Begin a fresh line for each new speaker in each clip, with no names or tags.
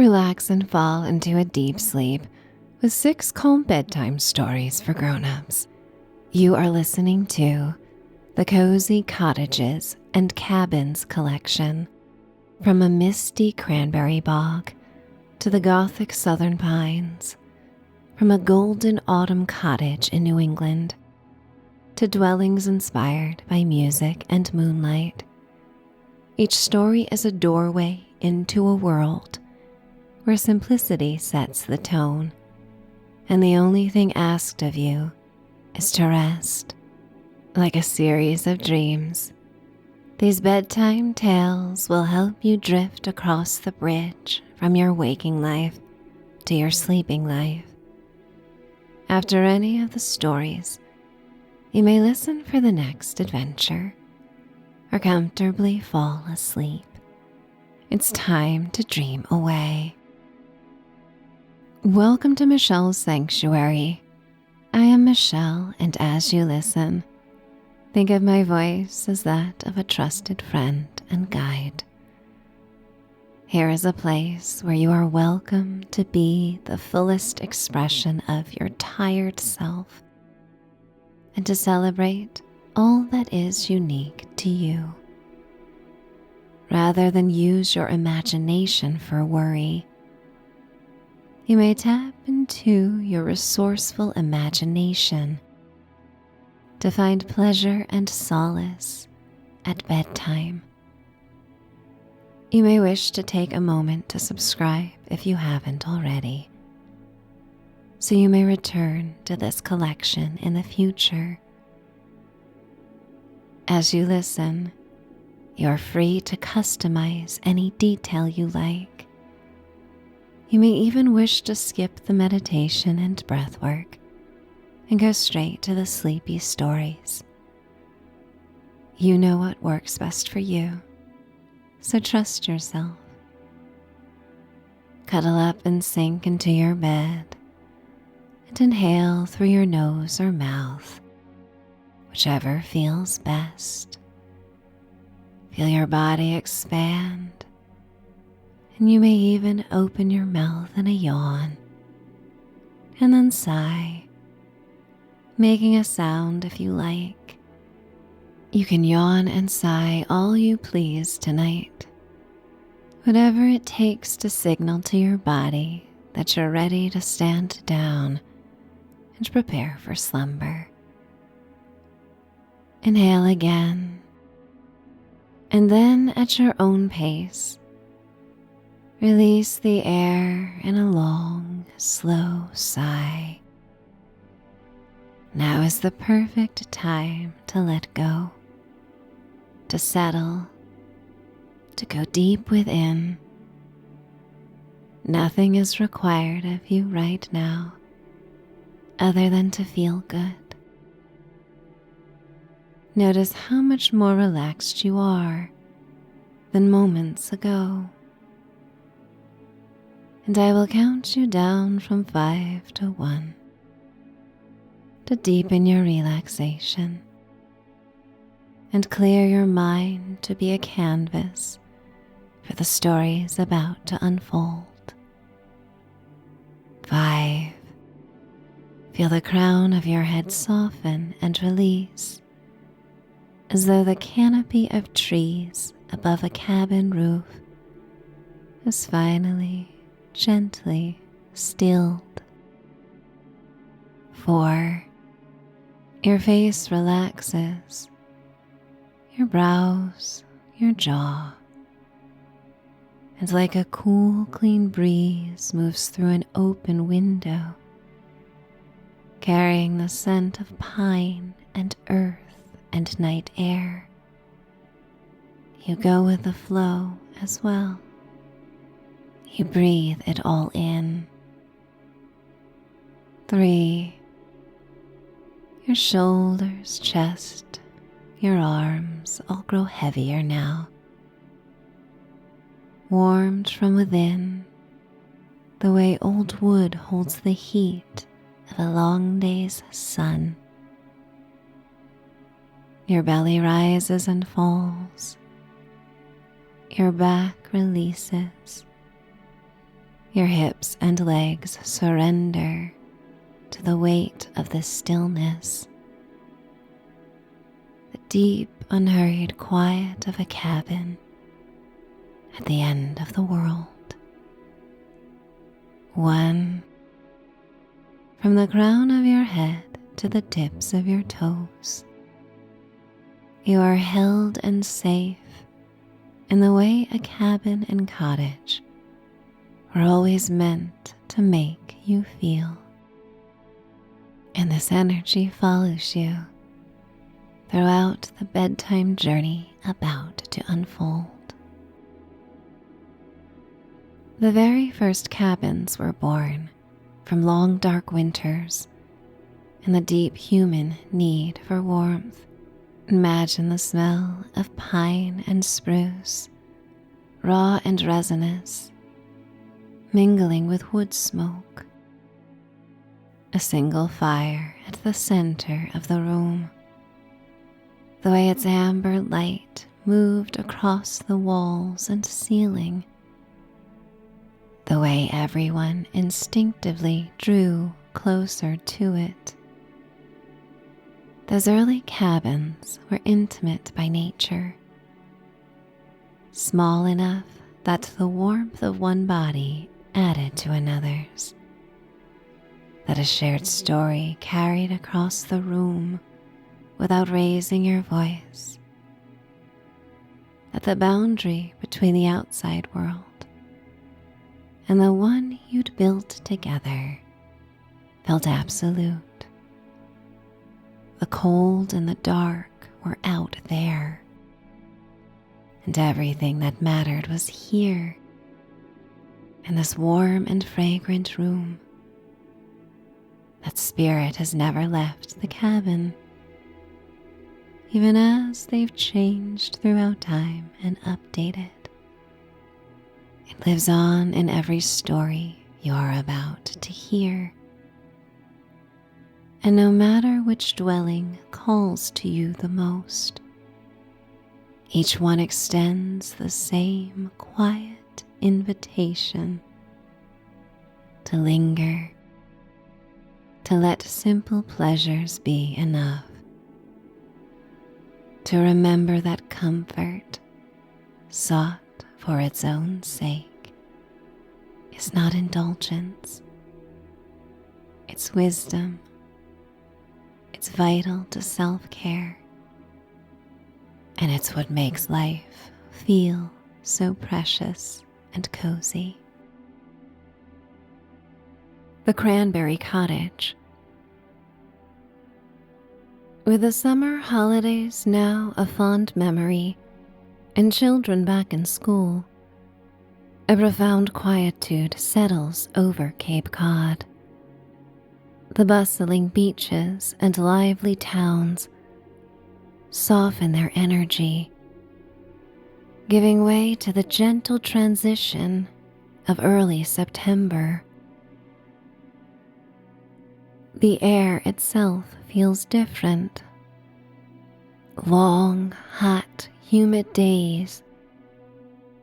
Relax and fall into a deep sleep with 6 calm bedtime stories for grown-ups. You are listening to the Cozy Cottages and Cabins collection. From a misty cranberry bog to the gothic southern pines, from a golden autumn cottage in New England to dwellings inspired by music and moonlight. Each story is a doorway into a world where simplicity sets the tone, and the only thing asked of you is to rest. Like a series of dreams, these bedtime tales will help you drift across the bridge from your waking life to your sleeping life. After any of the stories, you may listen for the next adventure or comfortably fall asleep. It's time to dream away. Welcome to Michelle's Sanctuary. I am Michelle, and as you listen, think of my voice as that of a trusted friend and guide. Here is a place where you are welcome to be the fullest expression of your tired self and to celebrate all that is unique to you. Rather than use your imagination for worry, you may tap into your resourceful imagination to find pleasure and solace at bedtime. You may wish to take a moment to subscribe if you haven't already, so you may return to this collection in the future. As you listen, you're free to customize any detail you like. You may even wish to skip the meditation and breath work and go straight to the sleepy stories. You know what works best for you, so trust yourself. Cuddle up and sink into your bed and inhale through your nose or mouth, whichever feels best. Feel your body expand, and you may even open your mouth in a yawn, and then sigh, making a sound if you like. You can yawn and sigh all you please tonight, whatever it takes to signal to your body that you're ready to stand down and prepare for slumber. Inhale again, and then at your own pace, release the air in a long, slow sigh. Now is the perfect time to let go, to settle, to go deep within. Nothing is required of you right now other than to feel good. Notice how much more relaxed you are than moments ago. And I will count you down from 5 to 1 to deepen your relaxation and clear your mind to be a canvas for the stories about to unfold. 5. Feel the crown of your head soften and release, as though the canopy of trees above a cabin roof is finally gently stilled. 4. Your face relaxes, your brows, your jaw, and like a cool, clean breeze moves through an open window, carrying the scent of pine and earth and night air. You go with the flow as well. You breathe it all in. 3. Your shoulders, chest, your arms all grow heavier now. Warmed from within, the way old wood holds the heat of a long day's sun. Your belly rises and falls. Your back releases. Your hips and legs surrender to the weight of the stillness, the deep, unhurried quiet of a cabin at the end of the world. One, from the crown of your head to the tips of your toes, you are held and safe in the way a cabin and cottage were always meant to make you feel. And this energy follows you throughout the bedtime journey about to unfold. The very first cabins were born from long dark winters and the deep human need for warmth. Imagine the smell of pine and spruce, raw and resinous, mingling with wood smoke. A single fire at the center of the room, the way its amber light moved across the walls and ceiling, the way everyone instinctively drew closer to it. Those early cabins were intimate by nature, small enough that the warmth of one body added to another's, that a shared story carried across the room without raising your voice, that the boundary between the outside world and the one you'd built together felt absolute. The cold and the dark were out there, and everything that mattered was here, in this warm and fragrant room. That spirit has never left the cabin, even as they've changed throughout time and updated. It lives on in every story you're about to hear. And no matter which dwelling calls to you the most, each one extends the same quiet invitation to linger, to let simple pleasures be enough, to remember that comfort sought for its own sake is not indulgence, it's wisdom. It's vital to self-care, and it's what makes life feel so precious and cozy. The Cranberry Cottage. With the summer holidays now a fond memory and children back in school, a profound quietude settles over Cape Cod. The bustling beaches and lively towns soften their energy, giving way to the gentle transition of early September. The air itself feels different. Long, hot, humid days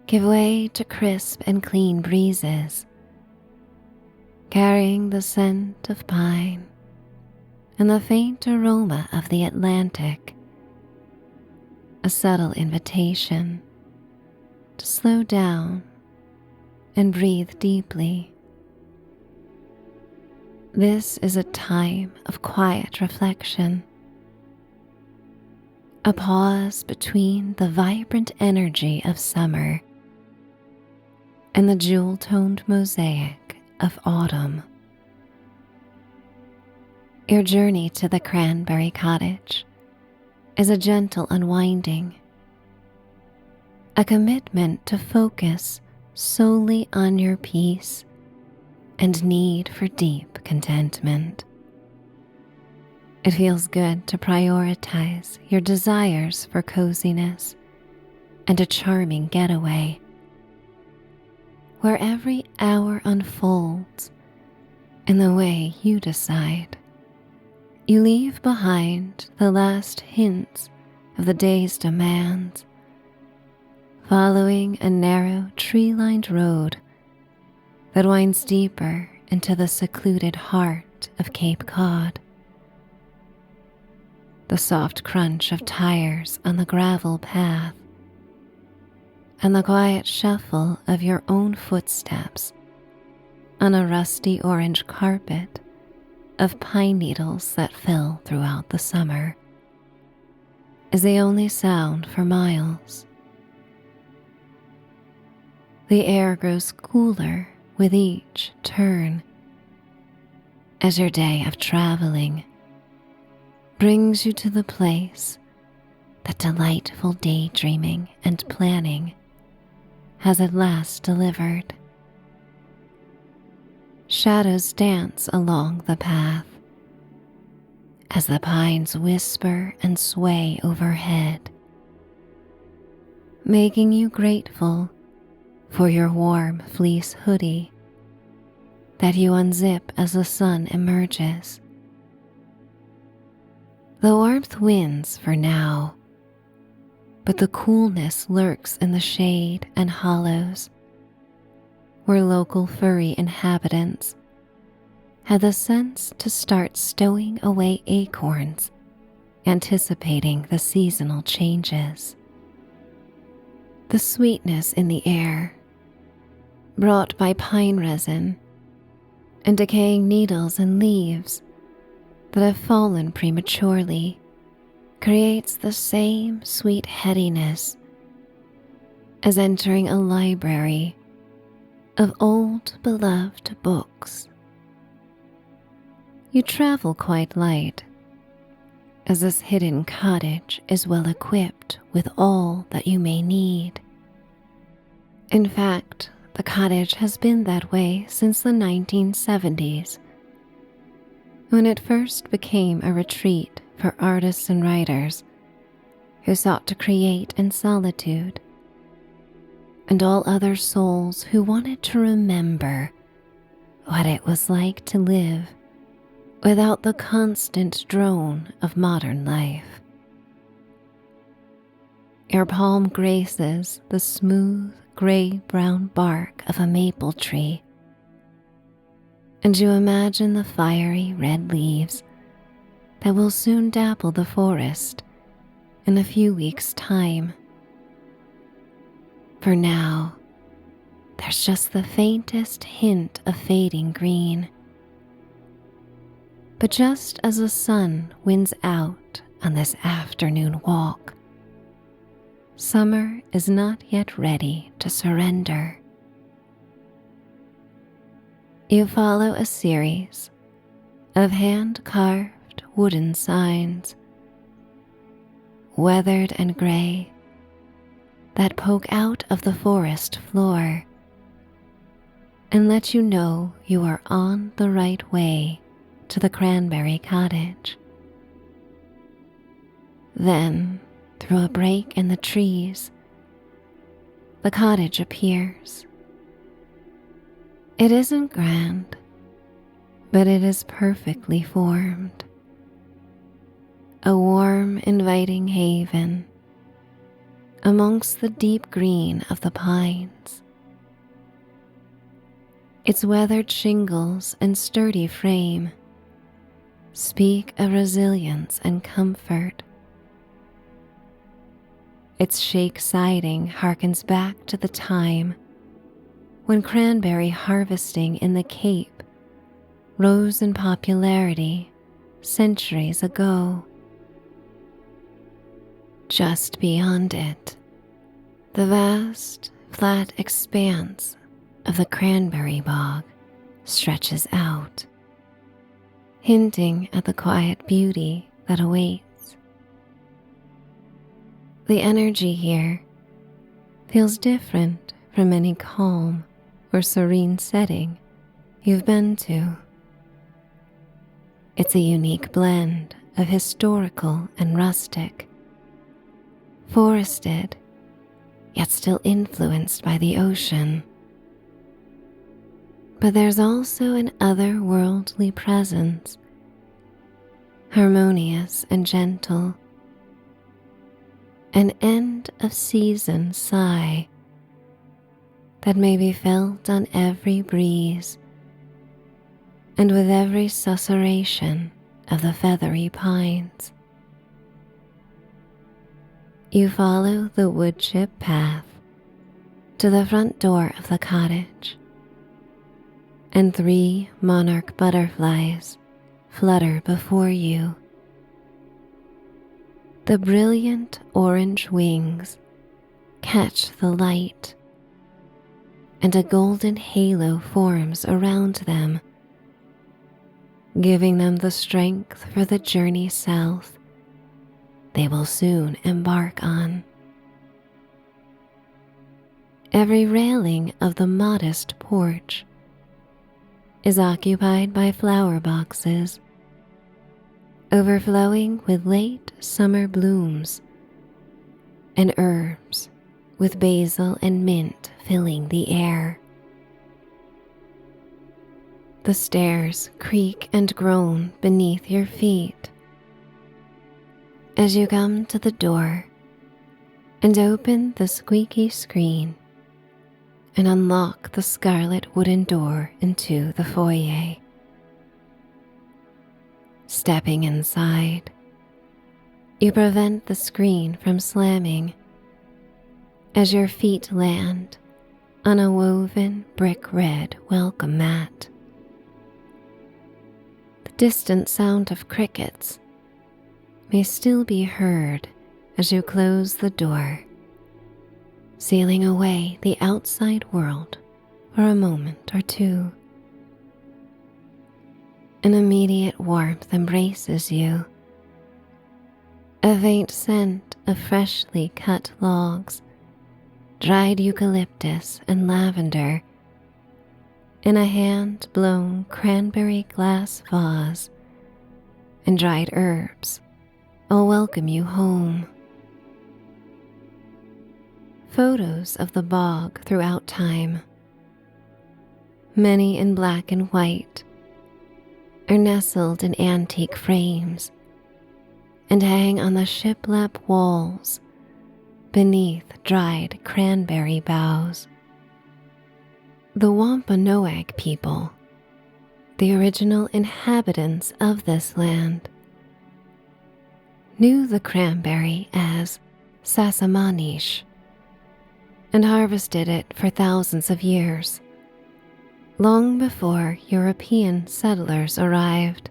give way to crisp and clean breezes, carrying the scent of pine and the faint aroma of the Atlantic, a subtle invitation to slow down and breathe deeply. This is a time of quiet reflection, a pause between the vibrant energy of summer and the jewel-toned mosaic of autumn. Your journey to the Cranberry Cottage is a gentle unwinding, a commitment to focus solely on your peace and need for deep contentment. It feels good to prioritize your desires for coziness and a charming getaway, where every hour unfolds in the way you decide. You leave behind the last hints of the day's demands, following a narrow tree-lined road that winds deeper into the secluded heart of Cape Cod. The soft crunch of tires on the gravel path and the quiet shuffle of your own footsteps on a rusty orange carpet of pine needles that fell throughout the summer is the only sound for miles. The air grows cooler with each turn as your day of traveling brings you to the place that delightful daydreaming and planning has at last delivered. Shadows dance along the path as the pines whisper and sway overhead, making you grateful for your warm fleece hoodie that you unzip as the sun emerges. The warmth wins for now, but the coolness lurks in the shade and hollows where local furry inhabitants had the sense to start stowing away acorns, anticipating the seasonal changes. The sweetness in the air, brought by pine resin and decaying needles and leaves that have fallen prematurely, creates the same sweet headiness as entering a library of old beloved books. You travel quite light, as this hidden cottage is well equipped with all that you may need. In fact, the cottage has been that way since the 1970s, when it first became a retreat for artists and writers who sought to create in solitude, and all other souls who wanted to remember what it was like to live without the constant drone of modern life. Your palm graces the smooth gray-brown bark of a maple tree, and you imagine the fiery red leaves that will soon dapple the forest in a few weeks' time. For now, there's just the faintest hint of fading green. But just as the sun wins out on this afternoon walk, summer is not yet ready to surrender. You follow a series of hand-carved wooden signs, weathered and gray, that poke out of the forest floor and let you know you are on the right way to the Cranberry cottage. Then, through a break in the trees, the cottage appears. It isn't grand, but it is perfectly formed. A warm, inviting haven amongst the deep green of the pines. Its weathered shingles and sturdy frame speak of resilience and comfort. Its shake siding harkens back to the time when cranberry harvesting in the Cape rose in popularity centuries ago. Just beyond it, the vast, flat expanse of the cranberry bog stretches out, hinting at the quiet beauty that awaits. The energy here feels different from any calm or serene setting you've been to. It's a unique blend of historical and rustic, forested, yet still influenced by the ocean. But there's also an otherworldly presence, harmonious and gentle, an end-of-season sigh, that may be felt on every breeze and with every susurration of the feathery pines. You follow the woodchip path to the front door of the cottage, and 3 monarch butterflies flutter before you. The brilliant orange wings catch the light, and a golden halo forms around them, giving them the strength for the journey south they will soon embark on. Every railing of the modest porch is occupied by flower boxes, overflowing with late summer blooms, and herbs with basil and mint filling the air. The stairs creak and groan beneath your feet as you come to the door and open the squeaky screen and unlock the scarlet wooden door into the foyer. Stepping inside, you prevent the screen from slamming as your feet land on a woven brick red welcome mat. The distant sound of crickets may still be heard as you close the door, sealing away the outside world for a moment or two. An immediate warmth embraces you. A faint scent of freshly cut logs, dried eucalyptus and lavender, in a hand-blown cranberry glass vase, and dried herbs all welcome you home. Photos of the bog throughout time, many in black and white, are nestled in antique frames and hang on the shiplap walls beneath dried cranberry boughs. The Wampanoag people, the original inhabitants of this land, knew the cranberry as Sasamanish and harvested it for thousands of years, long before European settlers arrived.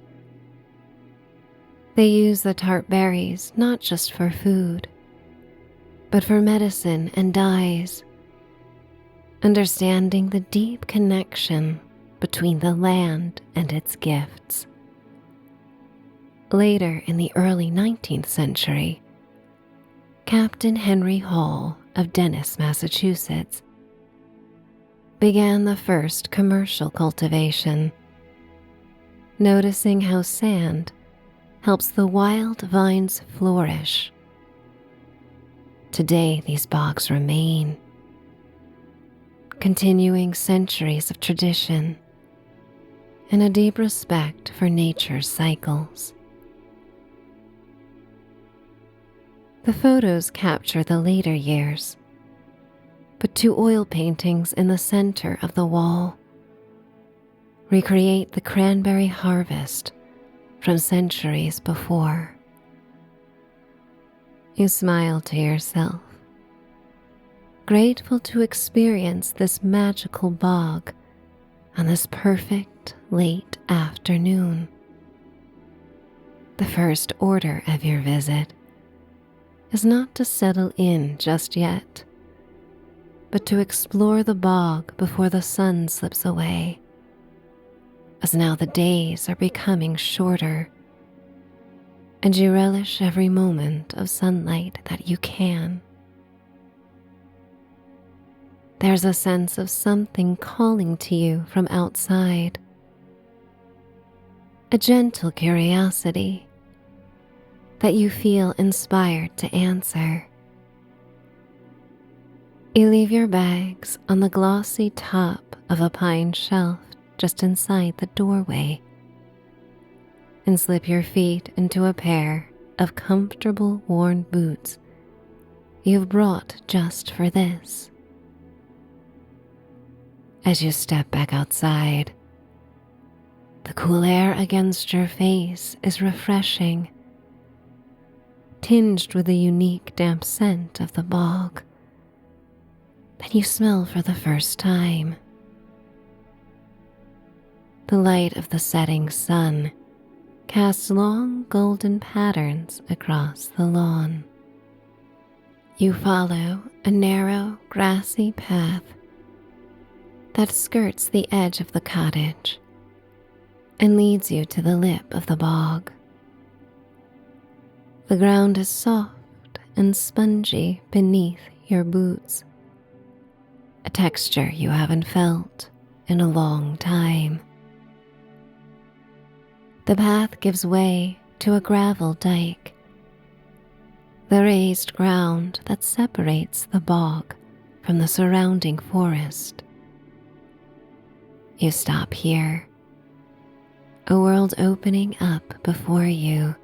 They use the tart berries not just for food, but for medicine and dyes, understanding the deep connection between the land and its gifts. Later in the early 19th century, Captain Henry Hall of Dennis, Massachusetts, began the first commercial cultivation, noticing how sand helps the wild vines flourish. Today, these bogs remain, continuing centuries of tradition and a deep respect for nature's cycles. The photos capture the later years, but 2 oil paintings in the center of the wall recreate the cranberry harvest from centuries before. You smile to yourself, grateful to experience this magical bog on this perfect late afternoon. The first order of your visit is not to settle in just yet, but to explore the bog before the sun slips away, as now the days are becoming shorter, and you relish every moment of sunlight that you can. There's a sense of something calling to you from outside, a gentle curiosity that you feel inspired to answer. You leave your bags on the glossy top of a pine shelf just inside the doorway and slip your feet into a pair of comfortable worn boots you've brought just for this. As you step back outside, the cool air against your face is refreshing, tinged with the unique damp scent of the bog that you smell for the first time. The light of the setting sun casts long golden patterns across the lawn. You follow a narrow, grassy path that skirts the edge of the cottage and leads you to the lip of the bog. The ground is soft and spongy beneath your boots, a texture you haven't felt in a long time. The path gives way to a gravel dike, the raised ground that separates the bog from the surrounding forest. You stop here, a world opening up before you.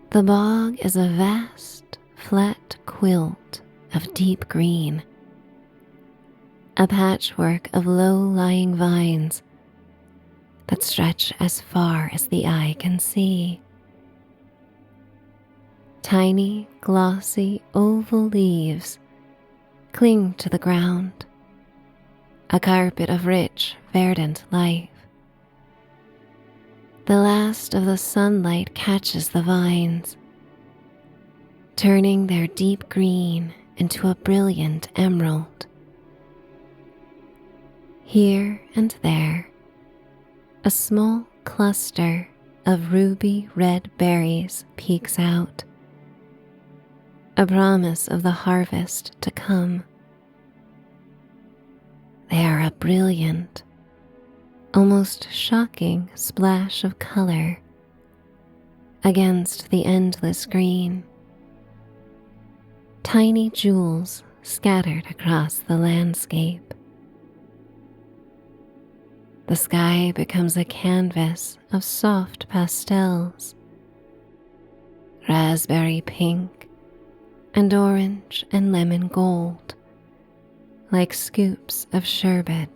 The bog is a vast, flat quilt of deep green, a patchwork of low-lying vines that stretch as far as the eye can see. Tiny, glossy, oval leaves cling to the ground, a carpet of rich, verdant life. The last of the sunlight catches the vines, turning their deep green into a brilliant emerald. Here and there, a small cluster of ruby red berries peeks out, a promise of the harvest to come. They are a brilliant, almost shocking splash of color against the endless green, tiny jewels scattered across the landscape. The sky becomes a canvas of soft pastels, raspberry pink and orange and lemon gold, like scoops of sherbet.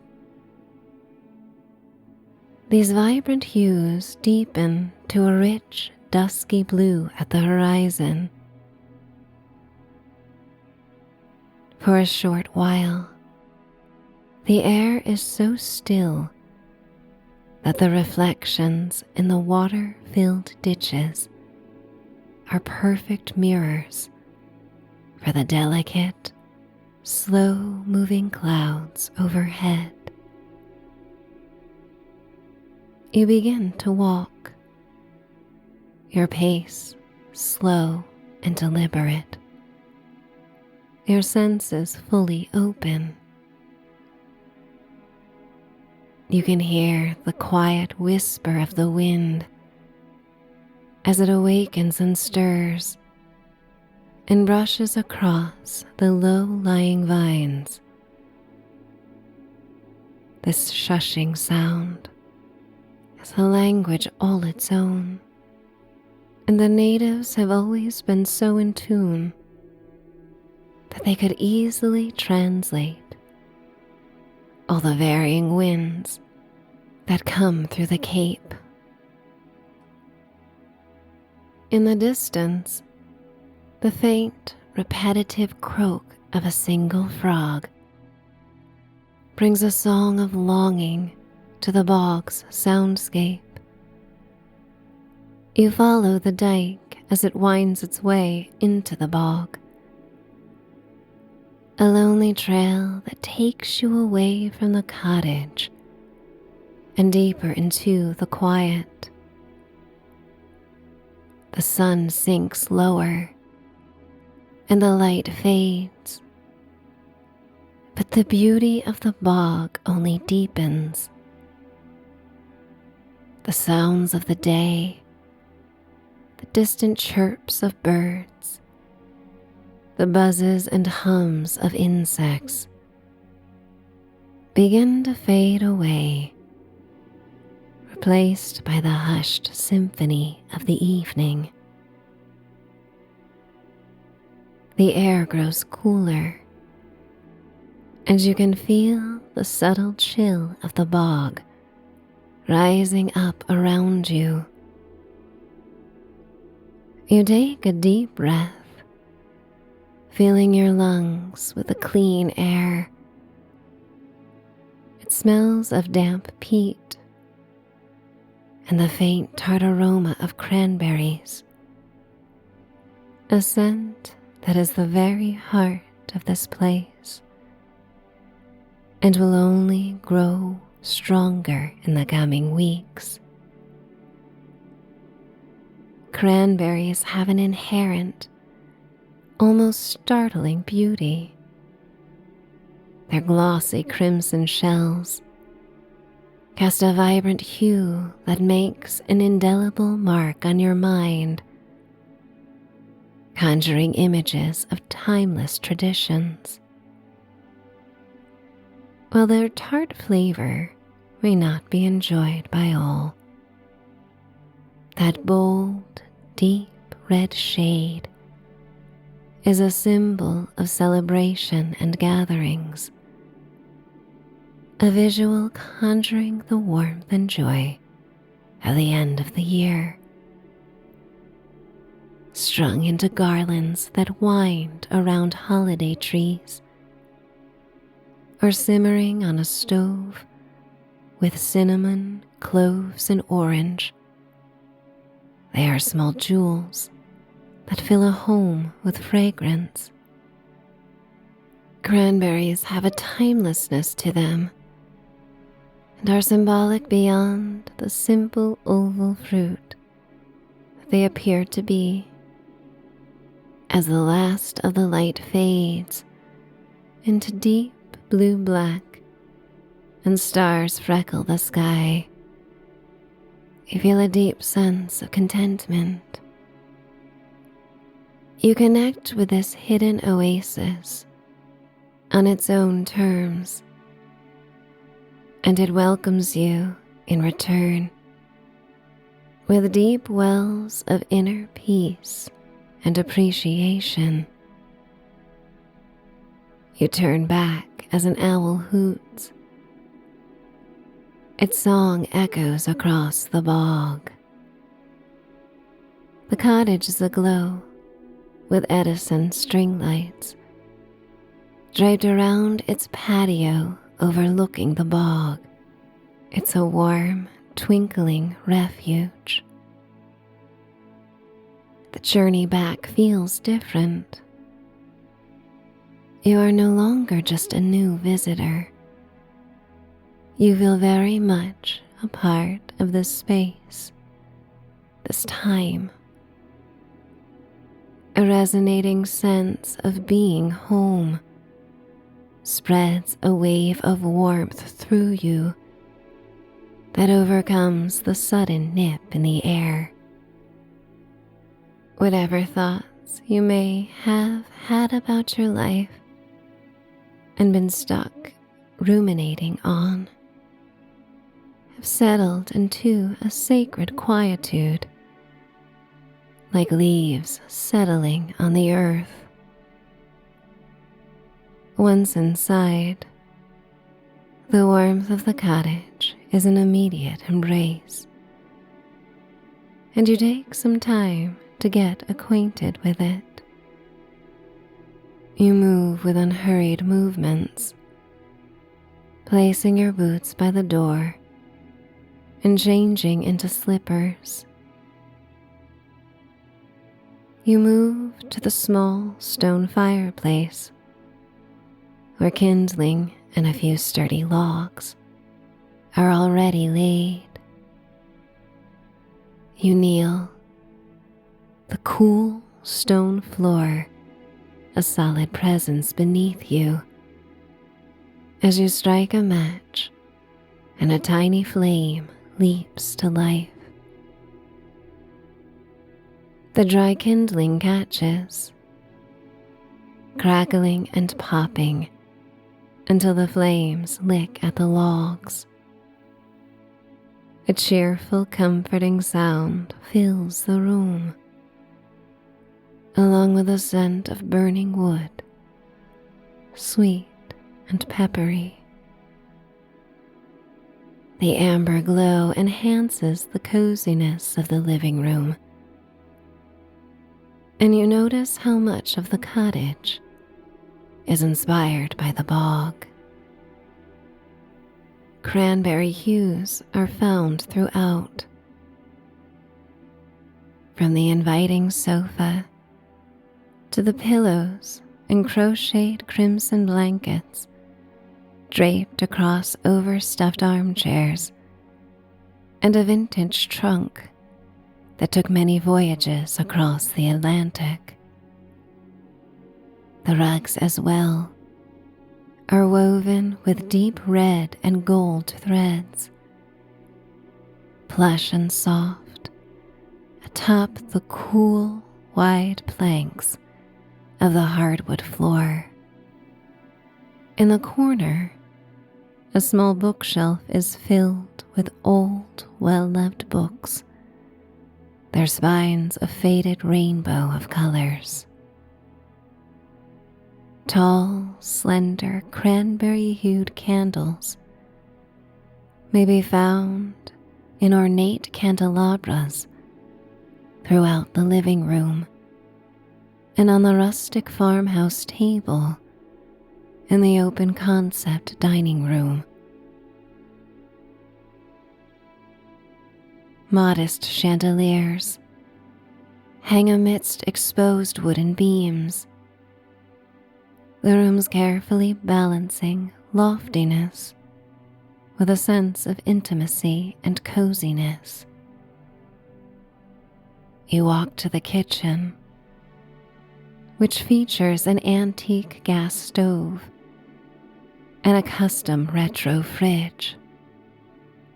These vibrant hues deepen to a rich, dusky blue at the horizon. For a short while, the air is so still that the reflections in the water-filled ditches are perfect mirrors for the delicate, slow-moving clouds overhead. You begin to walk, your pace slow and deliberate, your senses fully open. You can hear the quiet whisper of the wind as it awakens and stirs and brushes across the low-lying vines. This shushing sound is a language all its own, and the natives have always been so in tune that they could easily translate all the varying winds that come through the cape. In the distance, the faint, repetitive croak of a single frog brings a song of longing to the bog's soundscape. You follow the dike as it winds its way into the bog, a lonely trail that takes you away from the cottage and deeper into the quiet. The sun sinks lower and the light fades, but the beauty of the bog only deepens. The sounds of the day, the distant chirps of birds, the buzzes and hums of insects begin to fade away, replaced by the hushed symphony of the evening. The air grows cooler, and you can feel the subtle chill of the bog rising up around you. You take a deep breath, filling your lungs with the clean air. It smells of damp peat and the faint tart aroma of cranberries, a scent that is the very heart of this place and will only grow stronger in the coming weeks. Cranberries have an inherent, almost startling beauty. Their glossy crimson shells cast a vibrant hue that makes an indelible mark on your mind, conjuring images of timeless traditions. While their tart flavor may not be enjoyed by all, that bold, deep red shade is a symbol of celebration and gatherings, a visual conjuring the warmth and joy of the end of the year, strung into garlands that wind around holiday trees, or simmering on a stove with cinnamon, cloves, and orange. They are small jewels that fill a home with fragrance. Cranberries have a timelessness to them and are symbolic beyond the simple oval fruit that they appear to be. As the last of the light fades into deep blue-black and stars freckle the sky, you feel a deep sense of contentment. You connect with this hidden oasis on its own terms, and it welcomes you in return with deep wells of inner peace and appreciation. You turn back as an owl hoots. Its song echoes across the bog. The cottage is aglow with Edison string lights draped around its patio overlooking the bog. It's a warm, twinkling refuge. The journey back feels different. You are no longer just a new visitor. You feel very much a part of this space, this time. A resonating sense of being home spreads a wave of warmth through you that overcomes the sudden nip in the air. Whatever thoughts you may have had about your life and been stuck ruminating on have settled into a sacred quietude, like leaves settling on the earth. Once inside, the warmth of the cottage is an immediate embrace, and you take some time to get acquainted with it. You move with unhurried movements, placing your boots by the door and changing into slippers. You move to the small stone fireplace, where kindling and a few sturdy logs are already laid. You kneel, the cool stone floor a solid presence beneath you, as you strike a match and a tiny flame leaps to life. The dry kindling catches, crackling and popping until the flames lick at the logs. A cheerful, comforting sound fills the room, along with a scent of burning wood, sweet and peppery. The amber glow enhances the coziness of the living room, and you notice how much of the cottage is inspired by the bog. Cranberry hues are found throughout, from the inviting sofa to the pillows and crocheted crimson blankets draped across overstuffed armchairs, and a vintage trunk that took many voyages across the Atlantic. The rugs as well are woven with deep red and gold threads, plush and soft, atop the cool, wide planks of the hardwood floor. In the corner, a small bookshelf is filled with old, well-loved books, their spines a faded rainbow of colors. Tall, slender, cranberry-hued candles may be found in ornate candelabras throughout the living room and on the rustic farmhouse table in the open-concept dining room. Modest chandeliers hang amidst exposed wooden beams, the room's carefully balancing loftiness with a sense of intimacy and coziness. You walk to the kitchen, which features an antique gas stove and a custom retro fridge,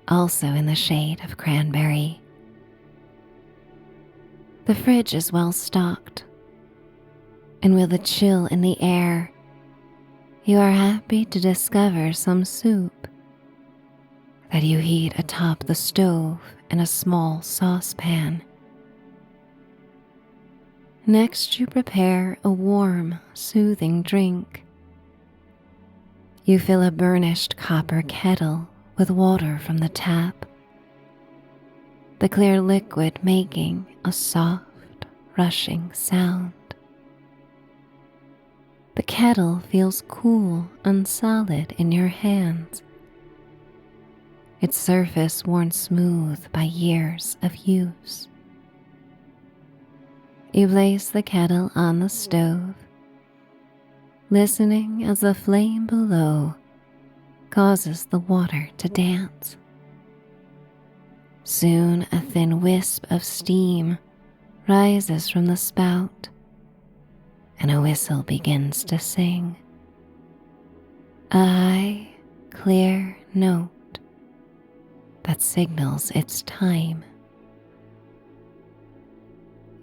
also in the shade of cranberry. The fridge is well stocked, and with a chill in the air, you are happy to discover some soup that you heat atop the stove in a small saucepan. Next, you prepare a warm, soothing drink. You fill a burnished copper kettle with water from the tap, the clear liquid making a soft, rushing sound. The kettle feels cool and solid in your hands, its surface worn smooth by years of use. You place the kettle on the stove, listening as the flame below causes the water to dance. Soon a thin wisp of steam rises from the spout, and a whistle begins to sing, a high, clear note that signals its time.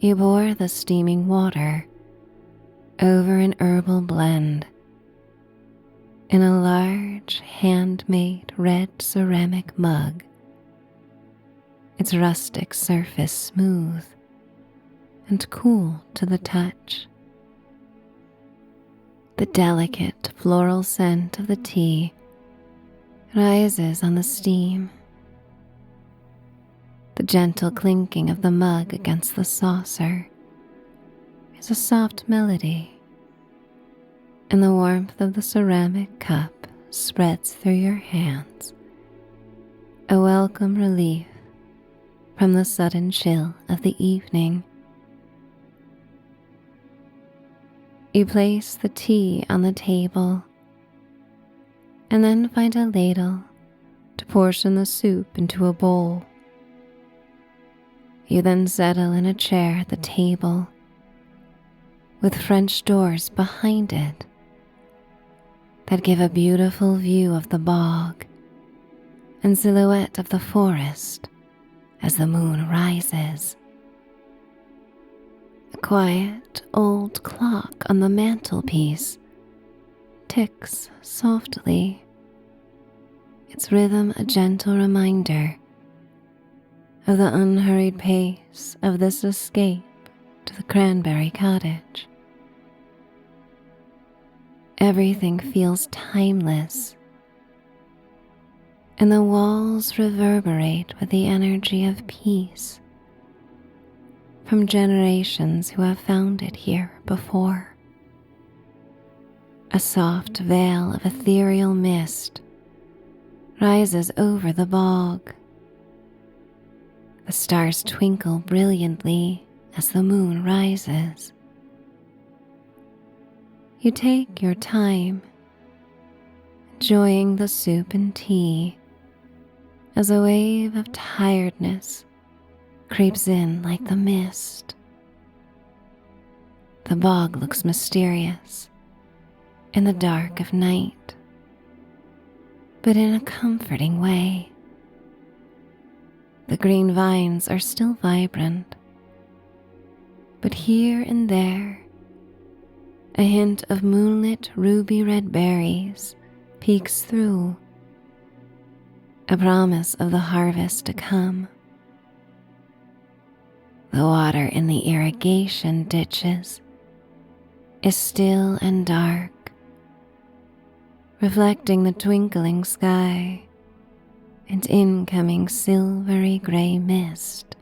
You pour the steaming water over an herbal blend in a large, handmade red ceramic mug, its rustic surface smooth and cool to the touch. The delicate floral scent of the tea rises on the steam. The gentle clinking of the mug against the saucer is a soft melody, and the warmth of the ceramic cup spreads through your hands, a welcome relief from the sudden chill of the evening. You place the tea on the table and then find a ladle to portion the soup into a bowl. You then settle in a chair at the table with French doors behind it that give a beautiful view of the bog and silhouette of the forest as the moon rises. A quiet old clock on the mantelpiece ticks softly, its rhythm a gentle reminder of the unhurried pace of this escape to the Cranberry cottage. Everything feels timeless, and the walls reverberate with the energy of peace from generations who have found it here before. A soft veil of ethereal mist rises over the bog. The stars twinkle brilliantly as the moon rises. You take your time, enjoying the soup and tea as a wave of tiredness creeps in like the mist. The bog looks mysterious in the dark of night, but in a comforting way. The green vines are still vibrant, but here and there, a hint of moonlit ruby red berries peeks through, a promise of the harvest to come. The water in the irrigation ditches is still and dark, reflecting the twinkling sky and incoming silvery gray mist.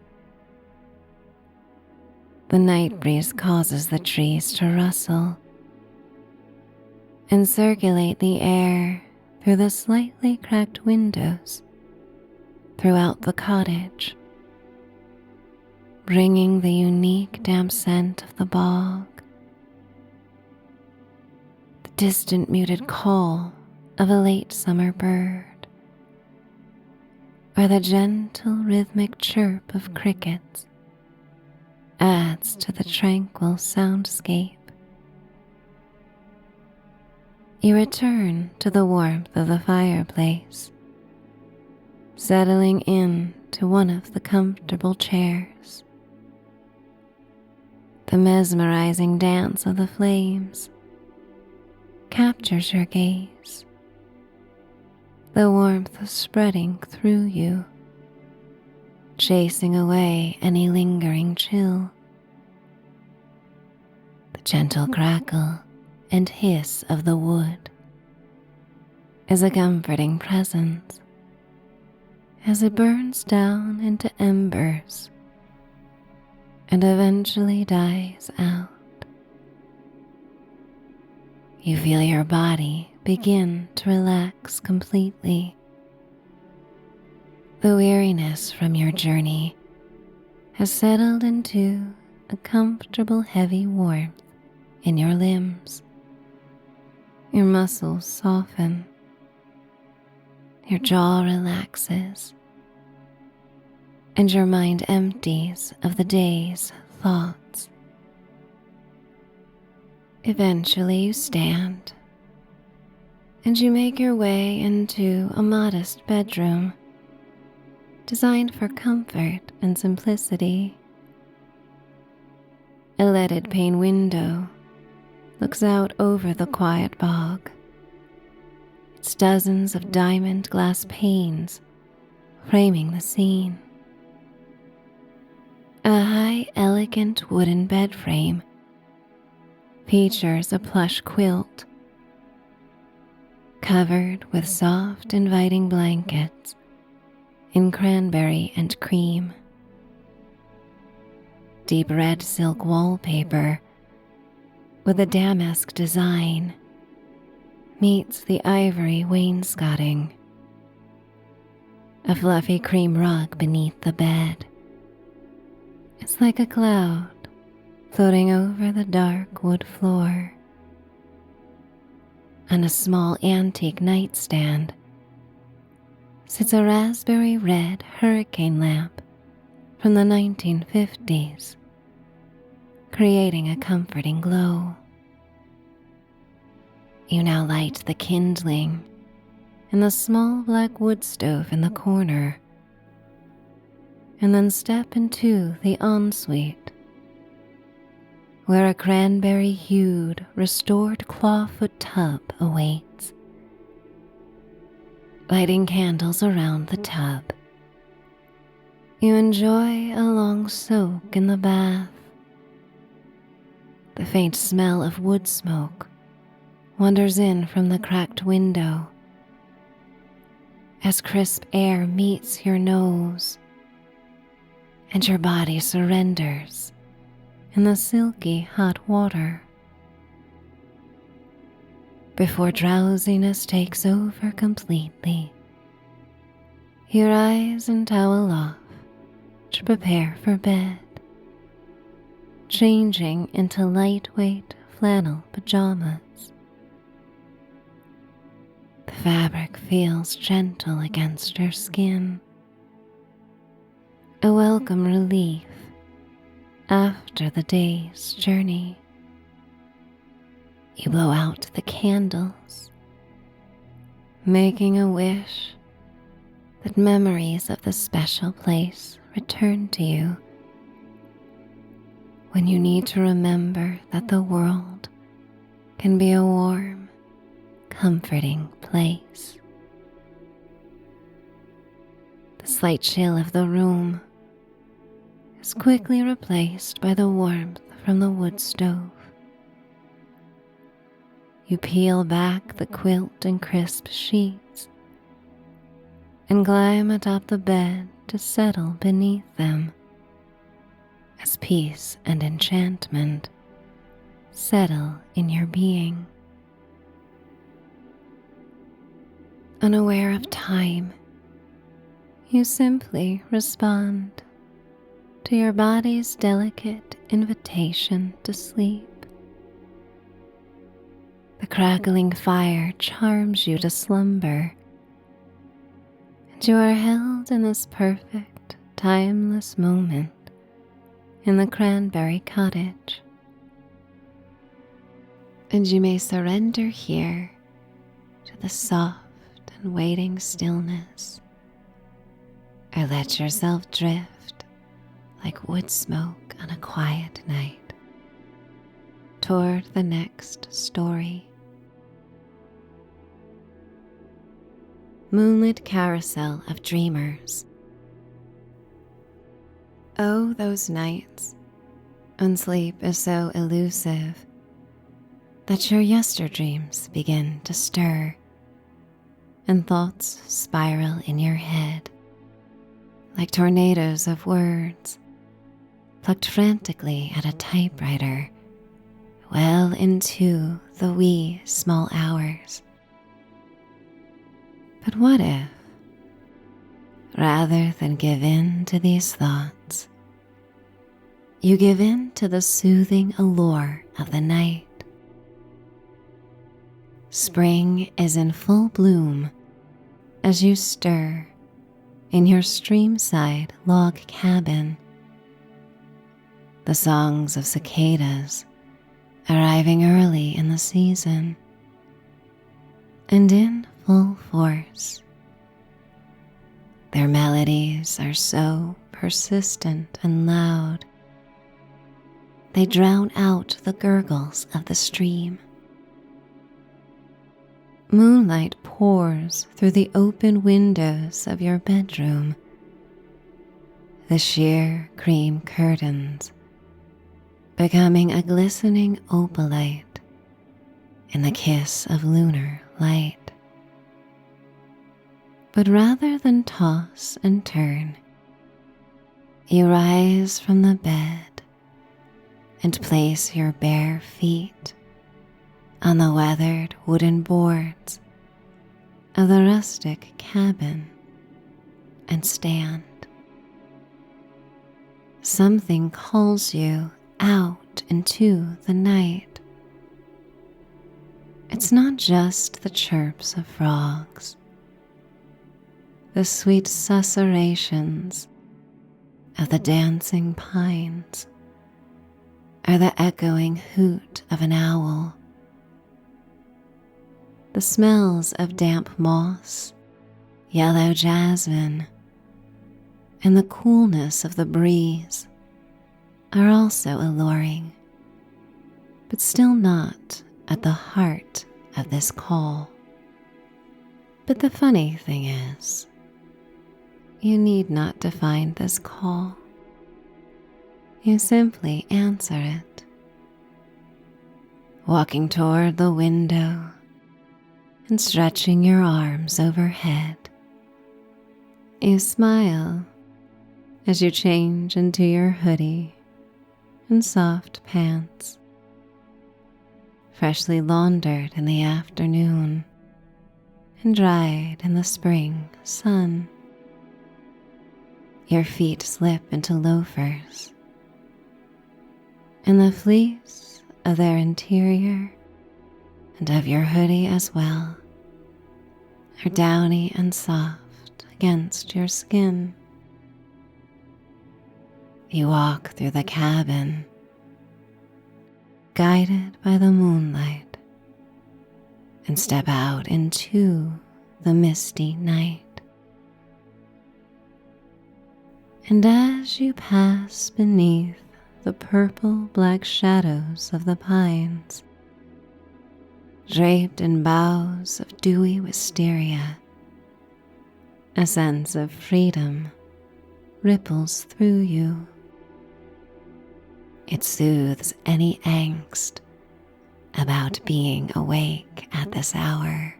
The night breeze causes the trees to rustle and circulate the air through the slightly cracked windows throughout the cottage, bringing the unique damp scent of the bog. The distant muted call of a late summer bird, or the gentle rhythmic chirp of crickets adds to the tranquil soundscape. You return to the warmth of the fireplace, settling in to one of the comfortable chairs. The mesmerizing dance of the flames captures your gaze, the warmth spreading through you, chasing away any lingering chill. The gentle crackle and hiss of the wood is a comforting presence as it burns down into embers and eventually dies out. You feel your body begin to relax completely. The weariness from your journey has settled into a comfortable heavy warmth in your limbs. Your muscles soften, your jaw relaxes, and your mind empties of the day's thoughts. Eventually you stand, and you make your way into a modest bedroom designed for comfort and simplicity. A leaded pane window looks out over the quiet bog, its dozens of diamond glass panes framing the scene. A high, elegant wooden bed frame features a plush quilt covered with soft, inviting blankets in cranberry and cream. Deep red silk wallpaper with a damask design meets the ivory wainscoting. A fluffy cream rug beneath the bed. It's like a cloud floating over the dark wood floor. On a small antique nightstand sits a raspberry red hurricane lamp from the 1950s, creating a comforting glow. You now light the kindling in the small black wood stove in the corner, and then step into the ensuite, where a cranberry-hued, restored clawfoot tub awaits. Lighting candles around the tub, you enjoy a long soak in the bath. The faint smell of wood smoke wanders in from the cracked window as crisp air meets your nose and your body surrenders in the silky hot water. Before drowsiness takes over completely, you rise and towel off to prepare for bed, changing into lightweight flannel pajamas. The fabric feels gentle against your skin, a welcome relief after the day's journey. You blow out the candles, making a wish that memories of the special place return to you when you need to remember that the world can be a warm, comforting place. The slight chill of the room is quickly replaced by the warmth from the wood stove. You peel back the quilt and crisp sheets and climb atop the bed to settle beneath them as peace and enchantment settle in your being. Unaware of time, you simply respond to your body's delicate invitation to sleep. The crackling fire charms you to slumber, and you are held in this perfect, timeless moment in the Cranberry cottage. And you may surrender here to the soft and waiting stillness, or let yourself drift like wood smoke on a quiet night toward the next story. Moonlit Carousel of Dreamers. Oh, those nights when sleep is so elusive that your yesterdreams begin to stir and thoughts spiral in your head like tornadoes of words plucked frantically at a typewriter well into the wee small hours. But what if, rather than give in to these thoughts, you give in to the soothing allure of the night? Spring is in full bloom as you stir in your streamside log cabin. The songs of cicadas arriving early in the season and in full force. Their melodies are so persistent and loud, they drown out the gurgles of the stream. Moonlight pours through the open windows of your bedroom. The sheer cream curtains becoming a glistening opalite in the kiss of lunar light. But rather than toss and turn, you rise from the bed and place your bare feet on the weathered wooden boards of the rustic cabin and stand. Something calls you out into the night. It's not just the chirps of frogs, the sweet susurrations of the dancing pines, or the echoing hoot of an owl. The smells of damp moss, yellow jasmine, and the coolness of the breeze are also alluring, but still not at the heart of this call. But the funny thing is, you need not define this call. You simply answer it. walking toward the window and stretching your arms overhead. You smile as you change into your hoodie and soft pants, freshly laundered in the afternoon and dried in the spring sun. Your feet slip into loafers, and the fleece of their interior and of your hoodie as well are downy and soft against your skin. You walk through the cabin, guided by the moonlight, and step out into the misty night. And as you pass beneath the purple-black shadows of the pines, draped in boughs of dewy wisteria, a sense of freedom ripples through you. It soothes any angst about being awake at this hour.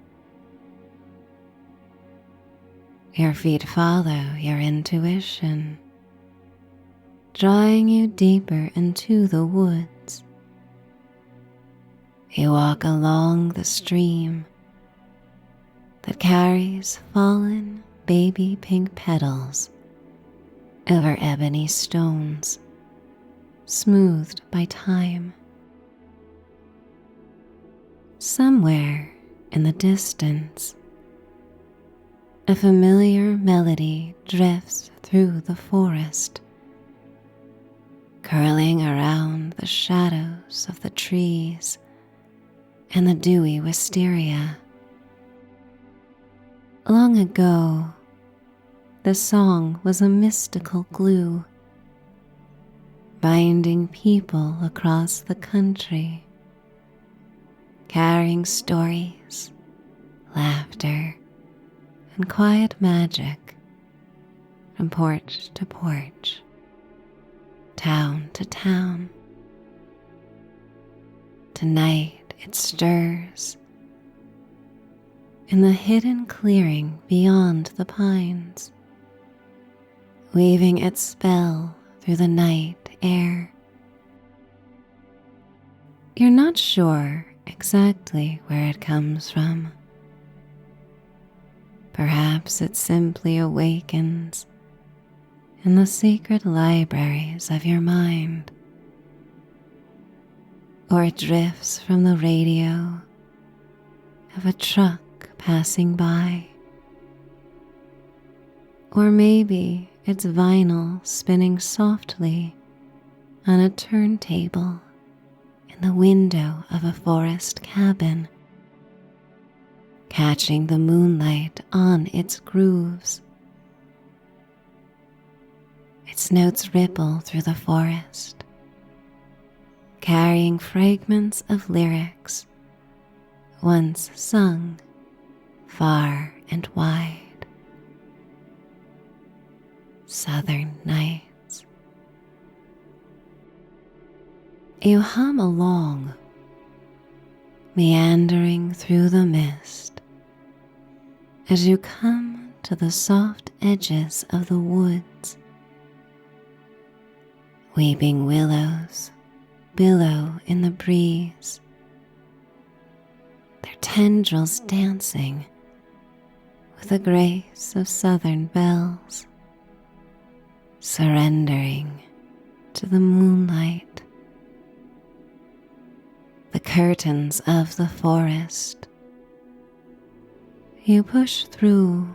Your feet follow your intuition, drawing you deeper into the woods. You walk along the stream that carries fallen baby pink petals over ebony stones, smoothed by time. Somewhere in the distance, a familiar melody drifts through the forest, curling around the shadows of the trees and the dewy wisteria. Long ago, the song was a mystical glue, binding people across the country, carrying stories, laughter, and quiet magic from porch to porch, town to town. Tonight it stirs in the hidden clearing beyond the pines, weaving its spell through the night air. You're not sure exactly where it comes from. Perhaps it simply awakens in the secret libraries of your mind, or it drifts from the radio of a truck passing by, or maybe it's vinyl spinning softly on a turntable in the window of a forest cabin, catching the moonlight on its grooves. Its notes ripple through the forest, carrying fragments of lyrics once sung far and wide. Southern nights. You hum along, meandering through the mist, as you come to the soft edges of the woods. Weeping willows billow in the breeze, their tendrils dancing with the grace of southern bells, surrendering to the moonlight. The curtains of the forest you push through,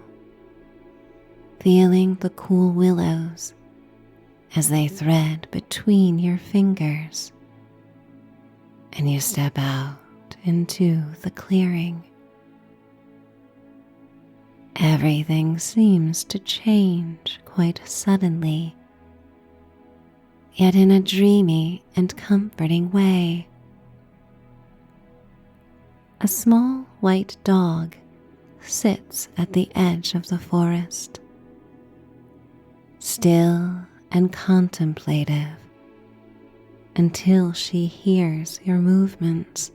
feeling the cool willows as they thread between your fingers, and you step out into the clearing. Everything seems to change quite suddenly, yet in a dreamy and comforting way. A small white dog sits at the edge of the forest, still and contemplative, until she hears your movements.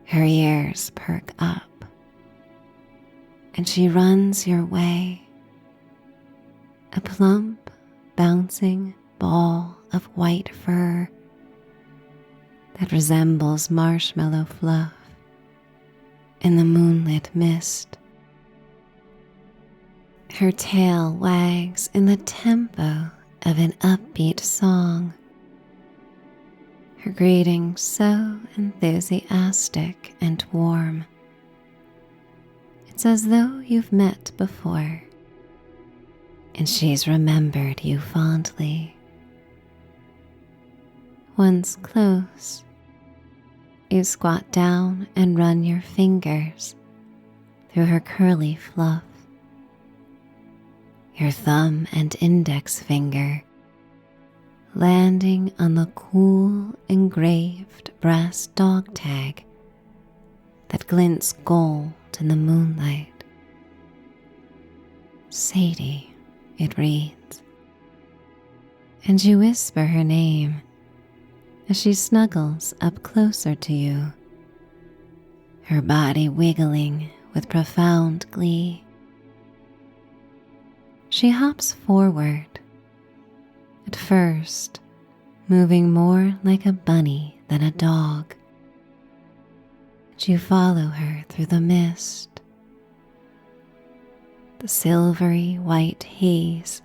Her ears perk up, and she runs your way, a plump, bouncing ball of white fur that resembles marshmallow fluff in the moonlit mist. Her tail wags in the tempo of an upbeat song, her greeting so enthusiastic and warm. It's as though you've met before, and she's remembered you fondly. Once close, you squat down and run your fingers through her curly fluff. Your thumb and index finger landing on the cool engraved brass dog tag that glints gold in the moonlight. Sadie, it reads, and you whisper her name as she snuggles up closer to you, her body wiggling with profound glee. She hops forward, at first moving more like a bunny than a dog. And you follow her through the mist. The silvery white haze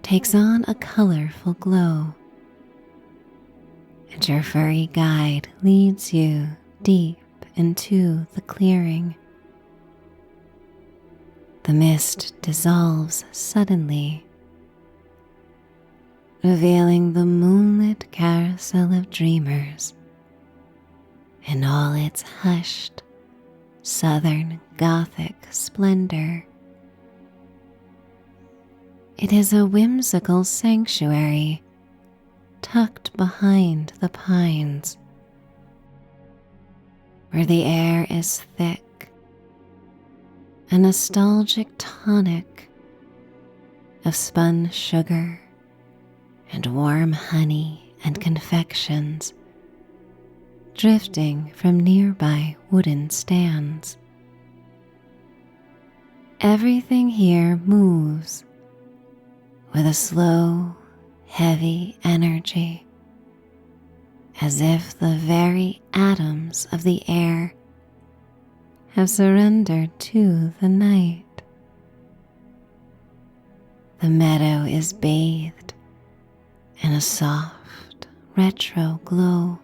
takes on a colorful glow, and your furry guide leads you deep into the clearing. The mist dissolves suddenly, revealing the moonlit carousel of dreamers in all its hushed southern Gothic splendor. It is a whimsical sanctuary tucked behind the pines, where the air is thick, a nostalgic tonic of spun sugar and warm honey and confections drifting from nearby wooden stands. Everything here moves with a slow, heavy energy, as if the very atoms of the air have surrendered to the night. The meadow is bathed in a soft, retro glow,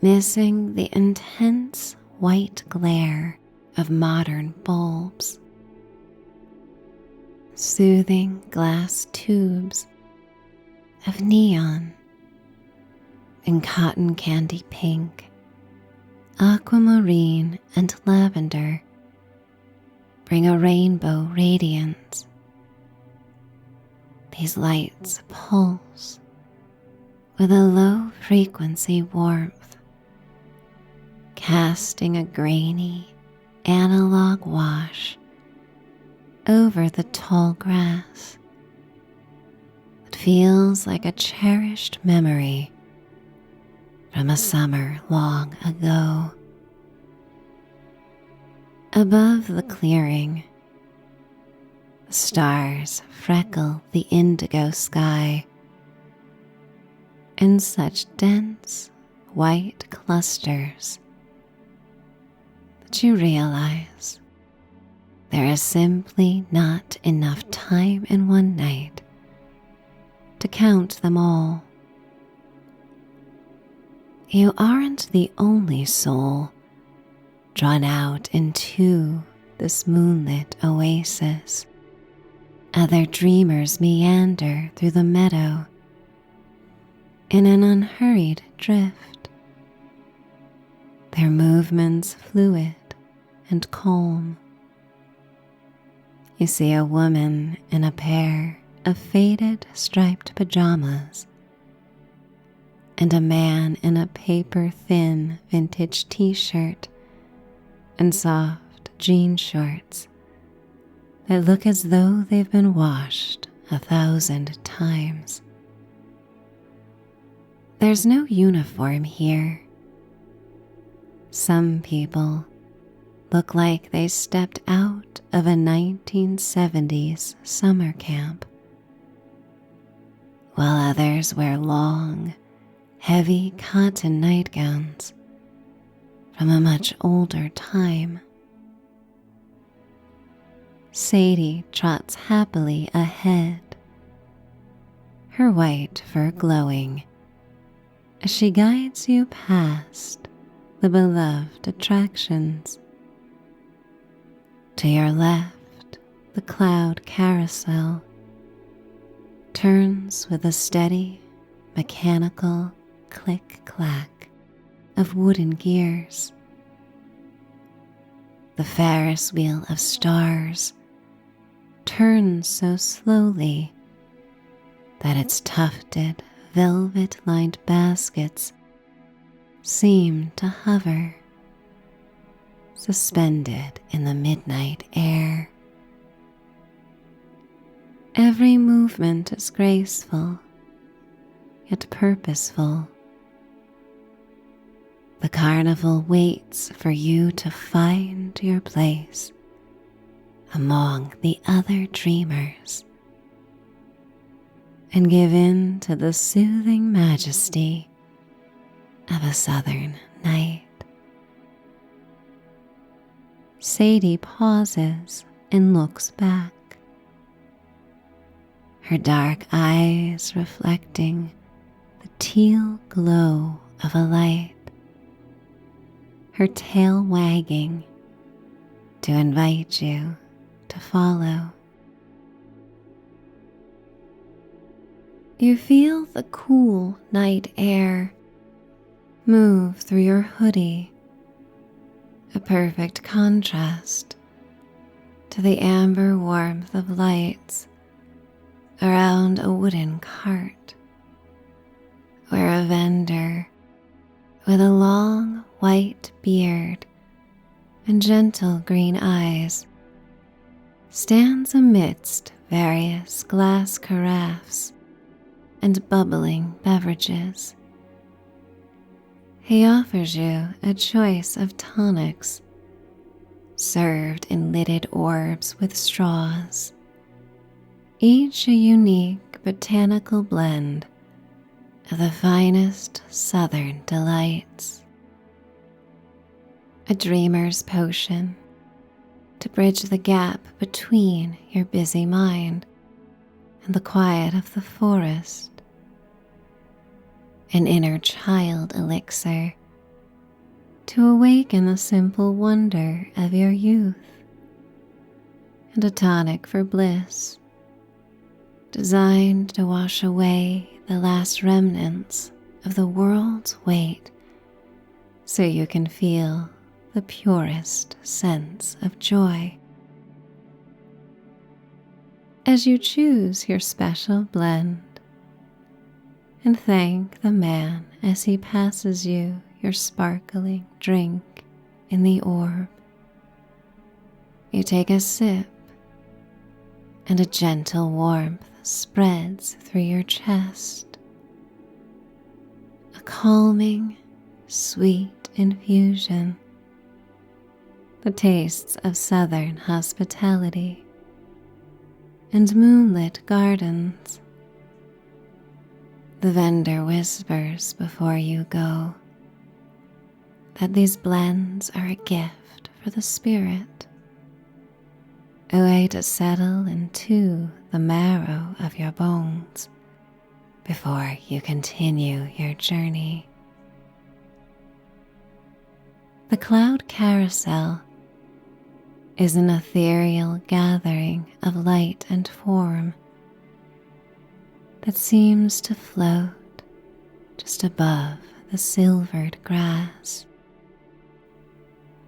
missing the intense white glare of modern bulbs. Soothing glass tubes of neon in cotton candy pink, aquamarine, and lavender bring a rainbow radiance. These lights pulse with a low frequency warmth, casting a grainy analog wash over the tall grass. It feels like a cherished memory from a summer long ago. Above the clearing, the stars freckle the indigo sky in such dense white clusters that you realize there is simply not enough time in one night to count them all. You aren't the only soul drawn out into this moonlit oasis. Other dreamers meander through the meadow in an unhurried drift, their movements fluid and calm. You see a woman in a pair of faded striped pajamas and a man in a paper-thin vintage t-shirt and soft jean shorts that look as though they've been washed 1,000 times. There's no uniform here, Some people look like they stepped out of a 1970s summer camp, while others wear long, heavy cotton nightgowns from a much older time. Sadie trots happily ahead, her white fur glowing as she guides you past the beloved attractions. To your left, the cloud carousel turns with a steady, mechanical click-clack of wooden gears. The Ferris wheel of stars turns so slowly that its tufted, velvet-lined baskets seem to hover, suspended in the midnight air. Every movement is graceful, yet purposeful. The carnival waits for you to find your place among the other dreamers and give in to the soothing majesty of a southern night. Sadie pauses and looks back, her dark eyes reflecting the teal glow of a light, her tail wagging to invite you to follow. You feel the cool night air move through your hoodie, a perfect contrast to the amber warmth of lights around a wooden cart, where a vendor with a long white beard and gentle green eyes stands amidst various glass carafes and bubbling beverages. He offers you a choice of tonics, served in lidded orbs with straws, each a unique botanical blend of the finest southern delights. A dreamer's potion to bridge the gap between your busy mind and the quiet of the forest. An inner child elixir to awaken the simple wonder of your youth, and a tonic for bliss designed to wash away the last remnants of the world's weight so you can feel the purest sense of joy. As you choose your special blend and thank the man as he passes you your sparkling drink in the orb, you take a sip and a gentle warmth spreads through your chest, a calming, sweet infusion, the tastes of southern hospitality and moonlit gardens. The vendor whispers before you go that these blends are a gift for the spirit, a way to settle into the marrow of your bones before you continue your journey. The cloud carousel is an ethereal gathering of light and form that seems to float just above the silvered grass.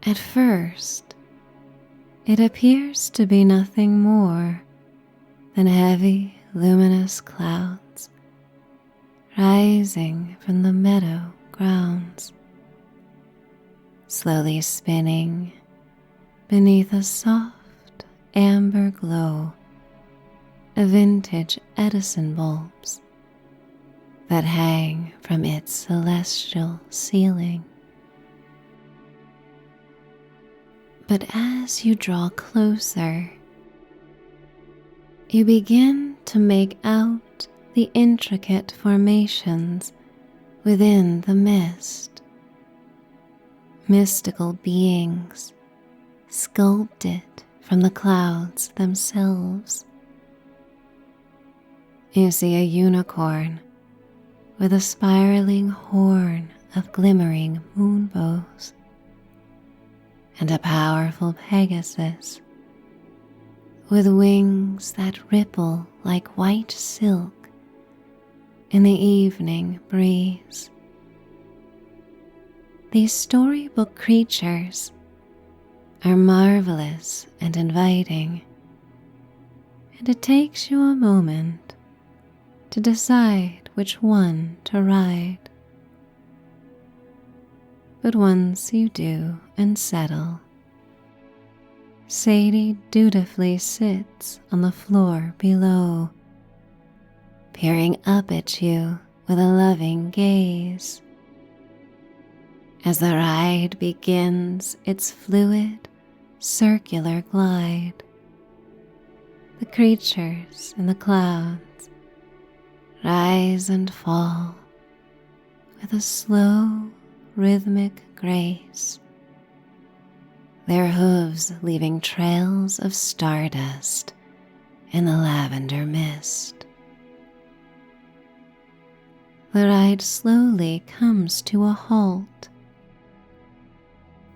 At first, it appears to be nothing more than heavy, luminous clouds rising from the meadow grounds, slowly spinning beneath a soft amber glow of vintage Edison bulbs that hang from its celestial ceiling. But as you draw closer, you begin to make out the intricate formations within the mist. Mystical beings sculpted from the clouds themselves. You see a unicorn with a spiraling horn of glimmering moonbows, and a powerful Pegasus with wings that ripple like white silk in the evening breeze. These storybook creatures are marvelous and inviting, and it takes you a moment to decide which one to ride. But once you do and settle, Sadie dutifully sits on the floor below, peering up at you with a loving gaze. As the ride begins its fluid, circular glide, the creatures in the clouds rise and fall with a slow, rhythmic grace, their hooves leaving trails of stardust in the lavender mist. The ride slowly comes to a halt,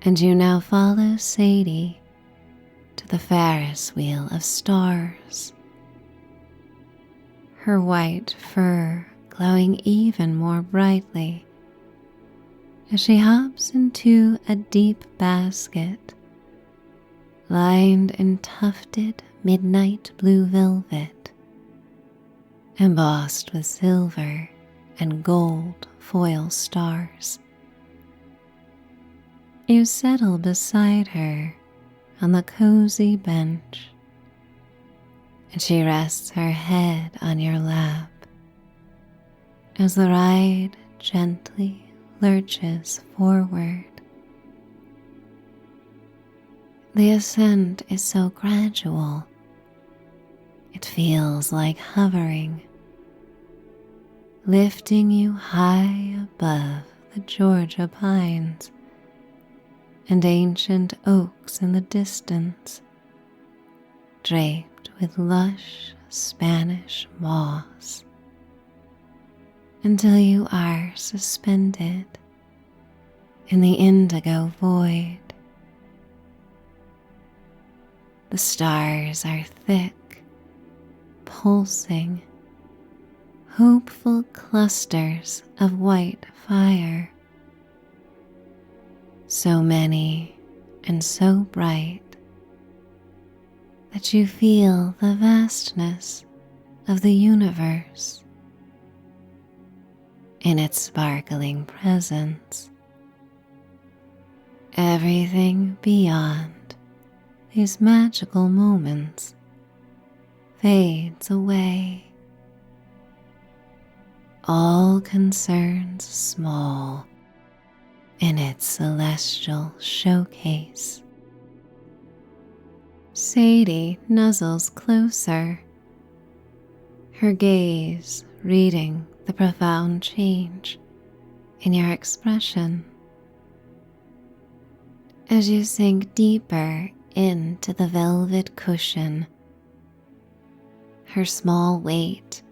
and you now follow Sadie to the Ferris wheel of stars, her white fur glowing even more brightly as she hops into a deep basket lined in tufted midnight blue velvet, embossed with silver and gold foil stars. You settle beside her on the cozy bench, and she rests her head on your lap as the ride gently lurches forward. The ascent is so gradual, it feels like hovering, lifting you high above the Georgia pines and ancient oaks in the distance, draped with lush Spanish moss, until you are suspended in the indigo void. The stars are thick, pulsing, hopeful clusters of white fire, so many and so bright that you feel the vastness of the universe in its sparkling presence. Everything beyond these magical moments fades away, all concerns small in its celestial showcase. Sadie nuzzles closer, her gaze reading the profound change in your expression. As you sink deeper into the velvet cushion, her small weight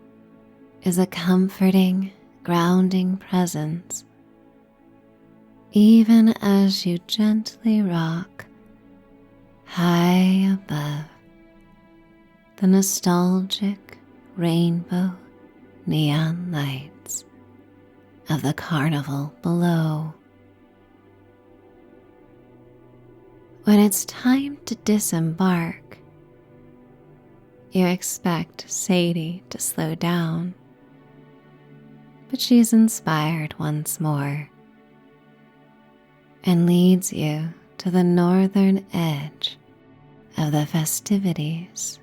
is a comforting, grounding presence, even as you gently rock high above the nostalgic rainbow neon lights of the carnival below. When it's time to disembark, you expect Sadie to slow down, but she's inspired once more and leads you to the northern edge of the festivities.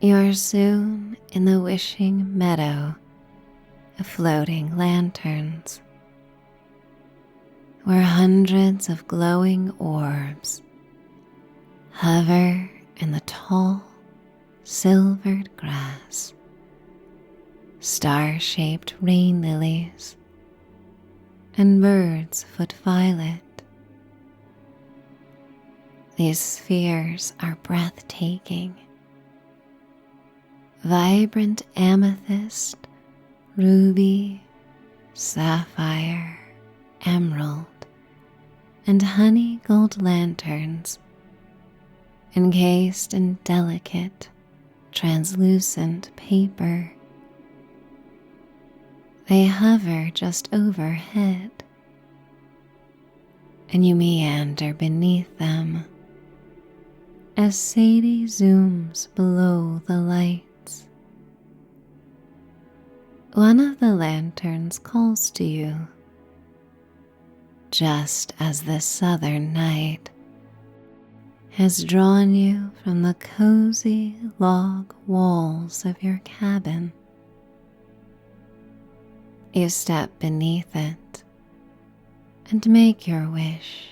You're soon in the wishing meadow of floating lanterns. where hundreds of glowing orbs hover in the tall, silvered grass, star-shaped rain lilies, and birds foot violet. These spheres are breathtaking. Vibrant amethyst, ruby, sapphire, emerald, and honey gold lanterns encased in delicate, translucent paper. They hover just overhead, and you meander beneath them as Sadie zooms below the lights. One of the lanterns calls to you, just as the southern night has drawn you from the cozy log walls of your cabin. You step beneath it and make your wish,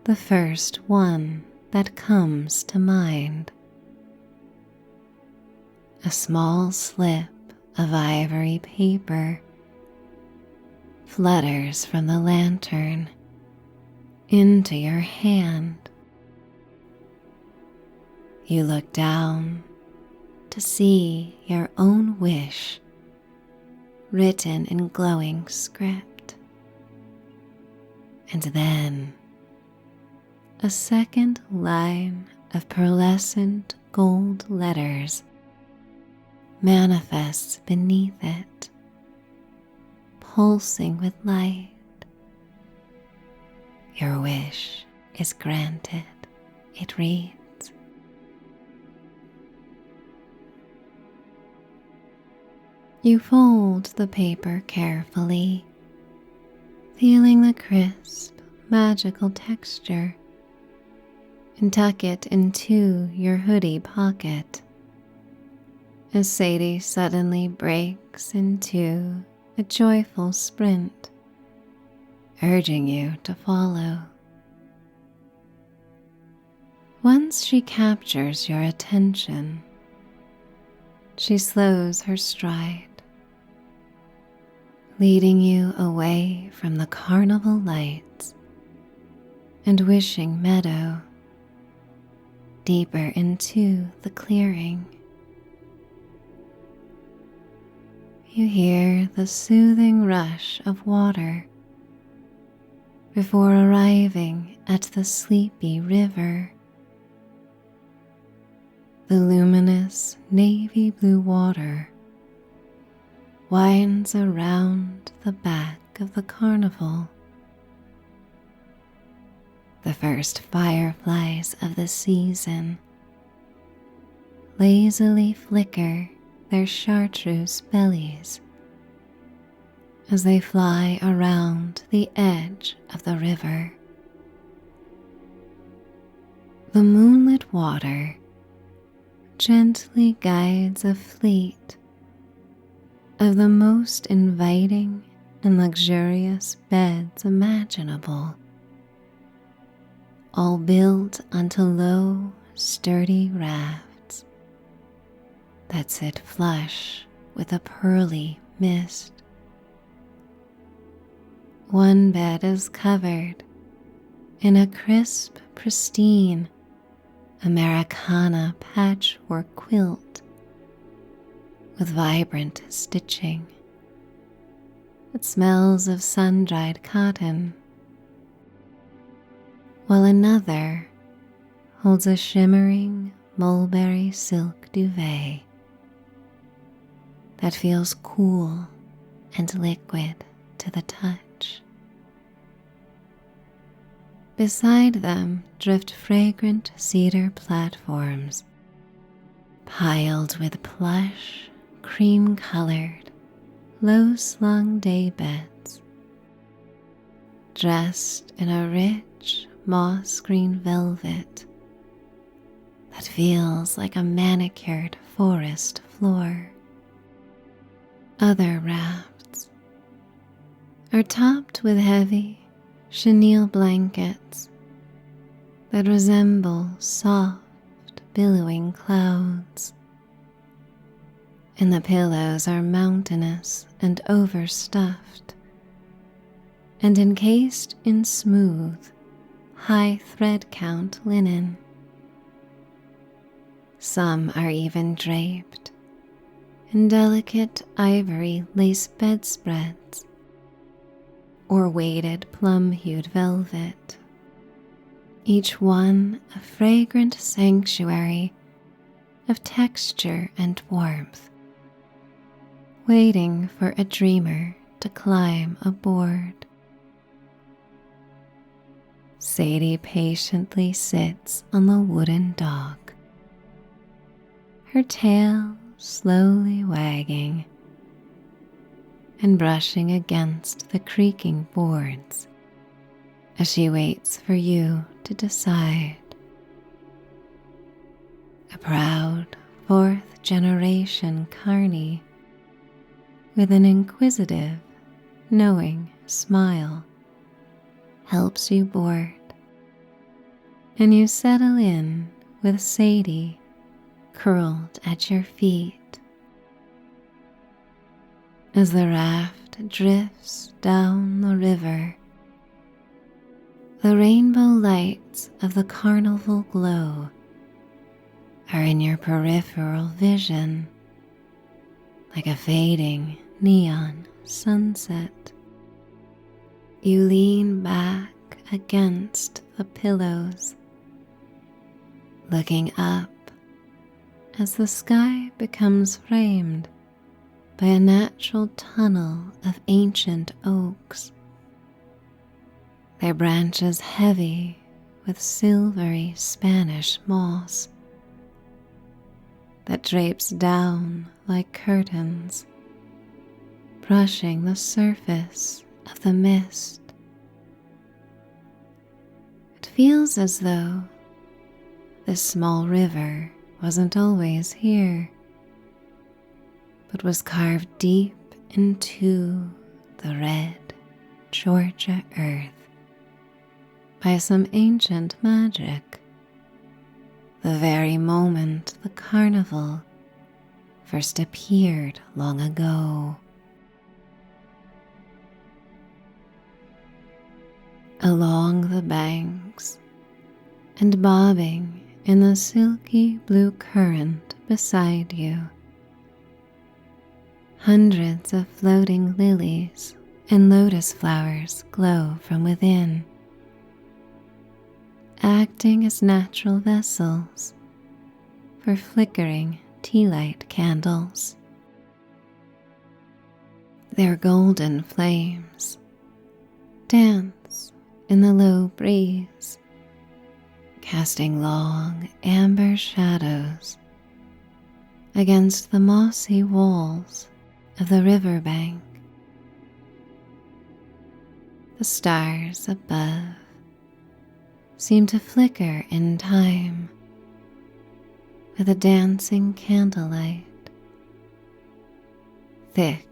the first one that comes to mind. A small slip of ivory paper flutters from the lantern into your hand. You look down to see your own wish written in glowing script, and then a second line of pearlescent gold letters manifests beneath it, pulsing with light. Your wish is granted, it reads. You fold the paper carefully, feeling the crisp, magical texture, and tuck it into your hoodie pocket as Sadie suddenly breaks into a joyful sprint, urging you to follow. Once she captures your attention, she slows her stride, leading you away from the carnival lights and wishing meadow, deeper into the clearing. You hear the soothing rush of water before arriving at the sleepy river. The luminous navy blue water winds around the back of the carnival. The first fireflies of the season lazily flicker their chartreuse bellies as they fly around the edge of the river. The moonlit water gently guides a fleet of the most inviting and luxurious beds imaginable, all built onto low, sturdy rafts that sit flush with a pearly mist. One bed is covered in a crisp, pristine Americana patchwork quilt with vibrant stitching. It smells of sun-dried cotton, while another holds a shimmering mulberry silk duvet that feels cool and liquid to the touch. Beside them drift fragrant cedar platforms piled with plush, cream-colored, low-slung daybeds, dressed in a rich moss-green velvet that feels like a manicured forest floor. Other rafts, are topped with heavy chenille blankets that resemble soft, billowing clouds, and the pillows are mountainous and overstuffed and encased in smooth, high thread count linen. Some are even draped in delicate ivory lace bedspreads or weighted plum-hued velvet, each one a fragrant sanctuary of texture and warmth, waiting for a dreamer to climb aboard. Sadie patiently sits on the wooden dock, her tail slowly wagging and brushing against the creaking boards as she waits for you to decide. A proud fourth-generation carny with an inquisitive, knowing smile helps you board, and you settle in with Sadie curled at your feet. As the raft drifts down the river, the rainbow lights of the carnival glow are in your peripheral vision like a fading neon sunset. You lean back against the pillows, looking up as the sky becomes framed by a natural tunnel of ancient oaks, their branches heavy with silvery Spanish moss that drapes down like curtains, brushing the surface of the mist. It feels as though this small river wasn't always here, but was carved deep into the red Georgia earth by some ancient magic, the very moment the carnival first appeared long ago. Along the banks and bobbing in the silky blue current beside you, hundreds of floating lilies and lotus flowers glow from within, acting as natural vessels for flickering tea light candles. Their golden flames dance in the low breeze, casting long amber shadows against the mossy walls of the riverbank. The stars above seem to flicker in time with a dancing candlelight, thick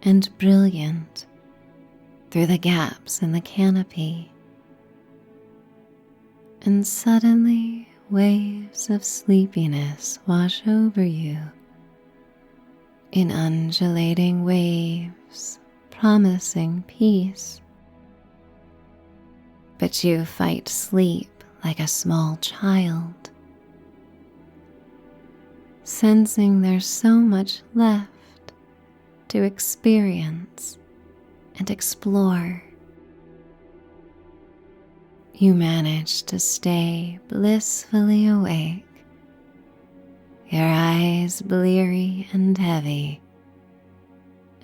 and brilliant through the gaps in the canopy. And suddenly waves of sleepiness wash over you in undulating waves promising peace. But you fight sleep like a small child, sensing there's so much left to experience and explore. You manage to stay blissfully awake, your eyes bleary and heavy,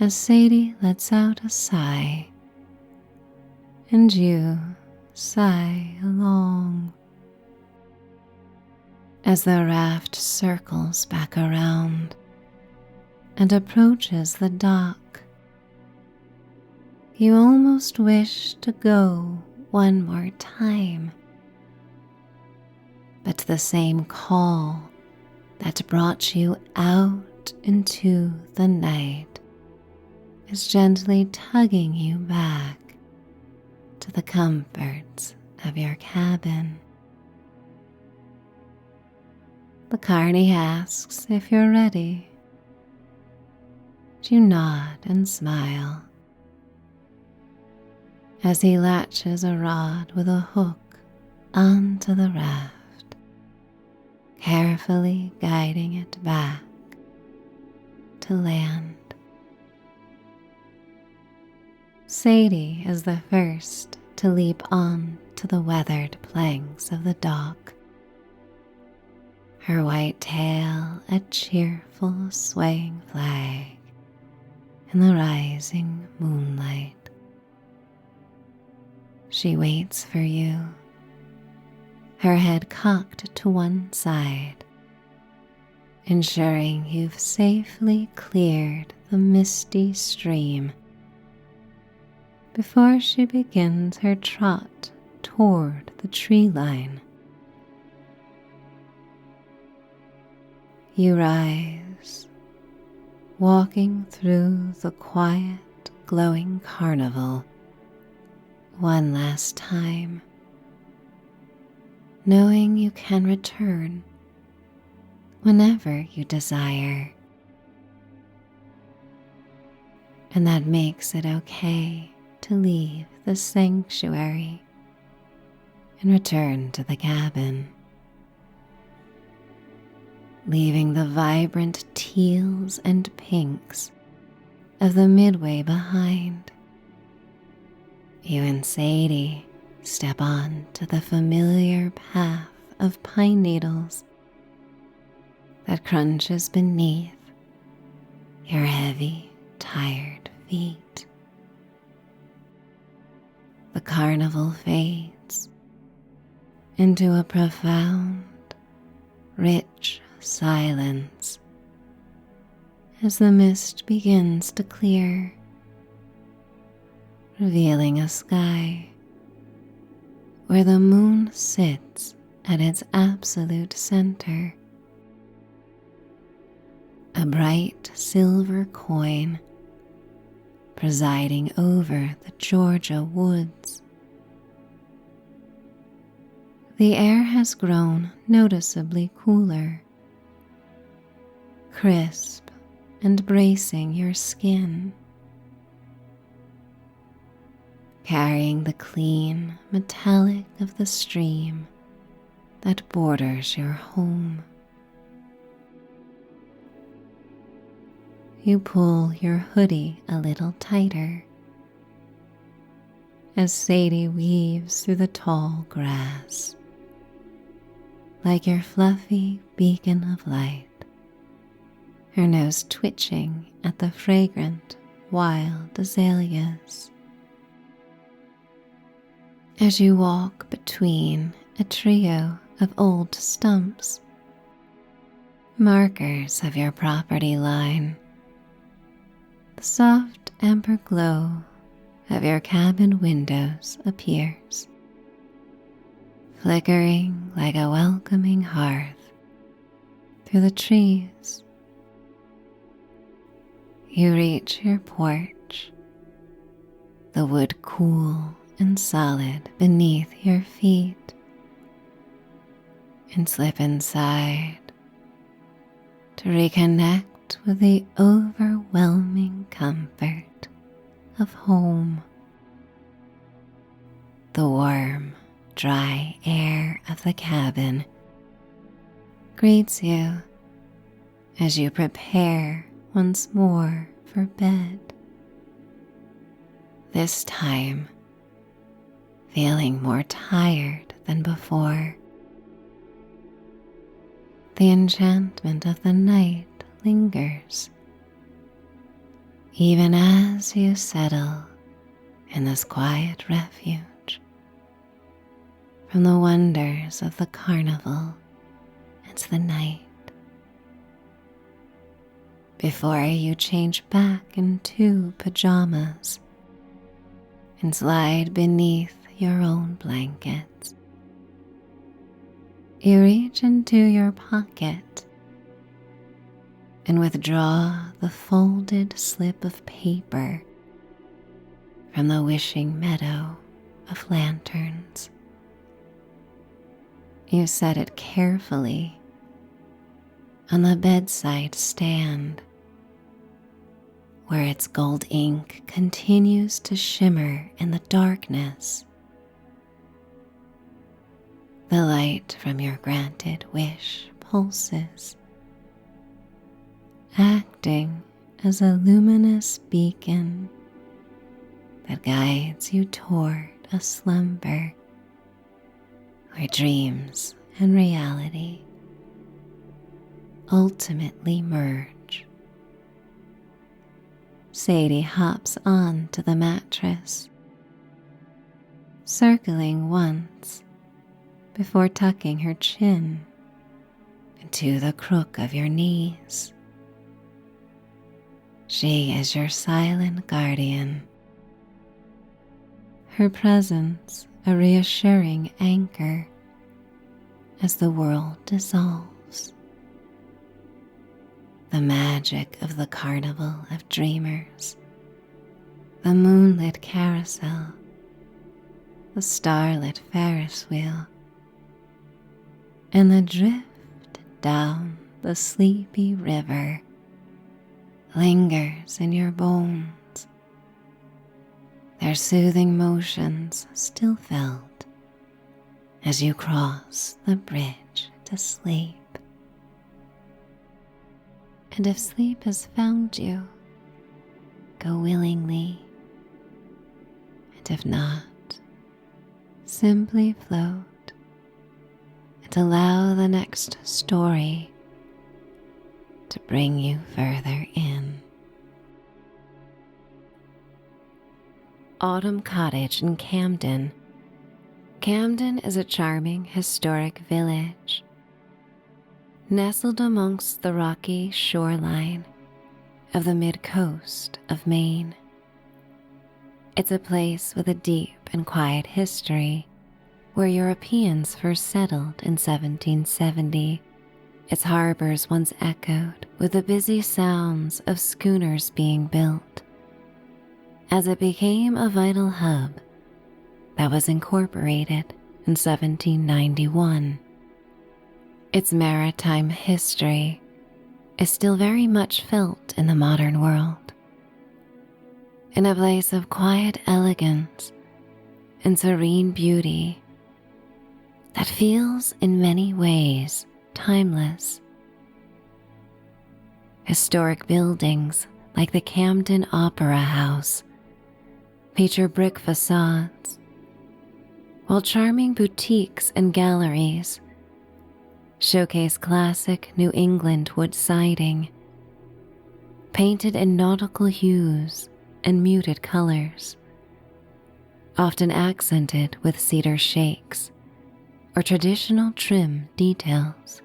as Sadie lets out a sigh, and you sigh along. As the raft circles back around and approaches the dock, you almost wish to go one more time, but the same call that brought you out into the night is gently tugging you back to the comforts of your cabin. The carney asks if you're ready. You nod and smile as he latches a rod with a hook onto the raft, carefully guiding it back to land. Sadie is the first to leap on to the weathered planks of the dock, her white tail a cheerful swaying flag in the rising moonlight. She waits for you, her head cocked to one side, ensuring you've safely cleared the misty stream before she begins her trot toward the tree line. You rise, walking through the quiet, glowing carnival one last time, knowing you can return whenever you desire, and that makes it okay to leave the sanctuary and return to the cabin, leaving the vibrant teals and pinks of the midway behind. You and Sadie step on to the familiar path of pine needles that crunches beneath your heavy, tired feet. The carnival fades into a profound, rich silence as the mist begins to clear, revealing a sky where the moon sits at its absolute center, a bright silver coin presiding over the Georgia woods. The air has grown noticeably cooler, crisp and bracing your skin, carrying the clean metallic of the stream that borders your home. You pull your hoodie a little tighter as Sadie weaves through the tall grass, like your fluffy beacon of light, her nose twitching at the fragrant wild azaleas. As you walk between a trio of old stumps, markers of your property line, the soft amber glow of your cabin windows appears, flickering like a welcoming hearth through the trees. You reach your porch, the wood cool and solid beneath your feet, and slip inside to reconnect with the overwhelming comfort of home. The warm, dry air of the cabin greets you as you prepare once more for bed, this time feeling more tired than before. The enchantment of the night lingers, even as you settle in this quiet refuge from the wonders of the carnival and the night. Before you change back into pajamas and slide beneath your own blankets, you reach into your pocket and withdraw the folded slip of paper from the wishing meadow of lanterns. You set it carefully on the bedside stand, where its gold ink continues to shimmer in the darkness. The light from your granted wish pulses, acting as a luminous beacon that guides you toward a slumber where dreams and reality ultimately merge. Sadie hops onto the mattress, circling once before tucking her chin into the crook of your knees. She is your silent guardian, her presence a reassuring anchor as the world dissolves. The magic of the carnival of dreamers, the moonlit carousel, the starlit Ferris wheel, and the drift down the sleepy river lingers in your bones, their soothing motions still felt as you cross the bridge to sleep. And if sleep has found you, go willingly, and if not, simply float and allow the next story to bring you further in. Autumn Cottage in Camden. Camden is a charming historic village nestled amongst the rocky shoreline of the mid-coast of Maine. It's a place with a deep and quiet history where Europeans first settled in 1770. Its harbors once echoed with the busy sounds of schooners being built, as it became a vital hub that was incorporated in 1791. Its maritime history is still very much felt in the modern world. In a place of quiet elegance and serene beauty that feels in many ways timeless. Historic buildings like the Camden Opera House feature brick facades, while charming boutiques and galleries showcase classic New England wood siding, painted in nautical hues and muted colors, often accented with cedar shakes or traditional trim details.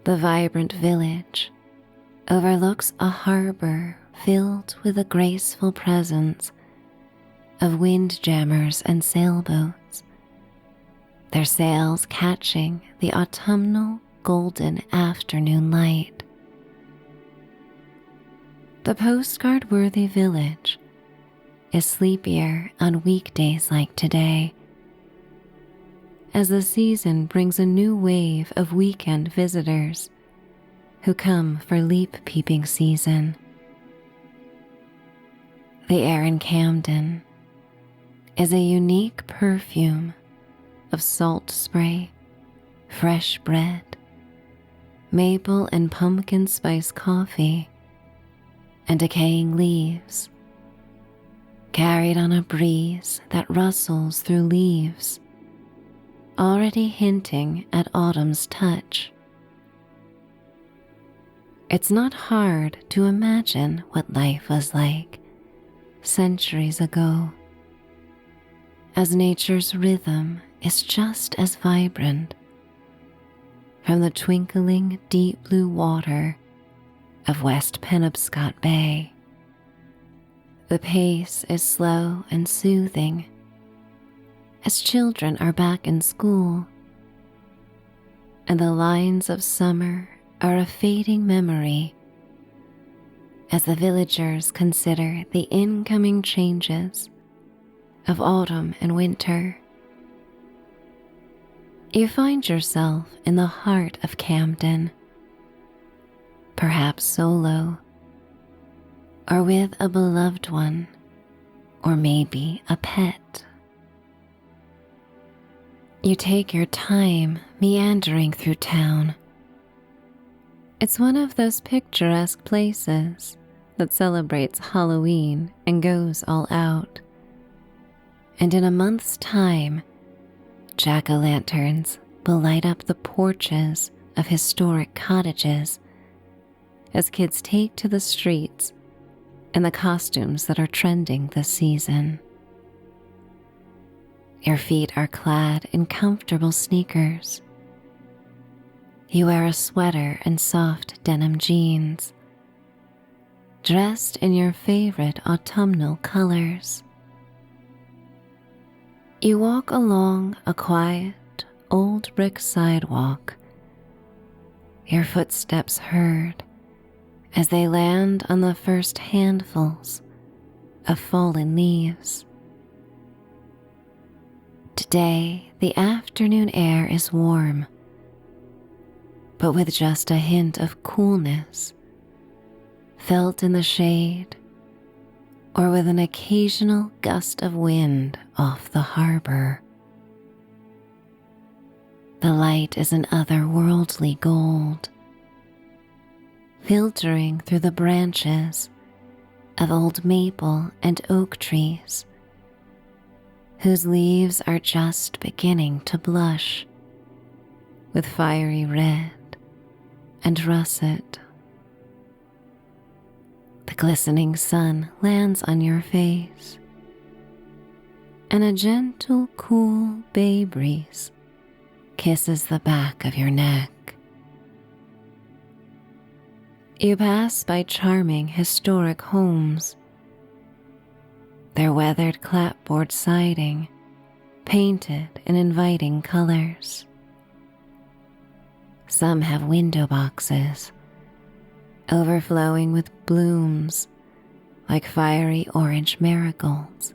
The vibrant village overlooks a harbor filled with a graceful presence of windjammers and sailboats, their sails catching the autumnal golden afternoon light. The postcard-worthy village is sleepier on weekdays like today, as the season brings a new wave of weekend visitors who come for leap peeping season. The air in Camden is a unique perfume of salt spray, fresh bread, maple and pumpkin spice coffee, and decaying leaves, carried on a breeze that rustles through leaves, already hinting at autumn's touch. It's not hard to imagine what life was like centuries ago, as nature's rhythm is just as vibrant, from the twinkling deep blue water of West Penobscot Bay. The pace is slow and soothing as children are back in school, and the lines of summer are a fading memory as the villagers consider the incoming changes of autumn and winter. You find yourself in the heart of Camden, perhaps solo, or with a beloved one, or maybe a pet. You take your time meandering through town. It's one of those picturesque places that celebrates Halloween and goes all out. And in a month's time, jack-o'-lanterns will light up the porches of historic cottages as kids take to the streets in the costumes that are trending this season. Your feet are clad in comfortable sneakers. You wear a sweater and soft denim jeans, dressed in your favorite autumnal colors. You walk along a quiet, old brick sidewalk, your footsteps heard as they land on the first handfuls of fallen leaves. Today, the afternoon air is warm, but with just a hint of coolness, felt in the shade or with an occasional gust of wind off the harbor. The light is an otherworldly gold, filtering through the branches of old maple and oak trees, whose leaves are just beginning to blush with fiery red and russet. The glistening sun lands on your face, and a gentle, cool bay breeze kisses the back of your neck. You pass by charming historic homes, their weathered clapboard siding painted in inviting colors. Some have window boxes overflowing with blooms like fiery orange marigolds,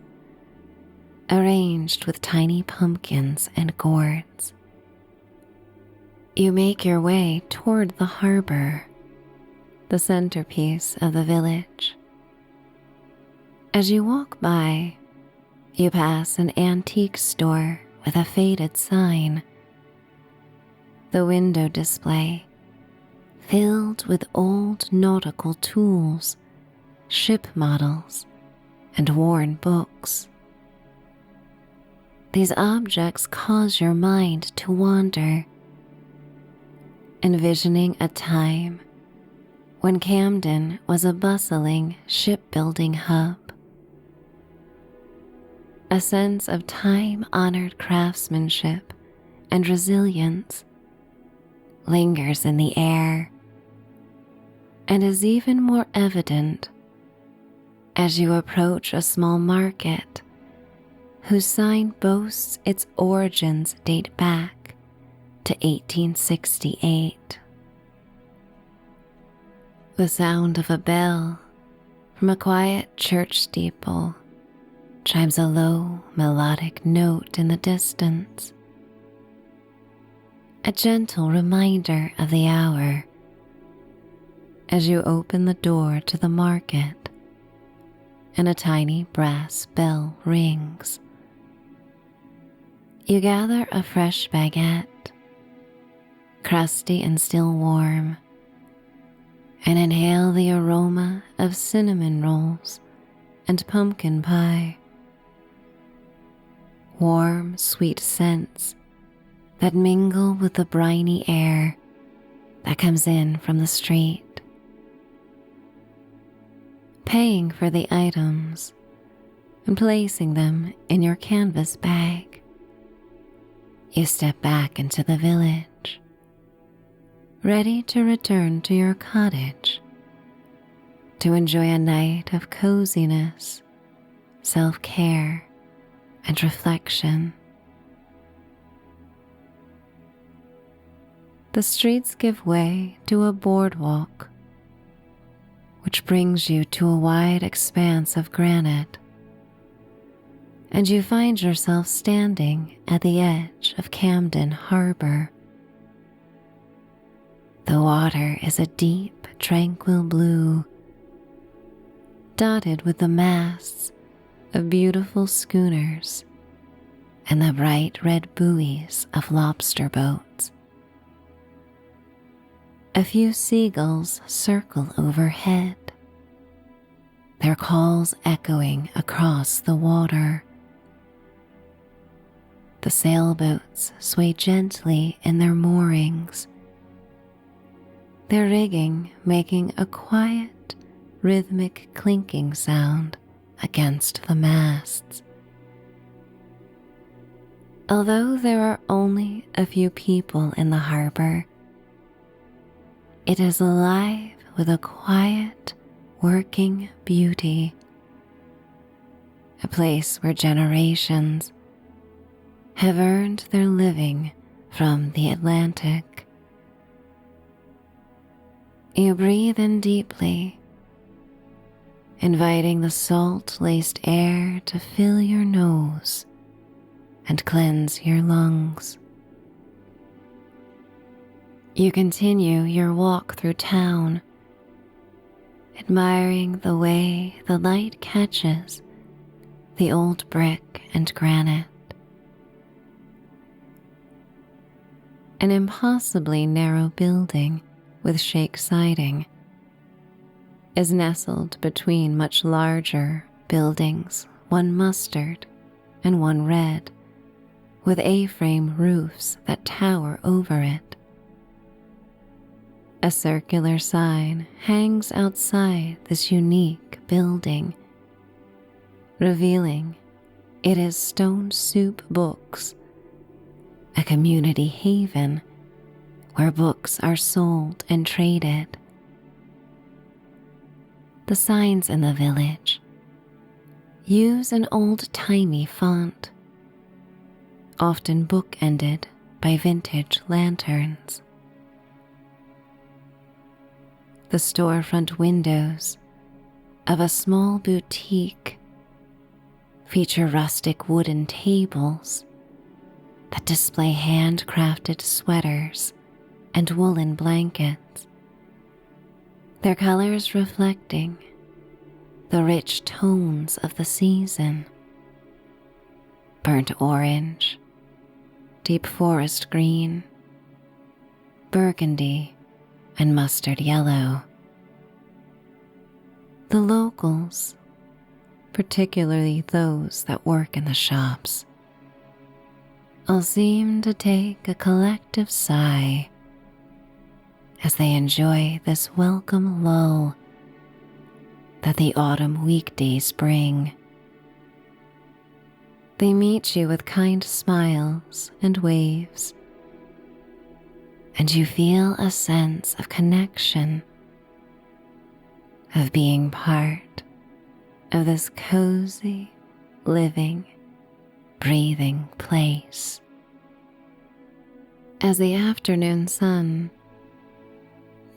arranged with tiny pumpkins and gourds. You make your way toward the harbor, the centerpiece of the village. As you walk by, you pass an antique store with a faded sign. The window display filled with old nautical tools, ship models, and worn books. These objects cause your mind to wander, envisioning a time when Camden was a bustling shipbuilding hub. A sense of time-honored craftsmanship and resilience lingers in the air and is even more evident as you approach a small market whose sign boasts its origins date back to 1868. The sound of a bell from a quiet church steeple chimes a low, melodic note in the distance, a gentle reminder of the hour as you open the door to the market and a tiny brass bell rings. You gather a fresh baguette, crusty and still warm, and inhale the aroma of cinnamon rolls and pumpkin pie. Warm, sweet scents that mingle with the briny air that comes in from the street. Paying for the items and placing them in your canvas bag, you step back into the village, ready to return to your cottage to enjoy a night of coziness, self-care, and reflection. the streets give way to a boardwalk, which brings you to a wide expanse of granite, and you find yourself standing at the edge of Camden Harbor. The water is a deep, tranquil blue, dotted with the masts of beautiful schooners and the bright red buoys of lobster boats. A few seagulls circle overhead, their calls echoing across the water. The sailboats sway gently in their moorings, their rigging making a quiet, rhythmic clinking sound against the masts. Although there are only a few people in the harbor, it is alive with a quiet, working beauty, a place where generations have earned their living from the Atlantic. You breathe in deeply, inviting the salt-laced air to fill your nose and cleanse your lungs. You continue your walk through town, admiring the way the light catches the old brick and granite. An impossibly narrow building with shake siding is nestled between much larger buildings, one mustard and one red, with A-frame roofs that tower over it. A circular sign hangs outside this unique building, revealing it is Stone Soup Books, a community haven where books are sold and traded. The signs in the village use an old-timey font, often bookended by vintage lanterns. The storefront windows of a small boutique feature rustic wooden tables that display handcrafted sweaters and woolen blankets, their colors reflecting the rich tones of the season: burnt orange, deep forest green, burgundy, and mustard yellow. The locals, particularly those that work in the shops, all seem to take a collective sigh as they enjoy this welcome lull that the autumn weekdays bring. They meet you with kind smiles and waves, and you feel a sense of connection, of being part of this cozy, living, breathing place. As the afternoon sun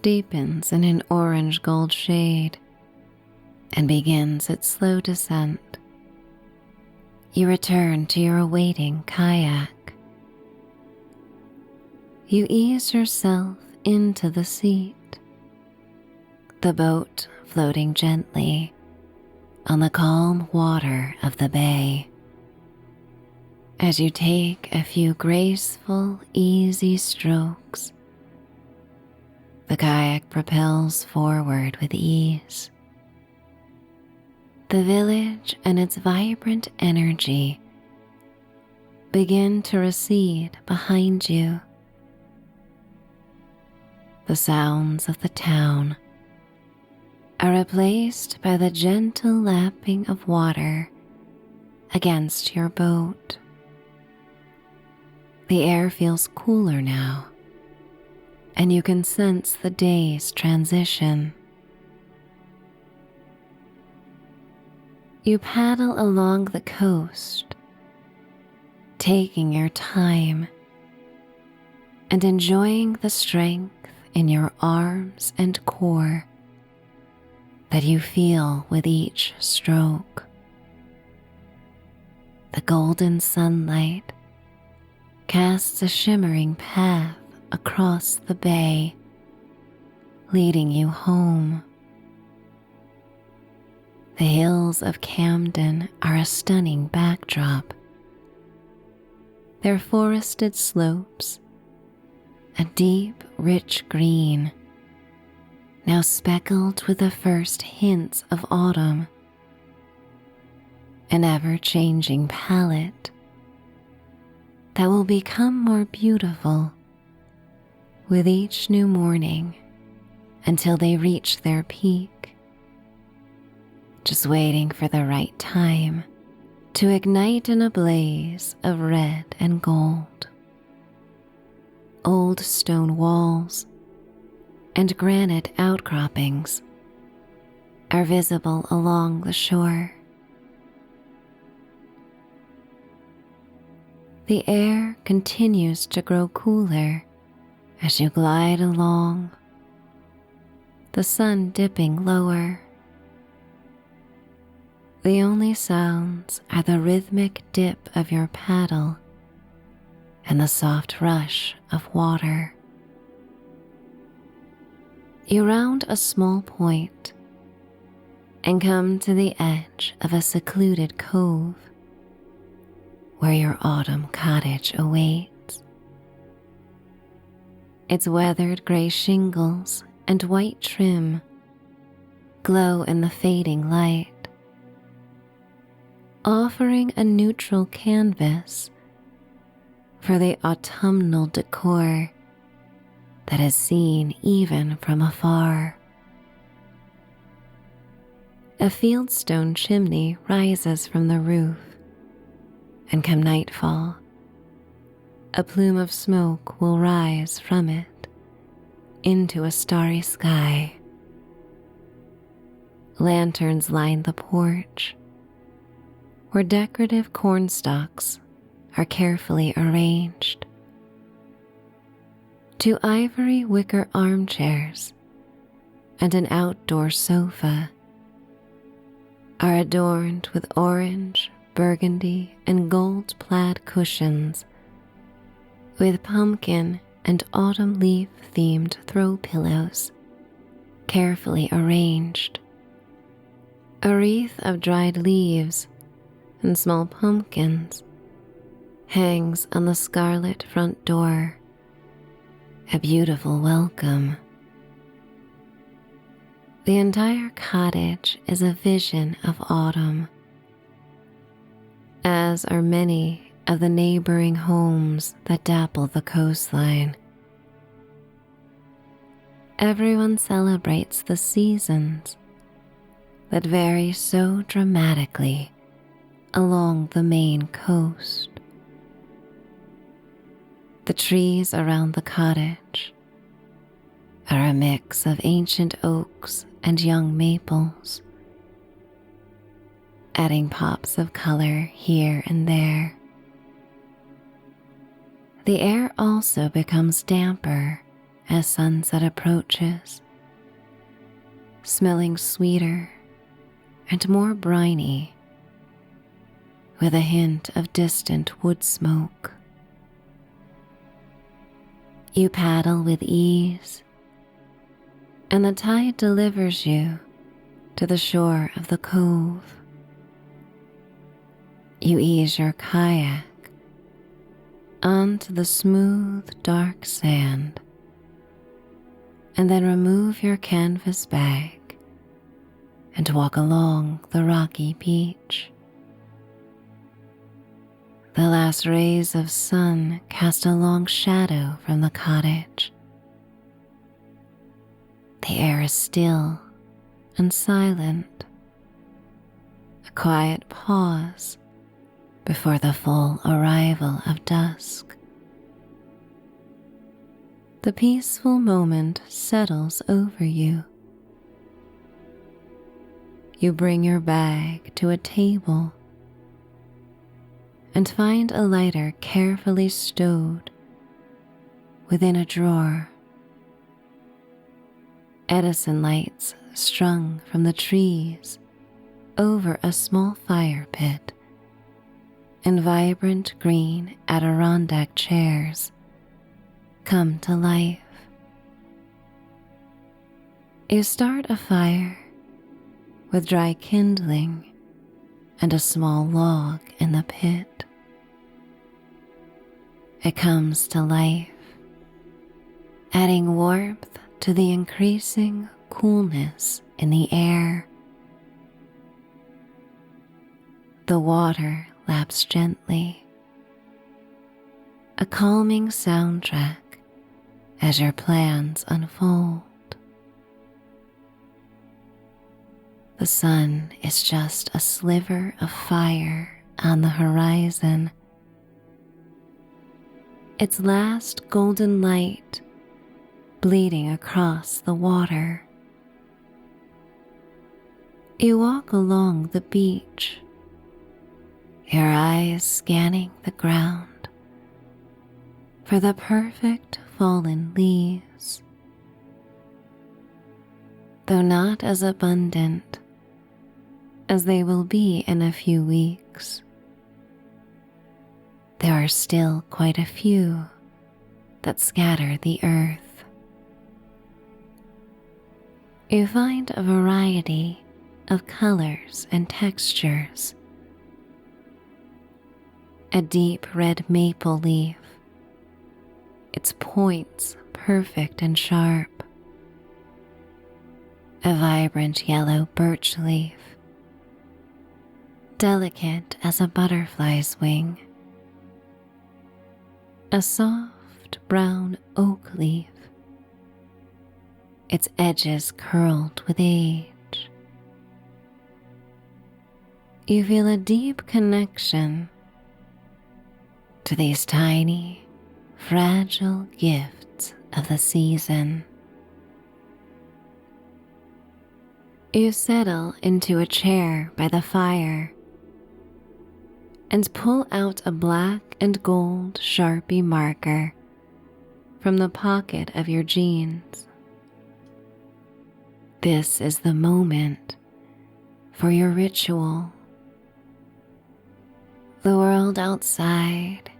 deepens in an orange gold shade and begins its slow descent, you return to your awaiting kayak. You ease yourself into the seat, the boat floating gently on the calm water of the bay. As you take a few graceful, easy strokes, the kayak propels forward with ease. The village and its vibrant energy begin to recede behind you. The sounds of the town are replaced by the gentle lapping of water against your boat. The air feels cooler now, and you can sense the day's transition. You paddle along the coast, taking your time, and enjoying the strength in your arms and core that you feel with each stroke. The golden sunlight casts a shimmering path across the bay, leading you home. The hills of Camden are a stunning backdrop. Their forested slopes, a deep, rich green, now speckled with the first hints of autumn, an ever-changing palette that will become more beautiful with each new morning until they reach their peak, just waiting for the right time to ignite in a blaze of red and gold. Old stone walls and granite outcroppings are visible along the shore. The air continues to grow cooler as you glide along, the sun dipping lower. The only sounds are the rhythmic dip of your paddle and the soft rush of water. You round a small point and come to the edge of a secluded cove where your autumn cottage awaits. Its weathered gray shingles and white trim glow in the fading light, offering a neutral canvas for the autumnal decor that is seen even from afar. A fieldstone chimney rises from the roof, and come nightfall, a plume of smoke will rise from it into a starry sky. Lanterns line the porch, where decorative cornstalks are carefully arranged. Two ivory wicker armchairs and an outdoor sofa are adorned with orange, burgundy, and gold plaid cushions with pumpkin and autumn leaf themed throw pillows carefully arranged. A wreath of dried leaves and small pumpkins hangs on the scarlet front door, a beautiful welcome. The entire cottage is a vision of autumn, as are many of the neighboring homes that dapple the coastline. Everyone celebrates the seasons that vary so dramatically along the Maine coast. The trees around the cottage are a mix of ancient oaks and young maples, adding pops of color here and there. The air also becomes damper as sunset approaches, smelling sweeter and more briny, with a hint of distant wood smoke. You paddle with ease, and the tide delivers you to the shore of the cove. You ease your kayak onto the smooth, dark sand, and then remove your canvas bag and walk along the rocky beach. The last rays of sun cast a long shadow from the cottage. The air is still and silent, a quiet pause before the full arrival of dusk. The peaceful moment settles over you. You bring your bag to a table and find a lighter carefully stowed within a drawer. Edison lights strung from the trees over a small fire pit, and vibrant green Adirondack chairs come to life. You start a fire with dry kindling and a small log in the pit. It comes to life, adding warmth to the increasing coolness in the air. The water laps gently, a calming soundtrack as your plans unfold. The sun is just a sliver of fire on the horizon, its last golden light bleeding across the water. You walk along the beach, your eyes scanning the ground for the perfect fallen leaves. Though not as abundant as they will be in a few weeks, there are still quite a few that scatter the earth. You find a variety of colors and textures. A deep red maple leaf, its points perfect and sharp. A vibrant yellow birch leaf, delicate as a butterfly's wing. A soft brown oak leaf, its edges curled with age. You feel a deep connection to these tiny, fragile gifts of the season. You settle into a chair by the fire and pull out a black and gold Sharpie marker from the pocket of your jeans. This is the moment for your ritual. The world outside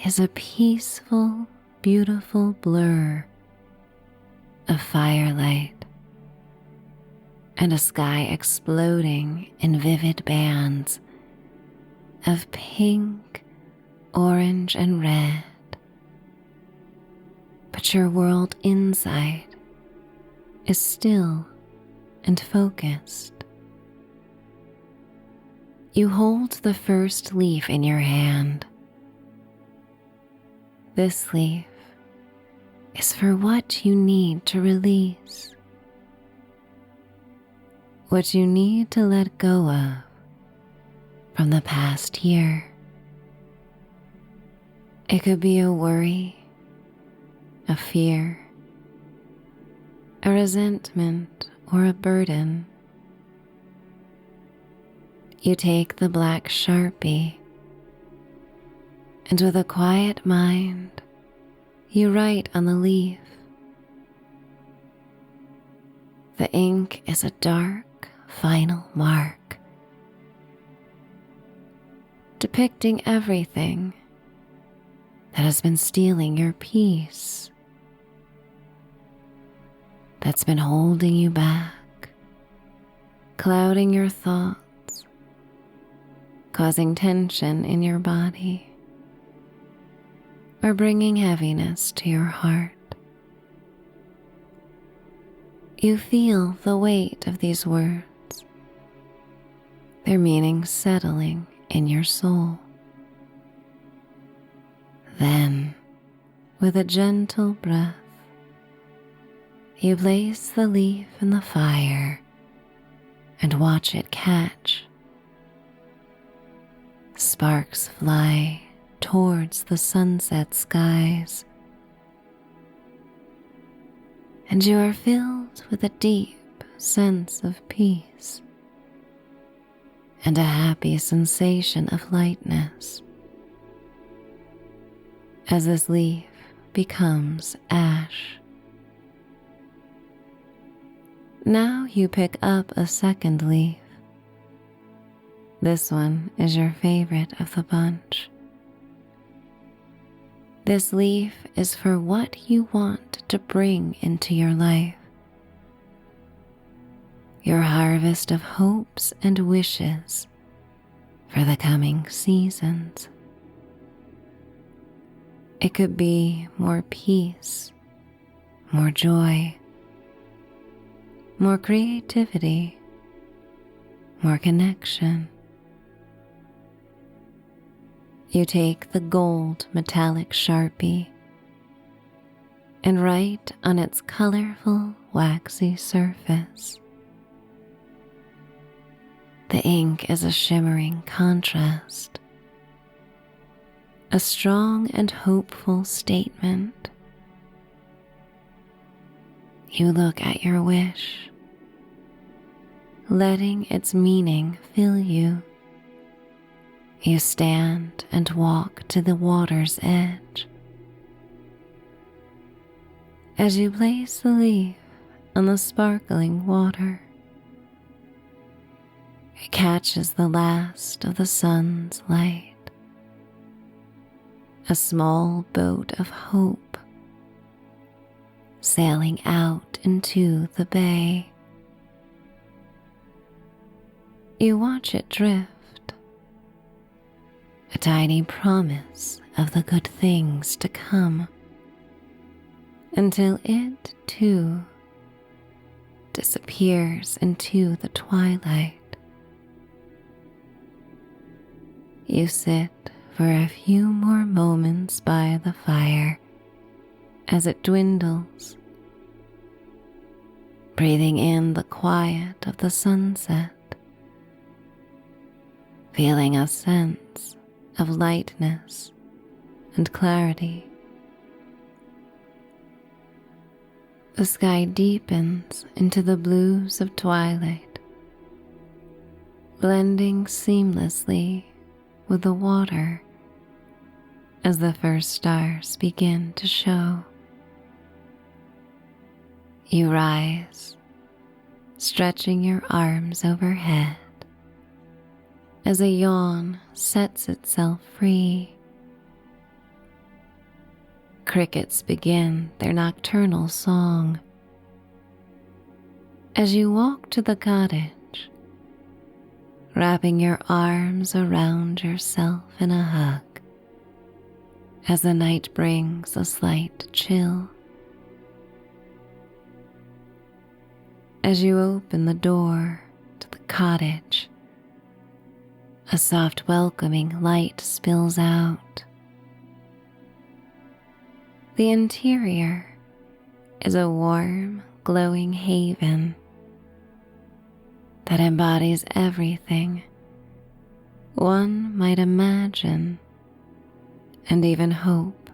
is a peaceful, beautiful blur of firelight and a sky exploding in vivid bands of pink, orange, and red. But your world inside is still and focused. You hold the first leaf in your hand. This leaf is for what you need to release, what you need to let go of from the past year. It could be a worry, a fear, a resentment, or a burden. You take the black Sharpie, and with a quiet mind, you write on the leaf. The ink is a dark, final mark, depicting everything that has been stealing your peace, that's been holding you back, clouding your thoughts, causing tension in your body, or bringing heaviness to your heart. You feel the weight of these words, their meaning settling in your soul. Then, with a gentle breath, you place the leaf in the fire and watch it catch. Sparks fly towards the sunset skies, and you are filled with a deep sense of peace and a happy sensation of lightness. As this leaf becomes ash. Now you pick up a second leaf. This one is your favorite of the bunch. This leaf is for what you want to bring into your life. Your harvest of hopes and wishes for the coming seasons. It could be more peace, more joy, more creativity, more connection. You take the gold metallic Sharpie and write on its colorful, waxy surface. The ink is a shimmering contrast, a strong and hopeful statement. You look at your wish, letting its meaning fill you. You stand and walk to the water's edge. As you place the leaf on the sparkling water, it catches the last of the sun's light. A small boat of hope sailing out into the bay. You watch it drift, a tiny promise of the good things to come, until it, too, disappears into the twilight. You sit for a few more moments by the fire as it dwindles, breathing in the quiet of the sunset, feeling a sense of lightness and clarity. The sky deepens into the blues of twilight, blending seamlessly with the water as the first stars begin to show. You rise, stretching your arms overhead as a yawn sets itself free. Crickets begin their nocturnal song. As you walk to the cottage, wrapping your arms around yourself in a hug, as the night brings a slight chill. As you open the door to the cottage, a soft welcoming light spills out. The interior is a warm, glowing haven that embodies everything one might imagine and even hope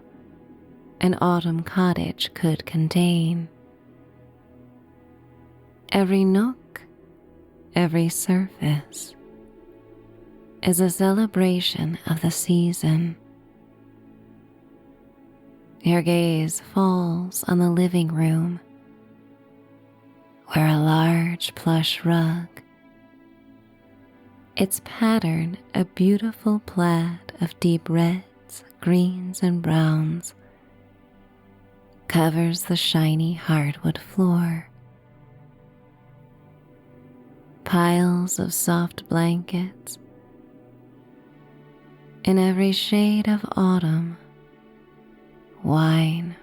an autumn cottage could contain. Every nook, every surface is a celebration of the season. Your gaze falls on the living room, where a large plush rug, its pattern a beautiful plaid of deep reds, greens, and browns, covers the shiny hardwood floor. Piles of soft blankets in every shade of autumn: wine,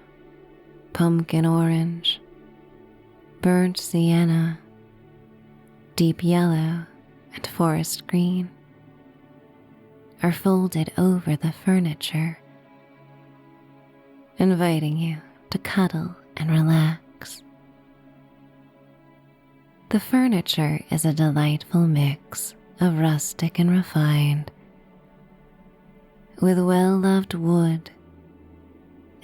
pumpkin orange, burnt sienna, deep yellow, and forest green, are folded over the furniture, inviting you to cuddle and relax. The furniture is a delightful mix of rustic and refined, with well-loved wood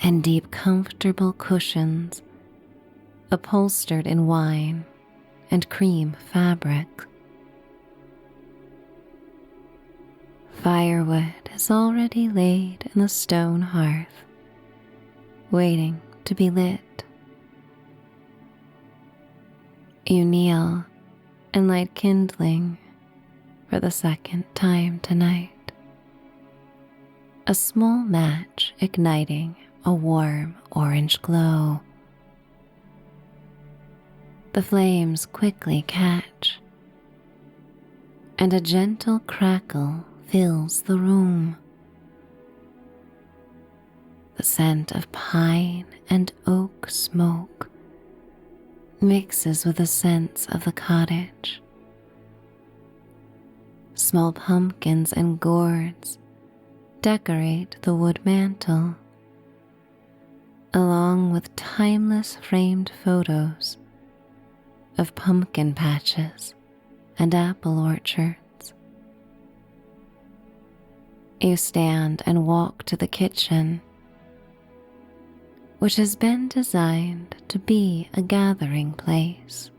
and deep, comfortable cushions upholstered in wine and cream fabric. Firewood is already laid in the stone hearth, waiting to be lit. You kneel and light kindling for the second time tonight, a small match igniting a warm orange glow. The flames quickly catch, and a gentle crackle fills the room. The scent of pine and oak smoke mixes with the scents of the cottage. Small pumpkins and gourds decorate the wood mantel, along with timeless framed photos of pumpkin patches and apple orchards. You stand and walk to the kitchen, which has been designed to be a gathering place.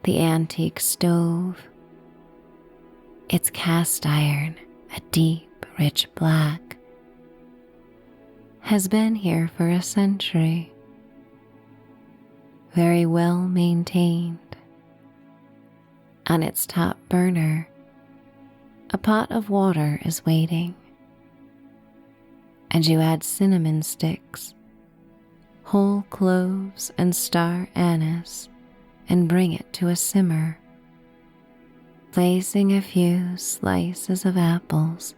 The antique stove, its cast iron a deep, rich black, has been here for a century, very well maintained. On its top burner, a pot of water is waiting, and you add cinnamon sticks, whole cloves, and star anise, and bring it to a simmer, placing a few slices of apples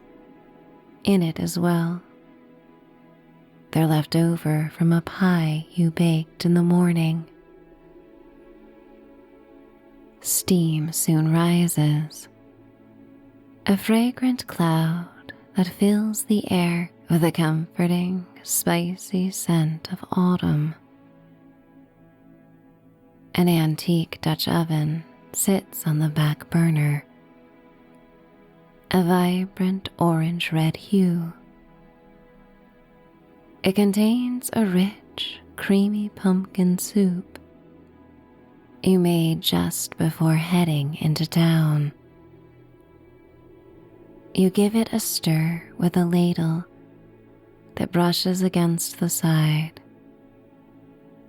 in it as well. They're left over from a pie you baked in the morning. Steam soon rises, a fragrant cloud that fills the air with a comforting, spicy scent of autumn. An antique Dutch oven sits on the back burner, a vibrant orange-red hue. It contains a rich, creamy pumpkin soup you made just before heading into town. You give it a stir with a ladle that brushes against the side,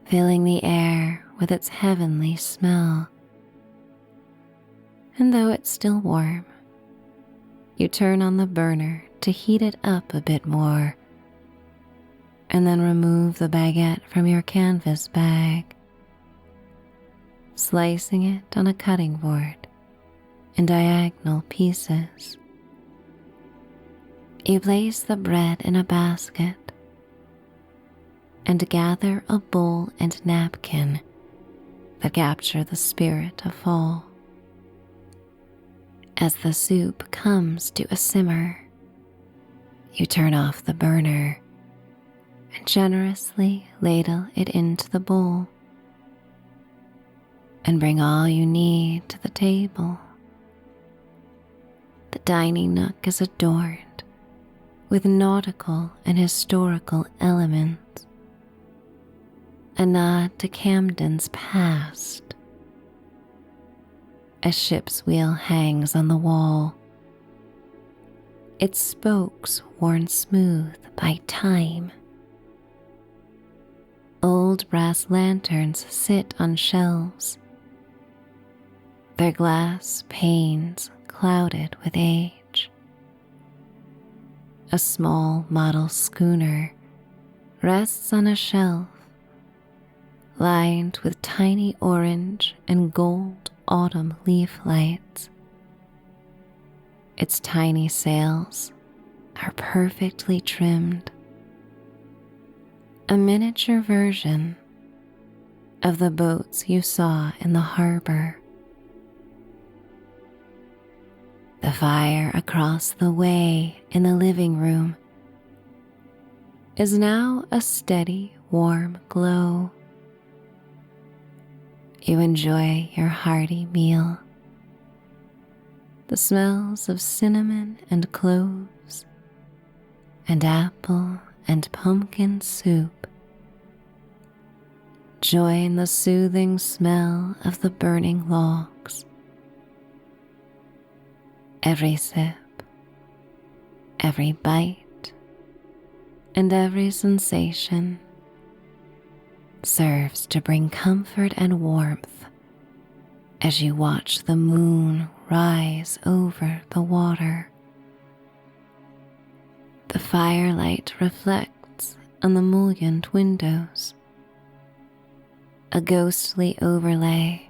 filling the air with its heavenly smell. And though it's still warm, you turn on the burner to heat it up a bit more, and then remove the baguette from your canvas bag, slicing it on a cutting board in diagonal pieces. You place the bread in a basket and gather a bowl and napkin that capture the spirit of fall. As the soup comes to a simmer, you turn off the burner and generously ladle it into the bowl and bring all you need to the table. The dining nook is adorned with nautical and historical elements, a nod to Camden's past. A ship's wheel hangs on the wall, its spokes worn smooth by time. Old brass lanterns sit on shelves, their glass panes clouded with age. A small model schooner rests on a shelf, lined with tiny orange and gold autumn leaf lights. Its tiny sails are perfectly trimmed, a miniature version of the boats you saw in the harbor. The fire across the way in the living room is now a steady, warm glow. You enjoy your hearty meal. The smells of cinnamon and cloves, and apple and pumpkin soup join the soothing smell of the burning logs. Every sip, every bite, and every sensation serves to bring comfort and warmth as you watch the moon rise over the water. The firelight reflects on the mullioned windows, a ghostly overlay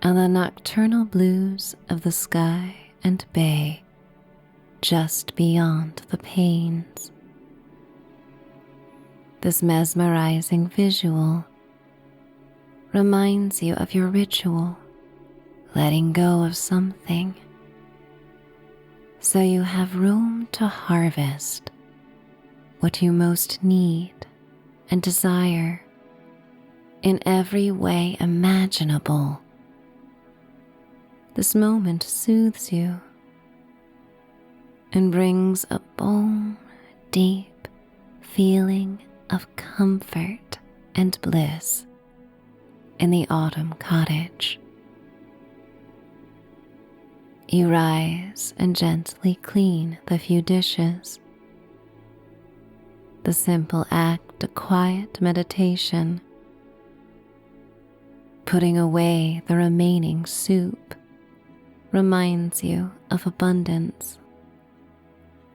on the nocturnal blues of the sky and bay just beyond the panes. This mesmerizing visual reminds you of your ritual, letting go of something, so you have room to harvest what you most need and desire in every way imaginable. This moment soothes you and brings a balm, deep feeling of comfort and bliss in the autumn cottage. You rise and gently clean the few dishes, the simple act of quiet meditation. Putting away the remaining soup reminds you of abundance.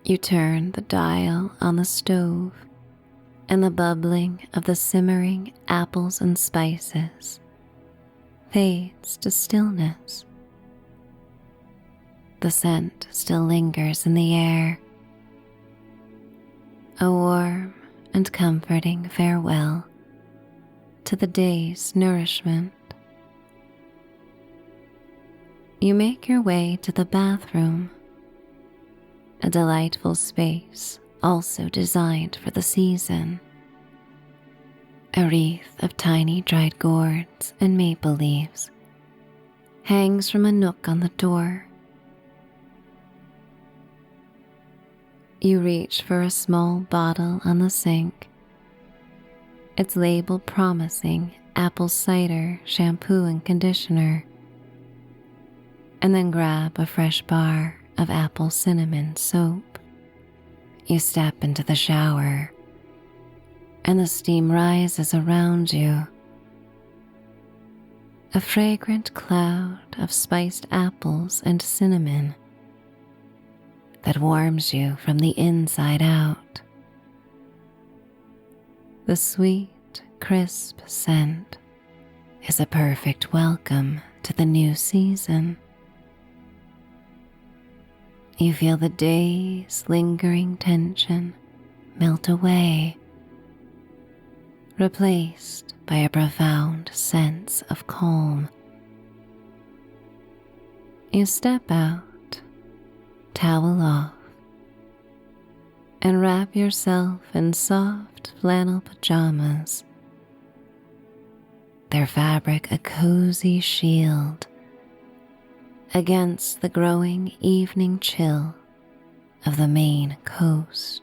You turn the dial on the stove, and the bubbling of the simmering apples and spices fades to stillness. The scent still lingers in the air, a warm and comforting farewell to the day's nourishment. You make your way to the bathroom, a delightful space also designed for the season. A wreath of tiny dried gourds and maple leaves hangs from a nook on the door. You reach for a small bottle on the sink, its label promising apple cider shampoo and conditioner, and then grab a fresh bar of apple cinnamon soap. You step into the shower, and the steam rises around you, a fragrant cloud of spiced apples and cinnamon that warms you from the inside out. The sweet, crisp scent is a perfect welcome to the new season. You feel the day's lingering tension melt away, replaced by a profound sense of calm. You step out, towel off, and wrap yourself in soft flannel pajamas, their fabric a cozy shield against the growing evening chill of the Maine coast.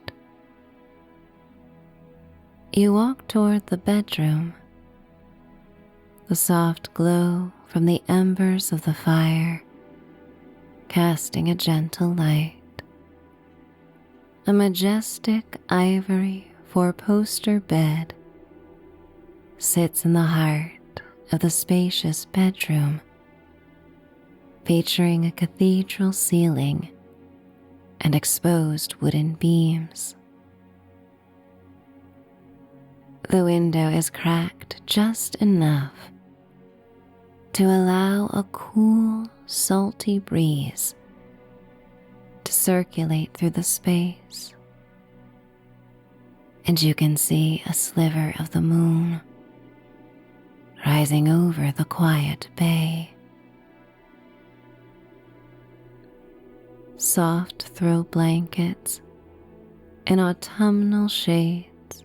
You walk toward the bedroom, the soft glow from the embers of the fire casting a gentle light. A majestic ivory four-poster bed sits in the heart of the spacious bedroom, featuring a cathedral ceiling and exposed wooden beams. The window is cracked just enough to allow a cool, salty breeze to circulate through the space, and you can see a sliver of the moon rising over the quiet bay. Soft throw blankets in autumnal shades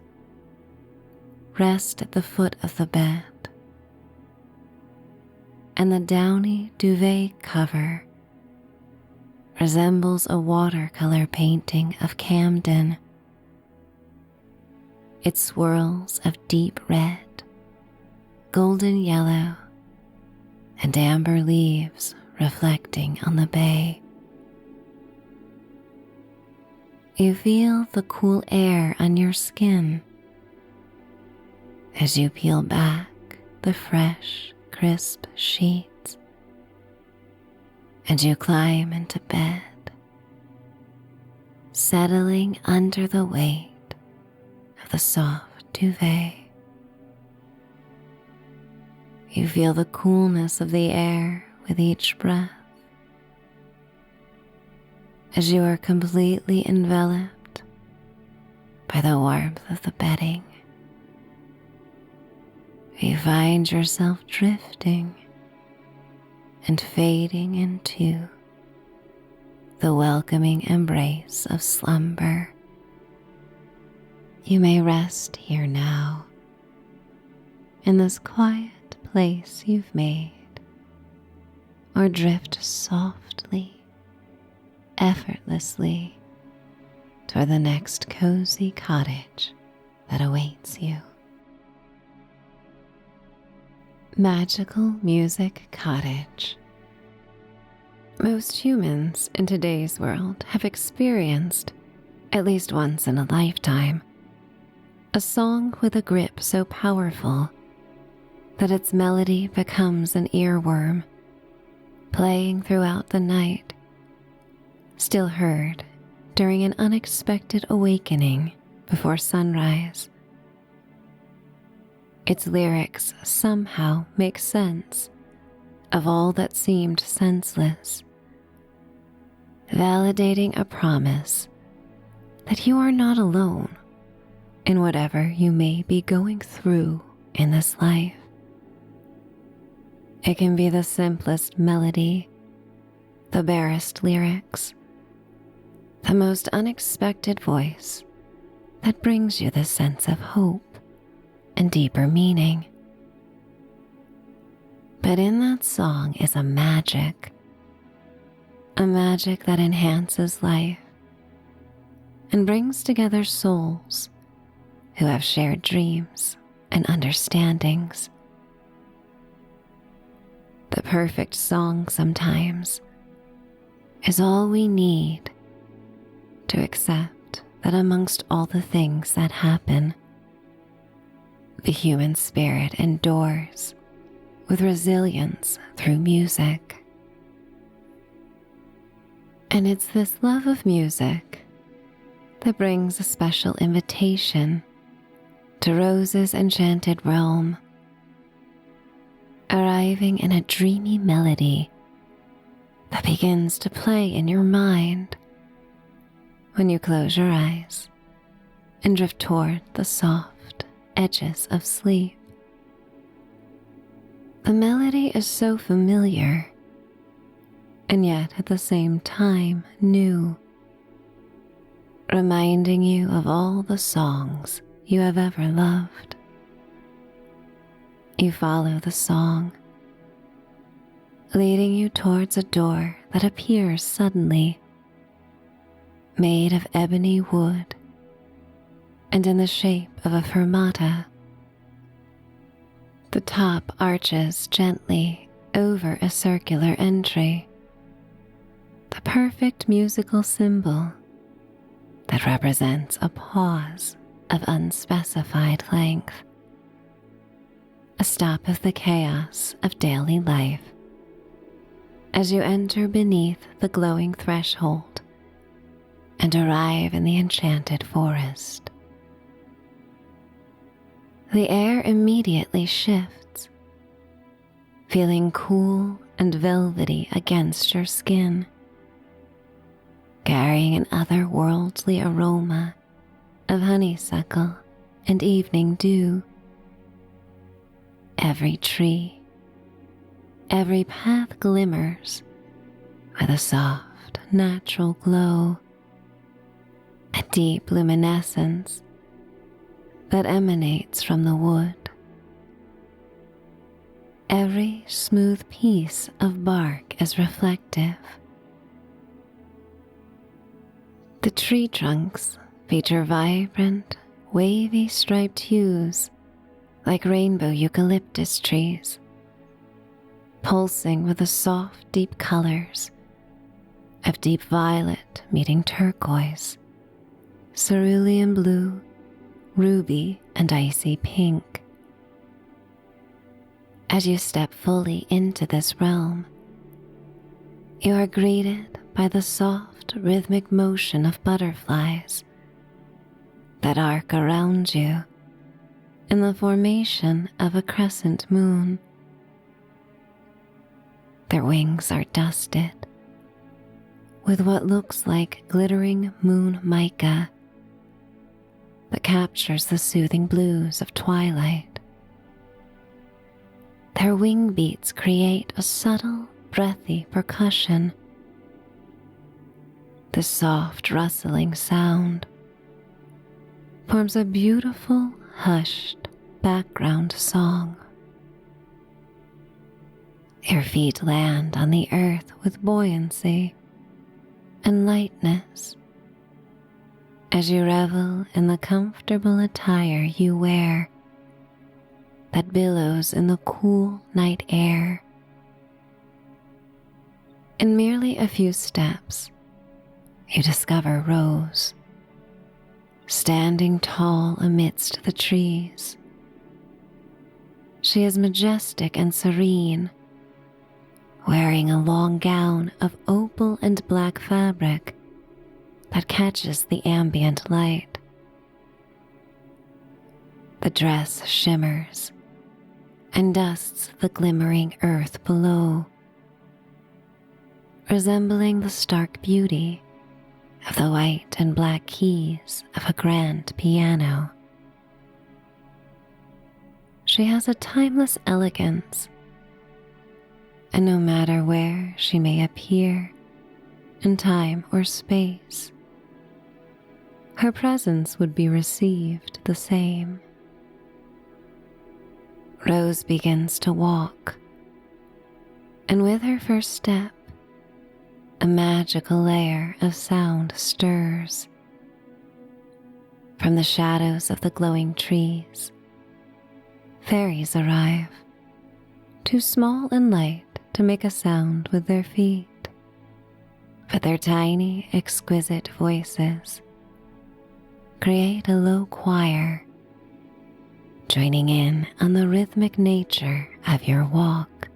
rest at the foot of the bed, and the downy duvet cover resembles a watercolor painting of Camden. It swirls of deep red, golden yellow, and amber leaves reflecting on the bay. You feel the cool air on your skin as you peel back the fresh, crisp sheets, and you climb into bed, settling under the weight of the soft duvet. You feel the coolness of the air with each breath as you are completely enveloped by the warmth of the bedding. You find yourself drifting and fading into the welcoming embrace of slumber. You may rest here now in this quiet place you've made, or drift softly, effortlessly toward the next cozy cottage that awaits you. Magical Music Cottage. Most humans in today's world have experienced, at least once in a lifetime, a song with a grip so powerful that its melody becomes an earworm, playing throughout the night, still heard during an unexpected awakening before sunrise. Its lyrics somehow make sense of all that seemed senseless, validating a promise that you are not alone in whatever you may be going through in this life. It can be the simplest melody, the barest lyrics, the most unexpected voice that brings you the sense of hope and deeper meaning. But in that song is a magic that enhances life and brings together souls who have shared dreams and understandings. The perfect song sometimes is all we need to accept that amongst all the things that happen, the human spirit endures with resilience through music. And it's this love of music that brings a special invitation to Rose's enchanted realm, arriving in a dreamy melody that begins to play in your mind when you close your eyes and drift toward the soft edges of sleep. The melody is so familiar, and yet at the same time new, reminding you of all the songs you have ever loved. You follow the song, leading you towards a door that appears suddenly, made of ebony wood and in the shape of a fermata. The top arches gently over a circular entry, the perfect musical symbol that represents a pause of unspecified length, a stop of the chaos of daily life as you enter beneath the glowing threshold and arrive in the enchanted forest. The air immediately shifts, feeling cool and velvety against your skin, carrying an otherworldly aroma of honeysuckle and evening dew. Every tree, every path glimmers with a soft, natural glow, a deep luminescence that emanates from the wood. Every smooth piece of bark is reflective. The tree trunks feature vibrant, wavy striped hues like rainbow eucalyptus trees, pulsing with the soft, deep colors of deep violet meeting turquoise cerulean blue, ruby, and icy pink. As you step fully into this realm, you are greeted by the soft, rhythmic motion of butterflies that arc around you in the formation of a crescent moon. Their wings are dusted with what looks like glittering moon mica that captures the soothing blues of twilight. Their wing beats create a subtle, breathy percussion. The soft, rustling sound forms a beautiful, hushed background song. Your feet land on the earth with buoyancy and lightness as you revel in the comfortable attire you wear that billows in the cool night air. In merely a few steps, you discover Rose, standing tall amidst the trees. She is majestic and serene, wearing a long gown of opal and black fabric that catches the ambient light. The dress shimmers and dusts the glimmering earth below, resembling the stark beauty of the white and black keys of a grand piano. She has a timeless elegance, and no matter where she may appear in time or space, her presence would be received the same. Rose begins to walk, and with her first step, a magical layer of sound stirs. From the shadows of the glowing trees, fairies arrive, too small and light to make a sound with their feet, but their tiny, exquisite voices create a low choir, joining in on the rhythmic nature of your walk.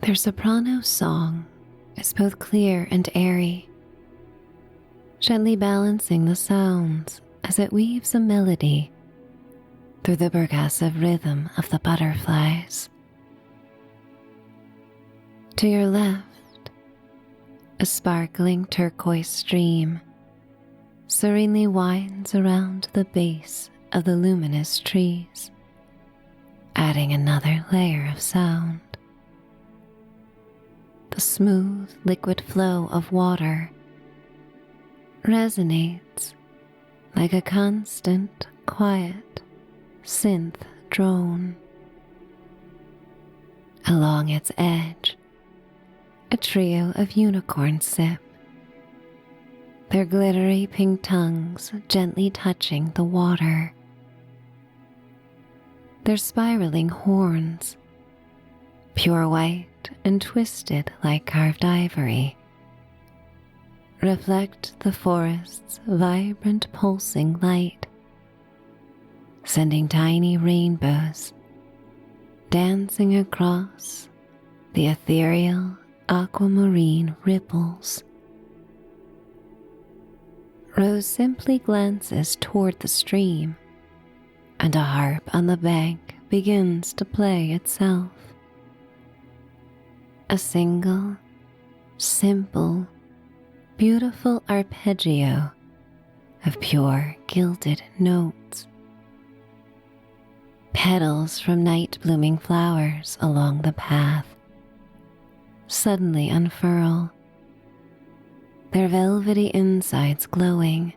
Their soprano song is both clear and airy, gently balancing the sounds as it weaves a melody through the percussive rhythm of the butterflies. To your left, a sparkling turquoise stream serenely winds around the base of the luminous trees, adding another layer of sound. The smooth, liquid flow of water resonates like a constant, quiet synth drone. Along its edge, a trio of unicorns sip, their glittery pink tongues gently touching the water. Their spiraling horns, pure white and twisted like carved ivory, reflect the forest's vibrant pulsing light, sending tiny rainbows dancing across the ethereal aquamarine ripples. Rose simply glances toward the stream, and a harp on the bank begins to play itself. A single, simple, beautiful arpeggio of pure gilded notes. Petals from night-blooming flowers along the path suddenly unfurl, their velvety insides glowing,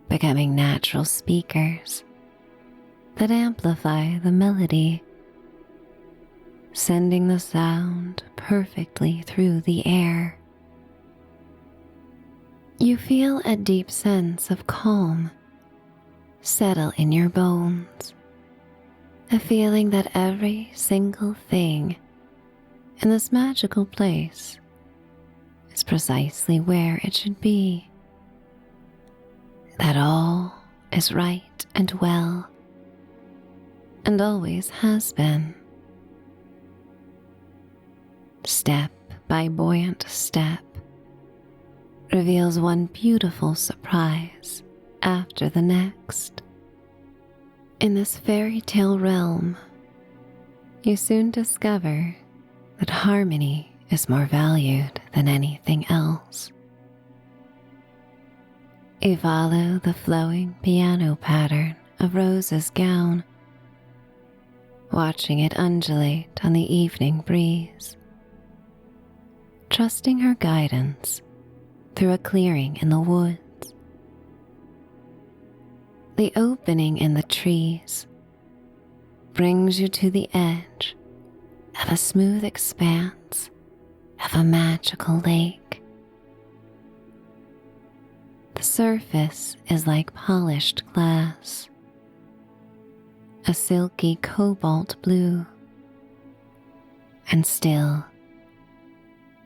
becoming natural speakers that amplify the melody, sending the sound perfectly through the air. You feel a deep sense of calm settle in your bones, a feeling that every single thing in this magical place is precisely where it should be, that all is right and well, and always has been. Step by buoyant step reveals one beautiful surprise after the next. In this fairy tale realm, you soon discover that harmony is more valued than anything else. You follow the flowing piano pattern of Rose's gown, watching it undulate on the evening breeze, trusting her guidance through a clearing in the woods. The opening in the trees brings you to the edge of a smooth expanse of a magical lake. The surface is like polished glass, a silky cobalt blue, and still,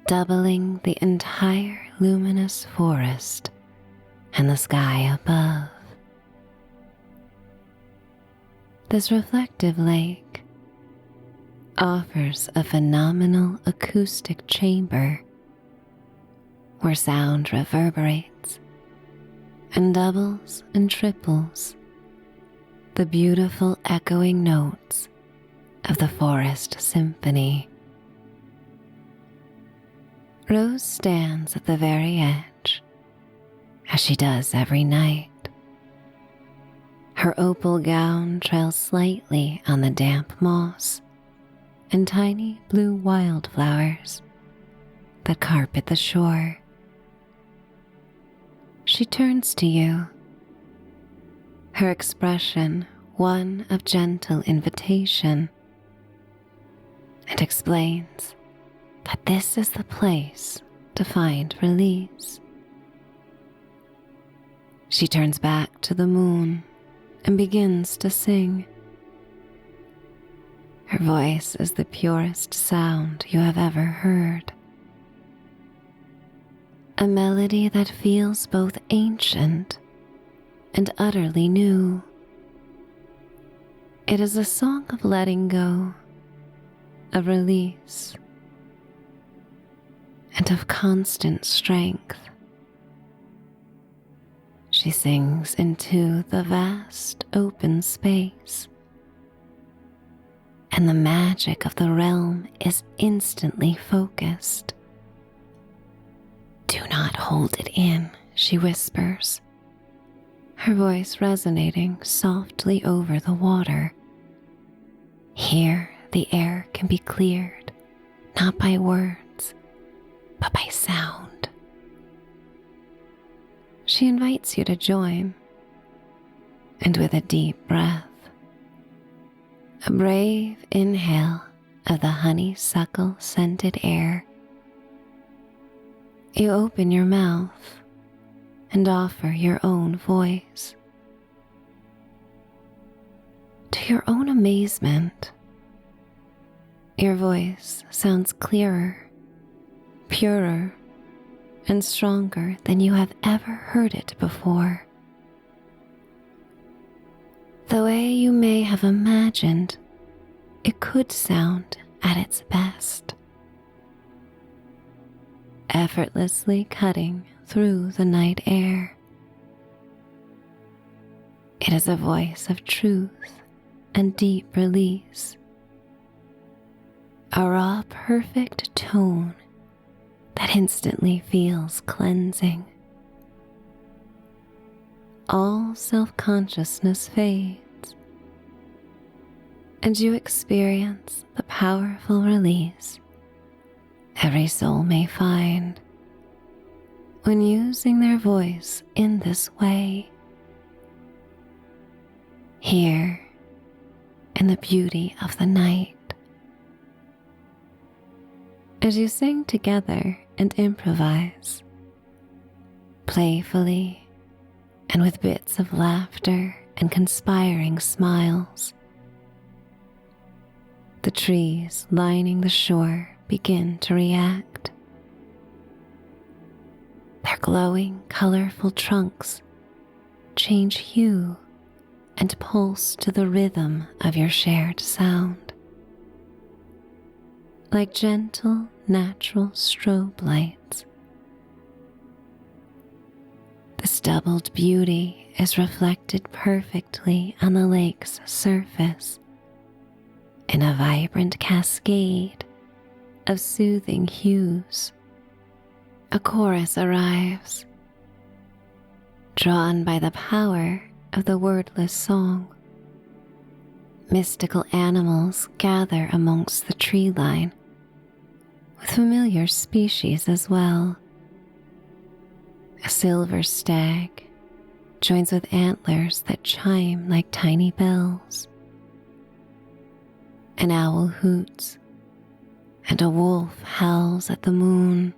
doubling the entire luminous forest and the sky above. This reflective lake offers a phenomenal acoustic chamber where sound reverberates and doubles and triples the beautiful echoing notes of the forest symphony. Rose stands at the very edge, as she does every night. Her opal gown trails slightly on the damp moss and tiny blue wildflowers that carpet the shore. She turns to you, her expression one of gentle invitation, and explains that this is the place to find release. She turns back to the moon and begins to sing. Her voice is the purest sound you have ever heard. A melody that feels both ancient and utterly new. It is a song of letting go, of release, and of constant strength. She sings into the vast open space, and the magic of the realm is instantly focused. "Do not hold it in," she whispers, her voice resonating softly over the water. Here the air can be cleared, not by words, but by sound. She invites you to join, and with a deep breath, a brave inhale of the honeysuckle scented air, you open your mouth and offer your own voice. To your own amazement, your voice sounds clearer, purer, and stronger than you have ever heard it before. The way you may have imagined it could sound at its best, effortlessly cutting through the night air. It is a voice of truth and deep release, a raw, perfect tone that instantly feels cleansing. All self-consciousness fades, and you experience the powerful release every soul may find when using their voice in this way. Here, in the beauty of the night, as you sing together and improvise, playfully and with bits of laughter and conspiring smiles, the trees lining the shore begin to react. Their glowing, colorful trunks change hue and pulse to the rhythm of your shared sound. Like gentle, natural strobe lights. This doubled beauty is reflected perfectly on the lake's surface in a vibrant cascade of soothing hues. A chorus arrives, drawn by the power of the wordless song. Mystical animals gather amongst the tree line, with familiar species as well. A silver stag joins with antlers that chime like tiny bells. An owl hoots, and a wolf howls at the moon.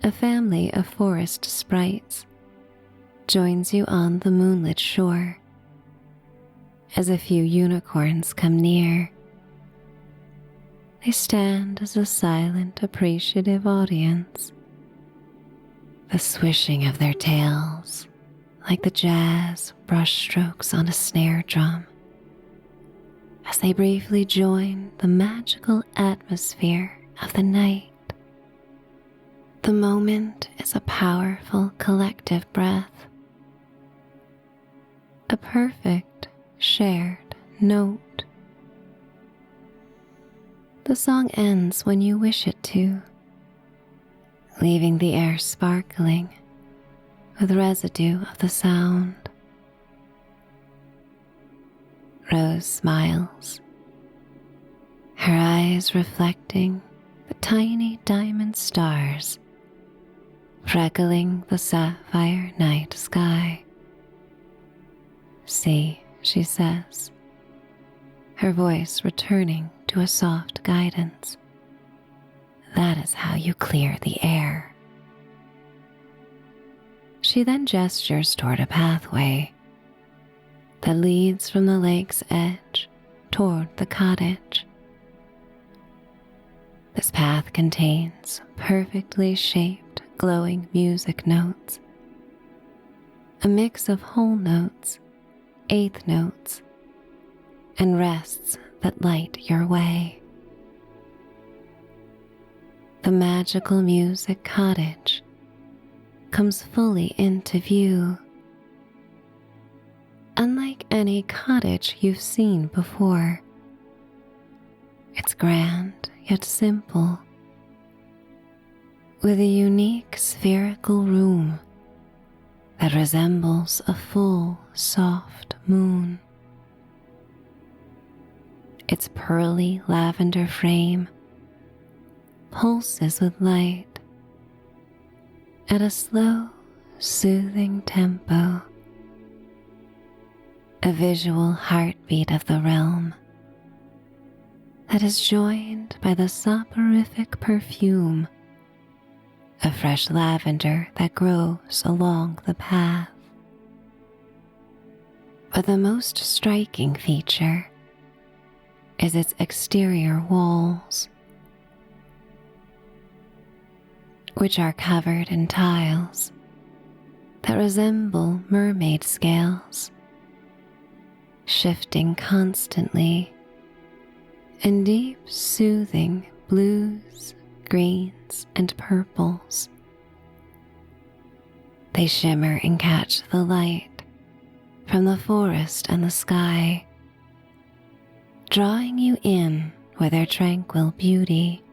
A family of forest sprites joins you on the moonlit shore as a few unicorns come near. They stand as a silent, appreciative audience, the swishing of their tails like the jazz brushstrokes on a snare drum, as they briefly join the magical atmosphere of the night. The moment is a powerful collective breath, a perfect shared note. The song ends when you wish it to, leaving the air sparkling with residue of the sound. Rose smiles, her eyes reflecting the tiny diamond stars freckling the sapphire night sky. "See," she says, her voice returning to a soft guidance. "That is how you clear the air." She then gestures toward a pathway that leads from the lake's edge toward the cottage. This path contains perfectly shaped, glowing music notes, a mix of whole notes, eighth notes, and rests that light your way. The magical music cottage comes fully into view. Unlike any cottage you've seen before, it's grand yet simple, with a unique spherical room that resembles a full, soft moon. Its pearly lavender frame pulses with light at a slow, soothing tempo, a visual heartbeat of the realm that is joined by the soporific perfume of fresh lavender that grows along the path. But the most striking feature is its exterior walls, which are covered in tiles that resemble mermaid scales, shifting constantly in deep, soothing blues, greens, and purples. They shimmer and catch the light from the forest and the sky, drawing you in with their tranquil beauty.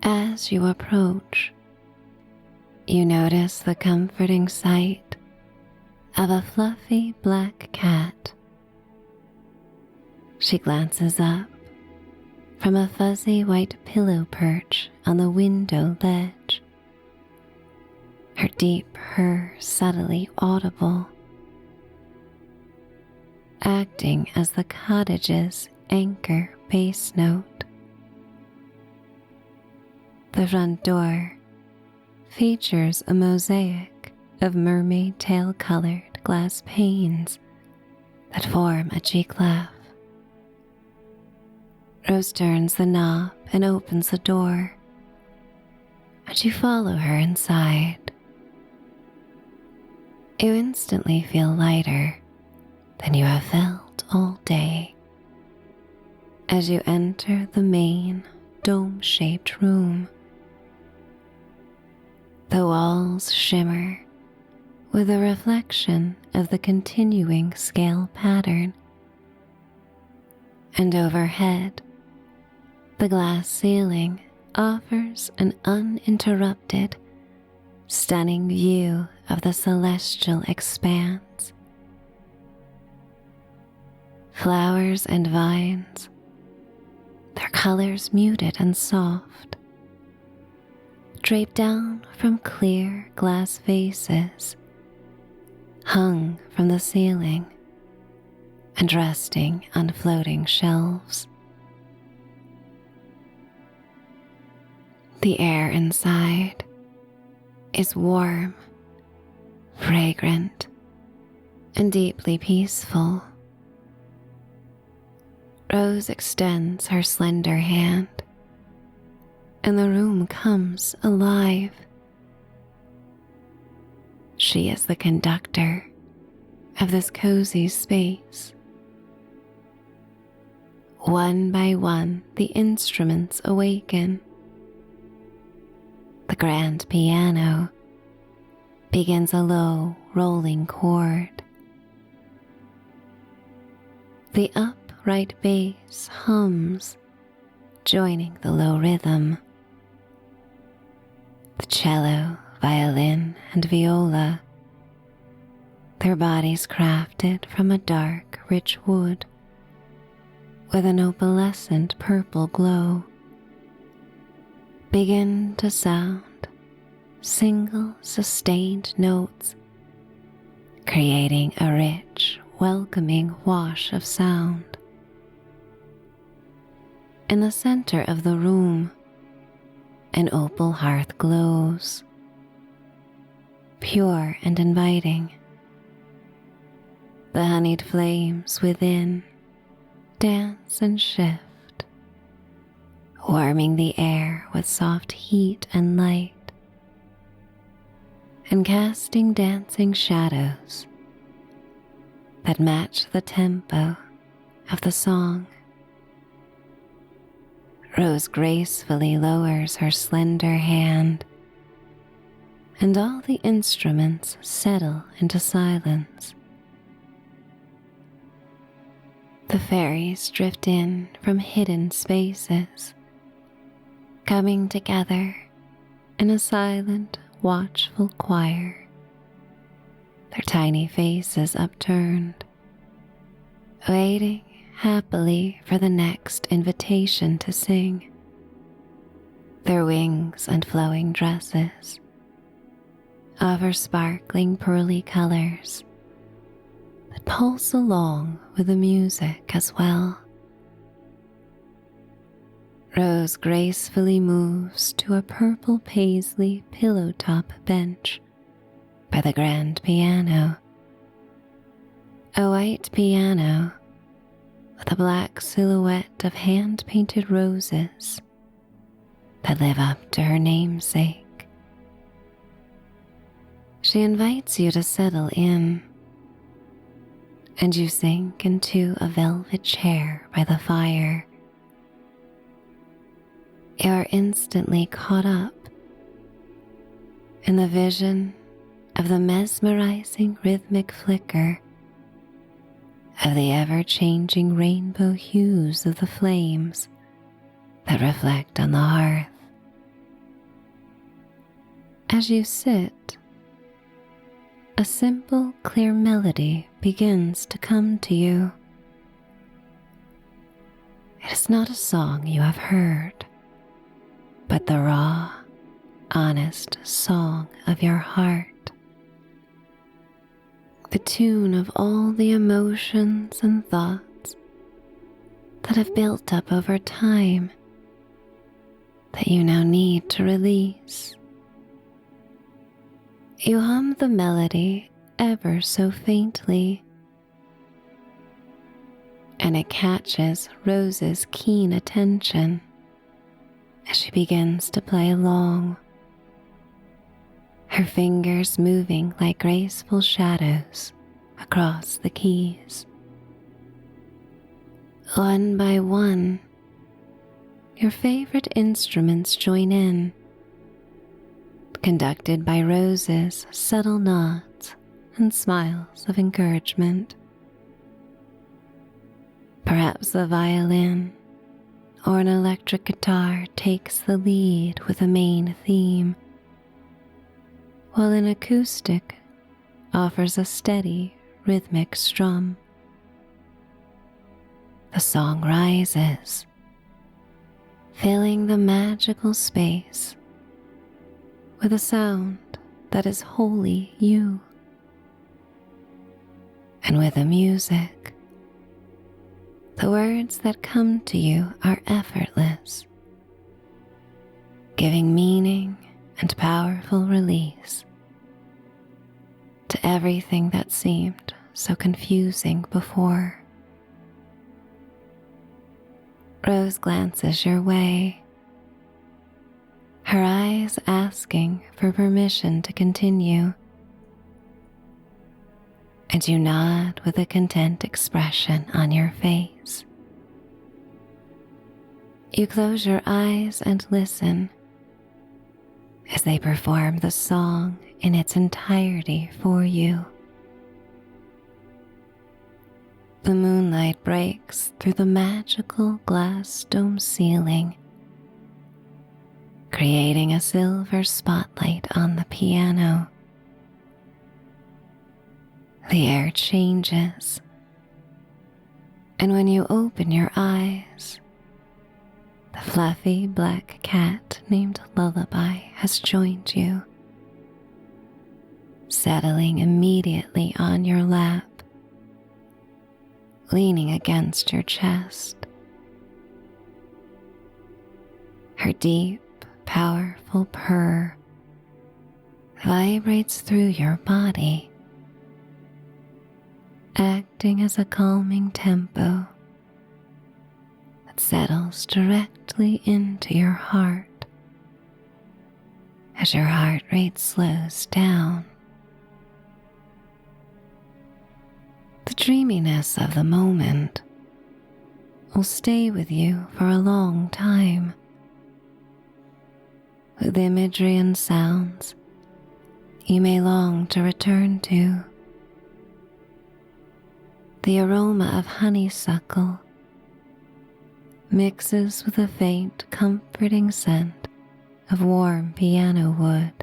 As you approach, you notice the comforting sight of a fluffy black cat. She glances up from a fuzzy white pillow perch on the window ledge, her deep purr subtly audible, acting as the cottage's anchor bass note. The front door features a mosaic of mermaid tail-colored glass panes that form a G-clef. Rose turns the knob and opens the door, as you follow her inside. You instantly feel lighter than you have felt all day as you enter the main dome-shaped room. The walls shimmer with a reflection of the continuing scale pattern, and overhead, the glass ceiling offers an uninterrupted, stunning view of the celestial expanse. Flowers and vines, their colors muted and soft, draped down from clear glass vases, hung from the ceiling and resting on floating shelves. The air inside is warm, fragrant, and deeply peaceful. Rose extends her slender hand, and the room comes alive. She is the conductor of this cozy space. One by one, the instruments awaken. The grand piano begins a low, rolling chord. The upright bass hums, joining the low rhythm. The cello, violin, and viola, their bodies crafted from a dark, rich wood with an opalescent purple glow, begin to sound single sustained notes, creating a rich, welcoming wash of sound. In the center of the room, an opal hearth glows, pure and inviting. The honeyed flames within dance and shift, warming the air with soft heat and light, and casting dancing shadows that match the tempo of the song. Rose gracefully lowers her slender hand, and all the instruments settle into silence. The fairies drift in from hidden spaces, coming together in a silent, watchful choir, their tiny faces upturned, waiting happily for the next invitation to sing. Their wings and flowing dresses offer sparkling pearly colors that pulse along with the music as well. Rose gracefully moves to a purple paisley pillow-top bench by the grand piano. A white piano with a black silhouette of hand-painted roses that live up to her namesake. She invites you to settle in, and you sink into a velvet chair by the fire. You are instantly caught up in the vision of the mesmerizing rhythmic flicker of the ever-changing rainbow hues of the flames that reflect on the hearth. As you sit, a simple, clear melody begins to come to you. It is not a song you have heard, but the raw, honest song of your heart. The tune of all the emotions and thoughts that have built up over time that you now need to release. You hum the melody ever so faintly, and it catches Rose's keen attention as she begins to play along. her fingers moving like graceful shadows across the keys. One by one, your favorite instruments join in, conducted by Rose's subtle nods and smiles of encouragement. Perhaps a violin or an electric guitar takes the lead with a main theme, while an acoustic offers a steady, rhythmic strum. The song rises, filling the magical space with a sound that is wholly you. And with the music, the words that come to you are effortless, giving meaning and powerful release to everything that seemed so confusing before. Rose glances your way, her eyes asking for permission to continue, and you nod with a content expression on your face. You close your eyes and listen as they perform the song in its entirety for you. The moonlight breaks through the magical glass dome ceiling, creating a silver spotlight on the piano. The air changes, and when you open your eyes, the fluffy black cat named Lullaby has joined you, settling immediately on your lap, leaning against your chest. Her deep, powerful purr vibrates through your body, acting as a calming tempo that settles directly into your heart as your heart rate slows down. The dreaminess of the moment will stay with you for a long time, with imagery and sounds you may long to return to. The aroma of honeysuckle mixes with a faint, comforting scent of warm piano wood.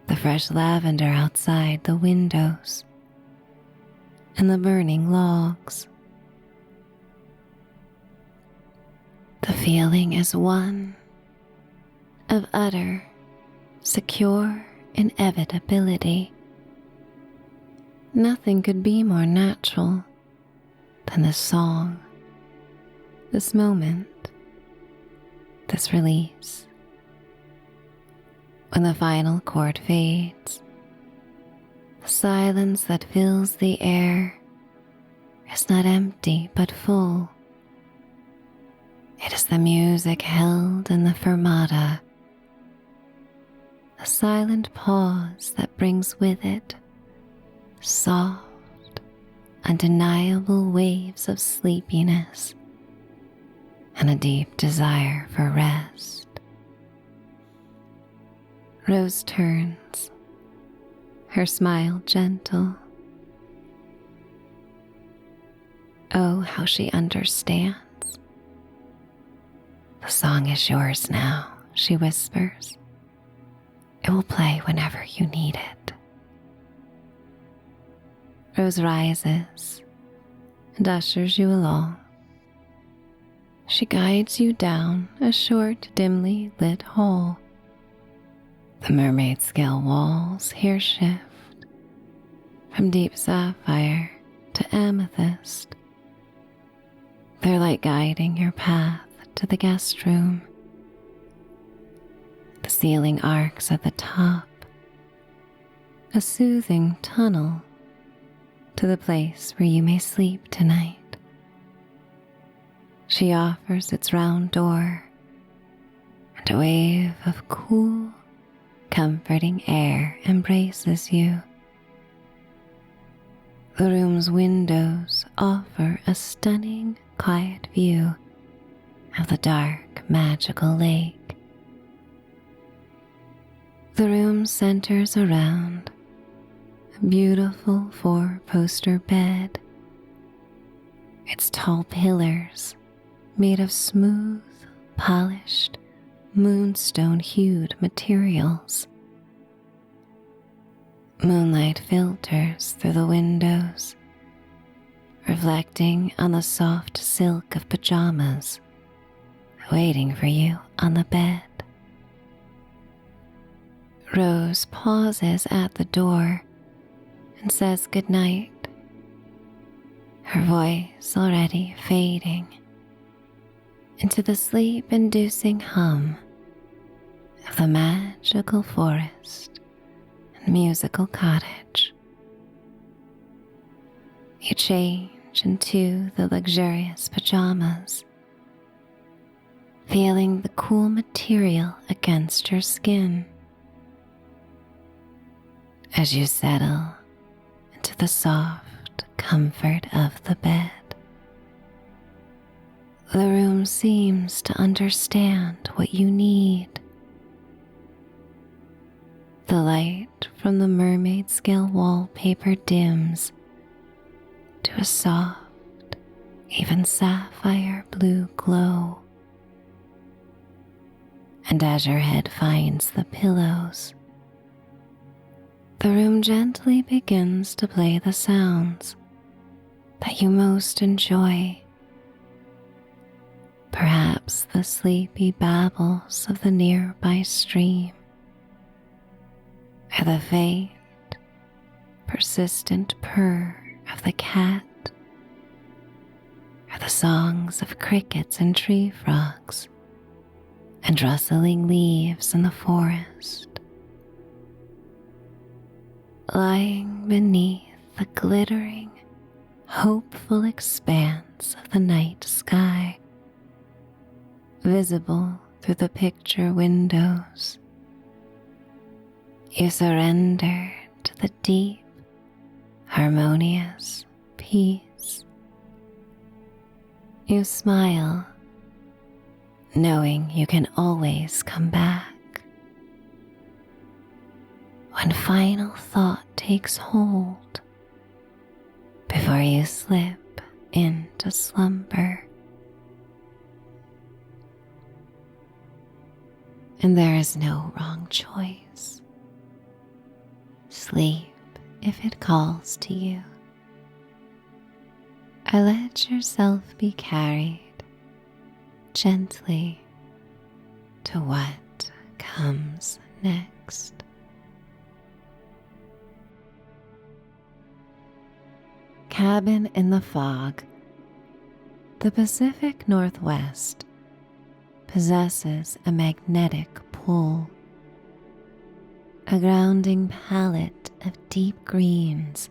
The fresh lavender outside the windows and the burning logs. The feeling is one of utter, secure inevitability. Nothing could be more natural than this song, this moment, this release. When the final chord fades, the silence that fills the air is not empty but full. It is the music held in the fermata, a silent pause that brings with it soft, undeniable waves of sleepiness and a deep desire for rest. Rose turns, her smile gentle. Oh, how she understands. The song is yours now, she whispers. It will play whenever you need it. Rose rises and ushers you along. She guides you down a short, dimly lit hall. The mermaid scale walls here shift from deep sapphire to amethyst, their light guiding your path to the guest room. The ceiling arcs at the top, a soothing tunnel to the place where you may sleep tonight. She offers its round door, and a wave of cool, comforting air embraces you. The room's windows offer a stunning, quiet view of the dark, magical lake. The room centers around a beautiful four-poster bed. Its tall pillars made of smooth, polished, moonstone-hued materials. Moonlight filters through the windows, reflecting on the soft silk of pajamas waiting for you on the bed. Rose pauses at the door and says goodnight, her voice already fading into the sleep-inducing hum of the magical forest and musical cottage. You change into the luxurious pajamas, feeling the cool material against your skin. As you settle into the soft comfort of the bed, the room seems to understand what you need. The light from the mermaid scale wallpaper dims to a soft, even sapphire blue glow. And as your head finds the pillows, the room gently begins to play the sounds that you most enjoy. Perhaps the sleepy babbles of the nearby stream, or the faint, persistent purr of the cat, or the songs of crickets and tree frogs, and rustling leaves in the forest. Lying beneath the glittering, hopeful expanse of the night sky, visible through the picture windows, you surrender to the deep, harmonious peace. You smile, knowing you can always come back. One final thought takes hold before you slip into slumber. And there is no wrong choice. Sleep if it calls to you. Or let yourself be carried gently to what comes next. Cabin in the Fog. The Pacific Northwest possesses a magnetic pull, a grounding palette of deep greens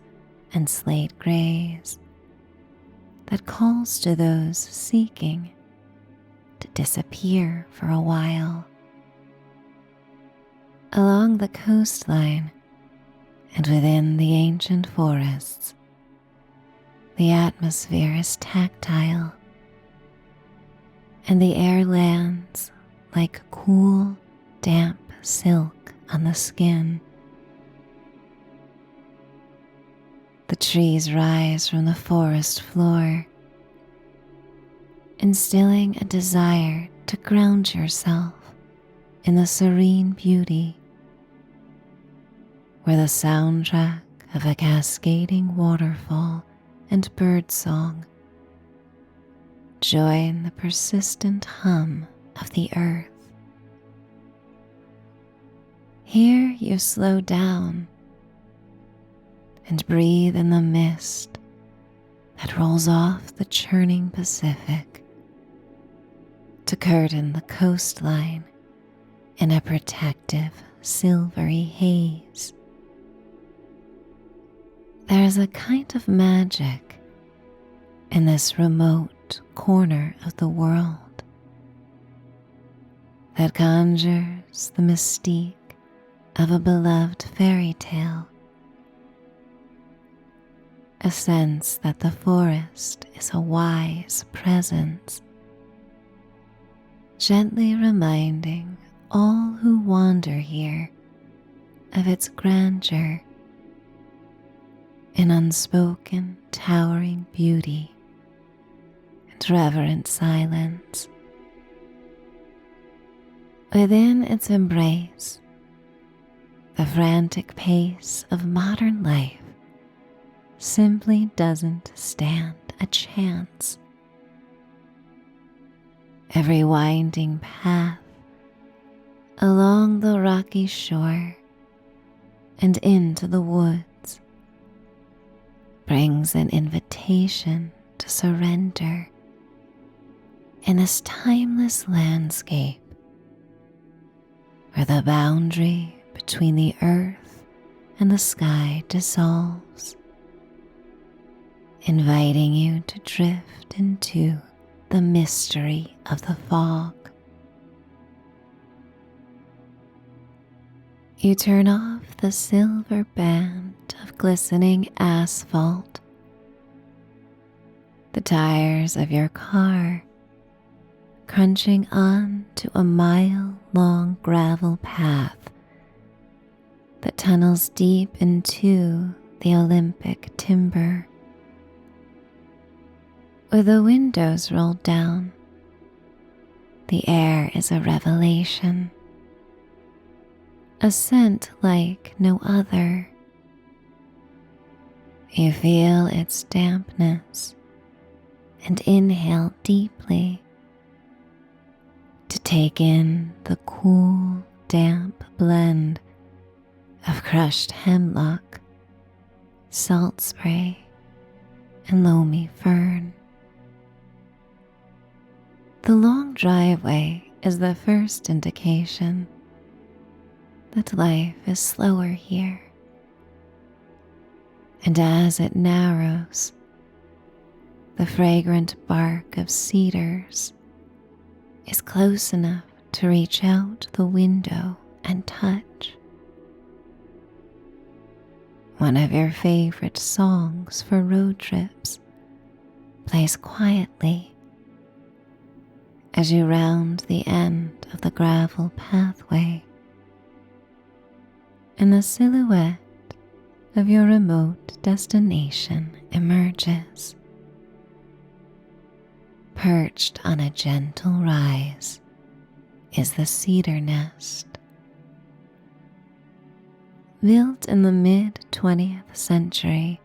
and slate grays that calls to those seeking to disappear for a while. Along the coastline and within the ancient forests, the atmosphere is tactile, and the air lands like cool, damp silk on the skin. The trees rise from the forest floor, instilling a desire to ground yourself in the serene beauty, where the soundtrack of a cascading waterfall and birdsong join the persistent hum of the earth. Here you slow down and breathe in the mist that rolls off the churning Pacific to curtain the coastline in a protective silvery haze. There is a kind of magic in this remote corner of the world that conjures the mystique of a beloved fairy tale, a sense that the forest is a wise presence, gently reminding all who wander here of its grandeur in unspoken, towering beauty and reverent silence. Within its embrace, the frantic pace of modern life simply doesn't stand a chance. Every winding path along the rocky shore and into the woods brings an invitation to surrender in this timeless landscape where the boundary between the earth and the sky dissolves, inviting you to drift into the mystery of the fog. You turn off the silver band of glistening asphalt. The tires of your car crunching on to a mile-long gravel path that tunnels deep into the Olympic timber. With the windows rolled down, the air is a revelation, a scent like no other. You feel its dampness and inhale deeply to take in the cool, damp blend of crushed hemlock, salt spray, and loamy fern. The long driveway is the first indication that life is slower here. And as it narrows, the fragrant bark of cedars is close enough to reach out the window and touch. One of your favorite songs for road trips plays quietly as you round the end of the gravel pathway, and the silhouette of your remote destination emerges. Perched on a gentle rise is the cedar nest. Built in the mid-20th century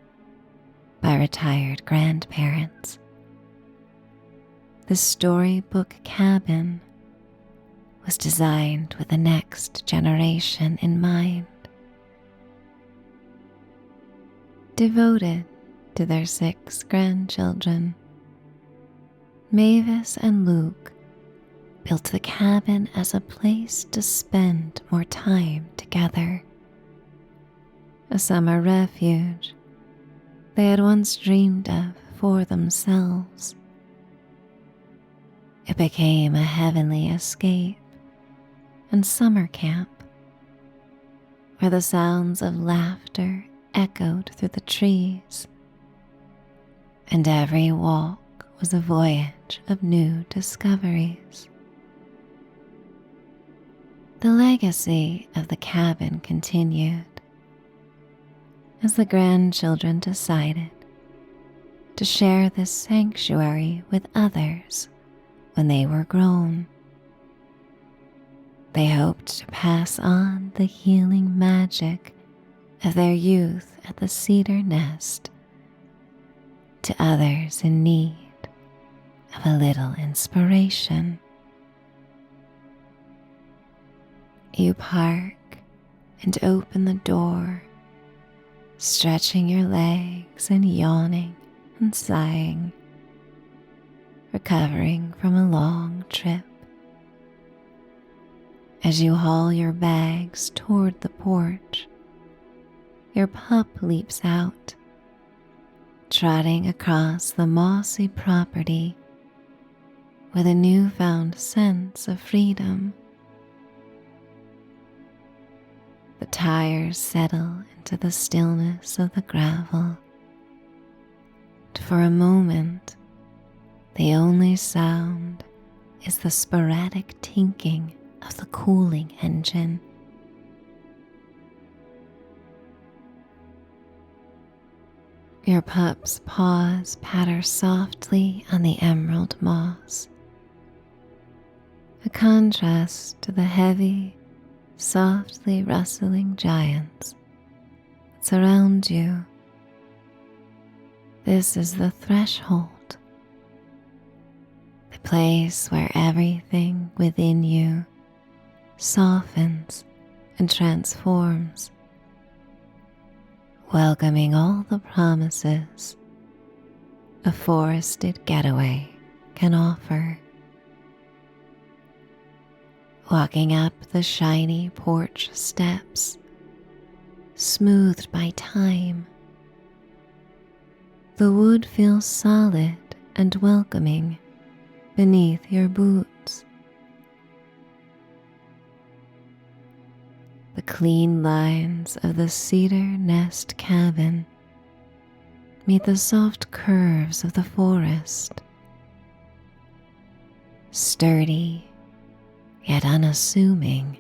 by retired grandparents, the storybook cabin was designed with the next generation in mind. Devoted to their 6 grandchildren, Mavis and Luke built the cabin as a place to spend more time together, a summer refuge they had once dreamed of for themselves. It became a heavenly escape and summer camp, where the sounds of laughter echoed through the trees, and every walk was a voyage of new discoveries. The legacy of the cabin continued as the grandchildren decided to share this sanctuary with others when they were grown. They hoped to pass on the healing magic of their youth at the cedar nest to others in need of a little inspiration. You park and open the door, stretching your legs and yawning and sighing, recovering from a long trip. As you haul your bags toward the porch, your pup leaps out, trotting across the mossy property with a newfound sense of freedom. The tires settle into the stillness of the gravel. And for a moment, the only sound is the sporadic tinking of the cooling engine. Your pup's paws patter softly on the emerald moss, a contrast to the heavy, softly rustling giants that surround you. This is the threshold, the place where everything within you softens and transforms, welcoming all the promises a forested getaway can offer. Walking up the shiny porch steps, smoothed by time, the wood feels solid and welcoming beneath your boots. The clean lines of the cedar nest cabin meet the soft curves of the forest. Sturdy, yet unassuming,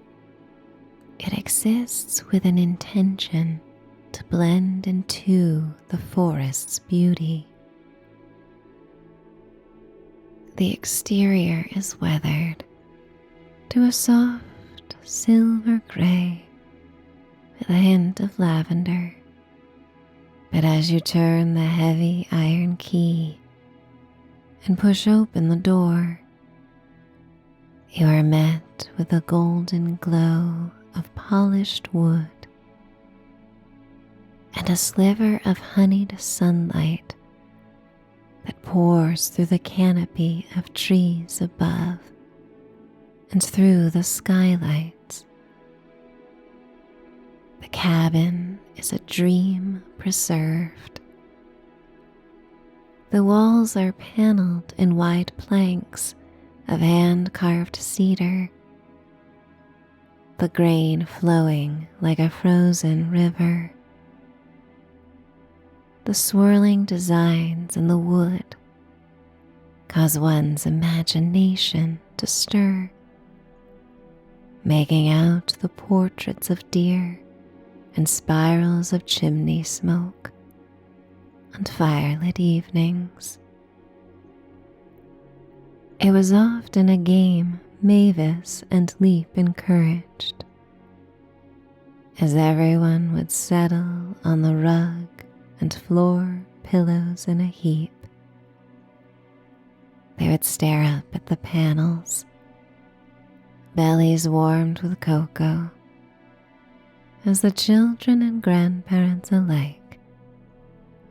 it exists with an intention to blend into the forest's beauty. The exterior is weathered to a soft silver gray with a hint of lavender, but as you turn the heavy iron key and push open the door, you are met with a golden glow of polished wood and a sliver of honeyed sunlight that pours through the canopy of trees above and through the skylights. The cabin is a dream preserved. The walls are paneled in wide planks of hand-carved cedar, the grain flowing like a frozen river. The swirling designs in the wood cause one's imagination to stir, making out the portraits of deer and spirals of chimney smoke on firelit evenings. It was often a game Mavis and Leap encouraged, as everyone would settle on the rug and floor pillows in a heap. They would stare up at the panels, bellies warmed with cocoa, as the children and grandparents alike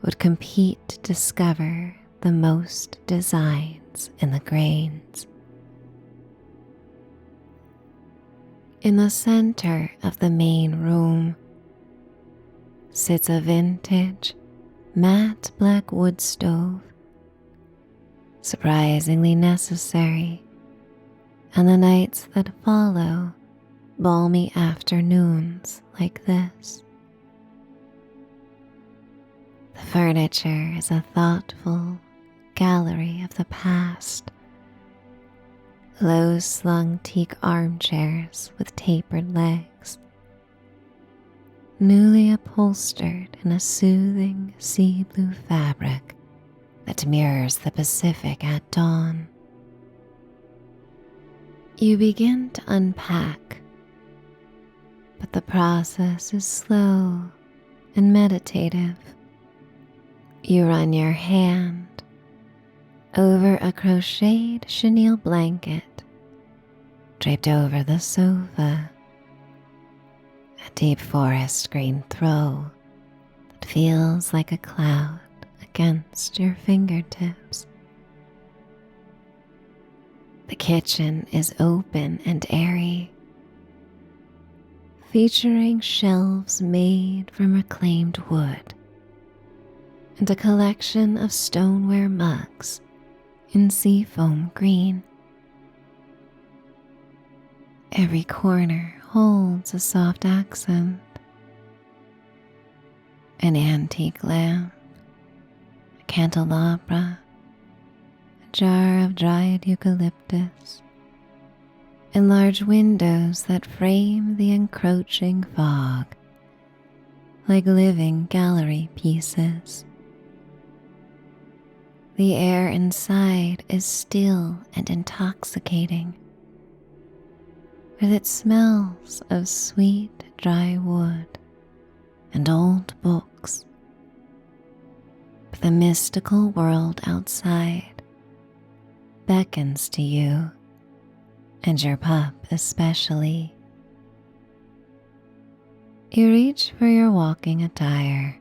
would compete to discover the most designs in the grains. In the center of the main room sits a vintage, matte black wood stove, surprisingly necessary on the nights that follow balmy afternoons like this. The furniture is a thoughtful gallery of the past. Low-slung teak armchairs with tapered legs, newly upholstered in a soothing sea blue fabric that mirrors the Pacific at dawn. You begin to unpack, but the process is slow and meditative. You run your hand over a crocheted chenille blanket draped over the sofa, a deep forest green throw that feels like a cloud against your fingertips. The kitchen is open and airy, featuring shelves made from reclaimed wood and a collection of stoneware mugs in seafoam green. Every corner holds a soft accent. An antique lamp, a candelabra, a jar of dried eucalyptus, and large windows that frame the encroaching fog like living gallery pieces. The air inside is still and intoxicating, with its smells of sweet dry wood and old books. But the mystical world outside beckons to you, and your pup especially. You reach for your walking attire,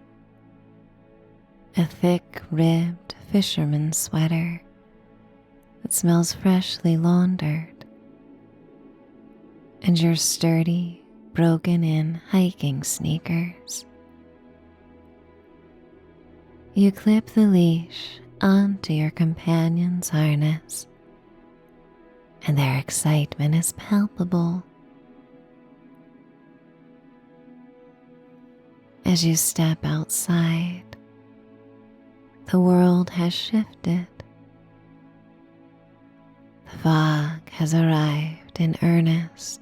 a thick-ribbed fisherman's sweater that smells freshly laundered, and your sturdy, broken-in hiking sneakers. You clip the leash onto your companion's harness, and their excitement is palpable. As you step outside, the world has shifted. The fog has arrived in earnest,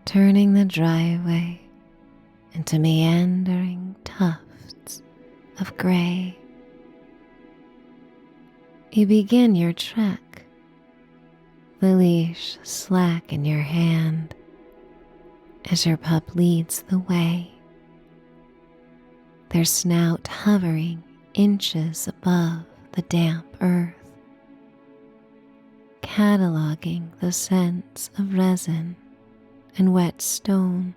turning the driveway into meandering tufts of gray. You begin your trek, the leash slack in your hand as your pup leads the way, their snout hovering inches above the damp earth, cataloging the scents of resin and wet stone.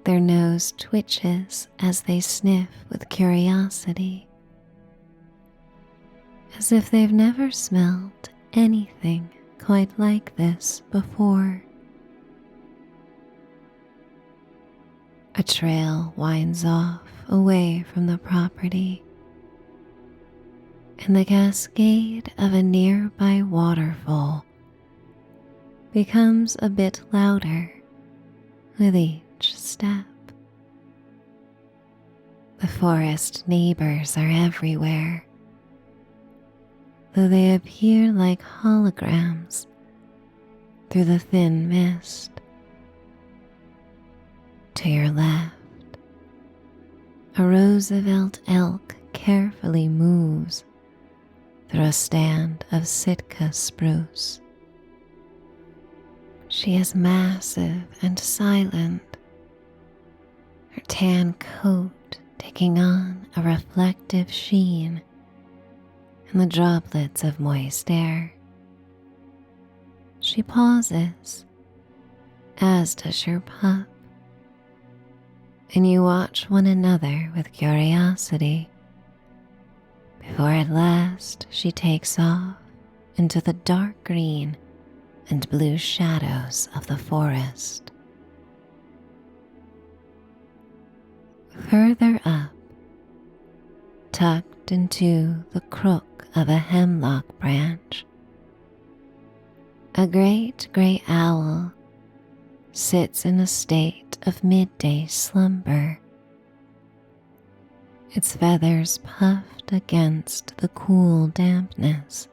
Their nose twitches as they sniff with curiosity, as if they've never smelled anything quite like this before. A trail winds off away from the property, and the cascade of a nearby waterfall becomes a bit louder with each step. The forest neighbors are everywhere, though they appear like holograms through the thin mist. To your left, a Roosevelt elk carefully moves through a stand of Sitka spruce. She is massive and silent, her tan coat taking on a reflective sheen in the droplets of moist air. She pauses, as does your pup, and you watch one another with curiosity before at last she takes off into the dark green and blue shadows of the forest. Further up, tucked into the crook of a hemlock branch, a great gray owl sits in a state of midday slumber, its feathers puffed against the cool dampness,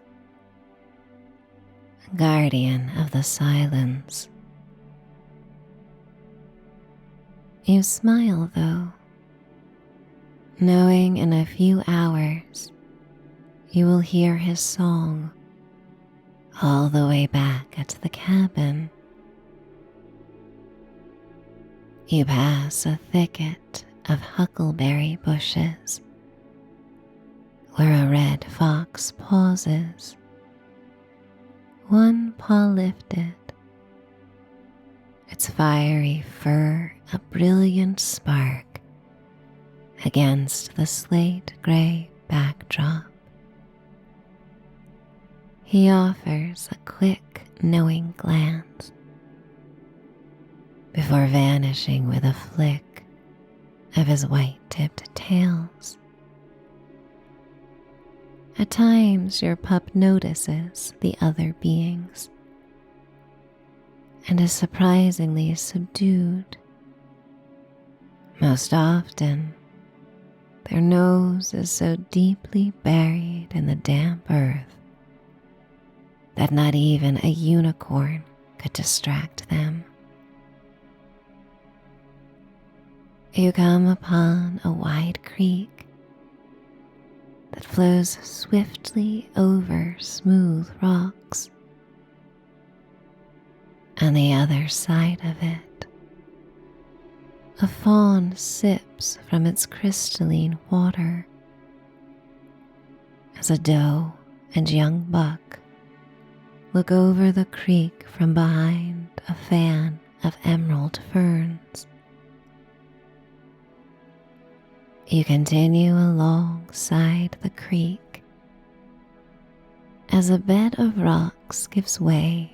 guardian of the silence. You smile, though, knowing in a few hours you will hear his song all the way back at the cabin. You pass a thicket of huckleberry bushes where a red fox pauses, one paw lifted, its fiery fur a brilliant spark against the slate-gray backdrop. He offers a quick, knowing glance before vanishing with a flick of his white-tipped tails. At times your pup notices the other beings, and is surprisingly subdued. Most often, their nose is so deeply buried in the damp earth that not even a unicorn could distract them. You come upon a wide creek that flows swiftly over smooth rocks. On the other side of it, a fawn sips from its crystalline water as a doe and young buck look over the creek from behind a fan of emerald ferns. You continue alongside the creek as a bed of rocks gives way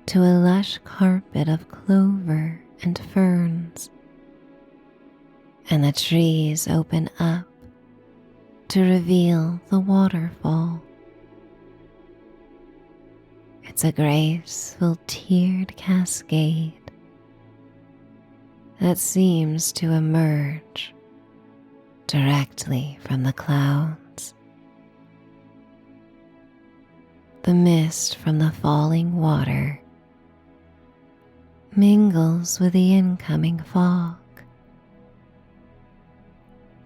to a lush carpet of clover and ferns, and the trees open up to reveal the waterfall. It's a graceful tiered cascade that seems to emerge directly from the clouds. The mist from the falling water mingles with the incoming fog,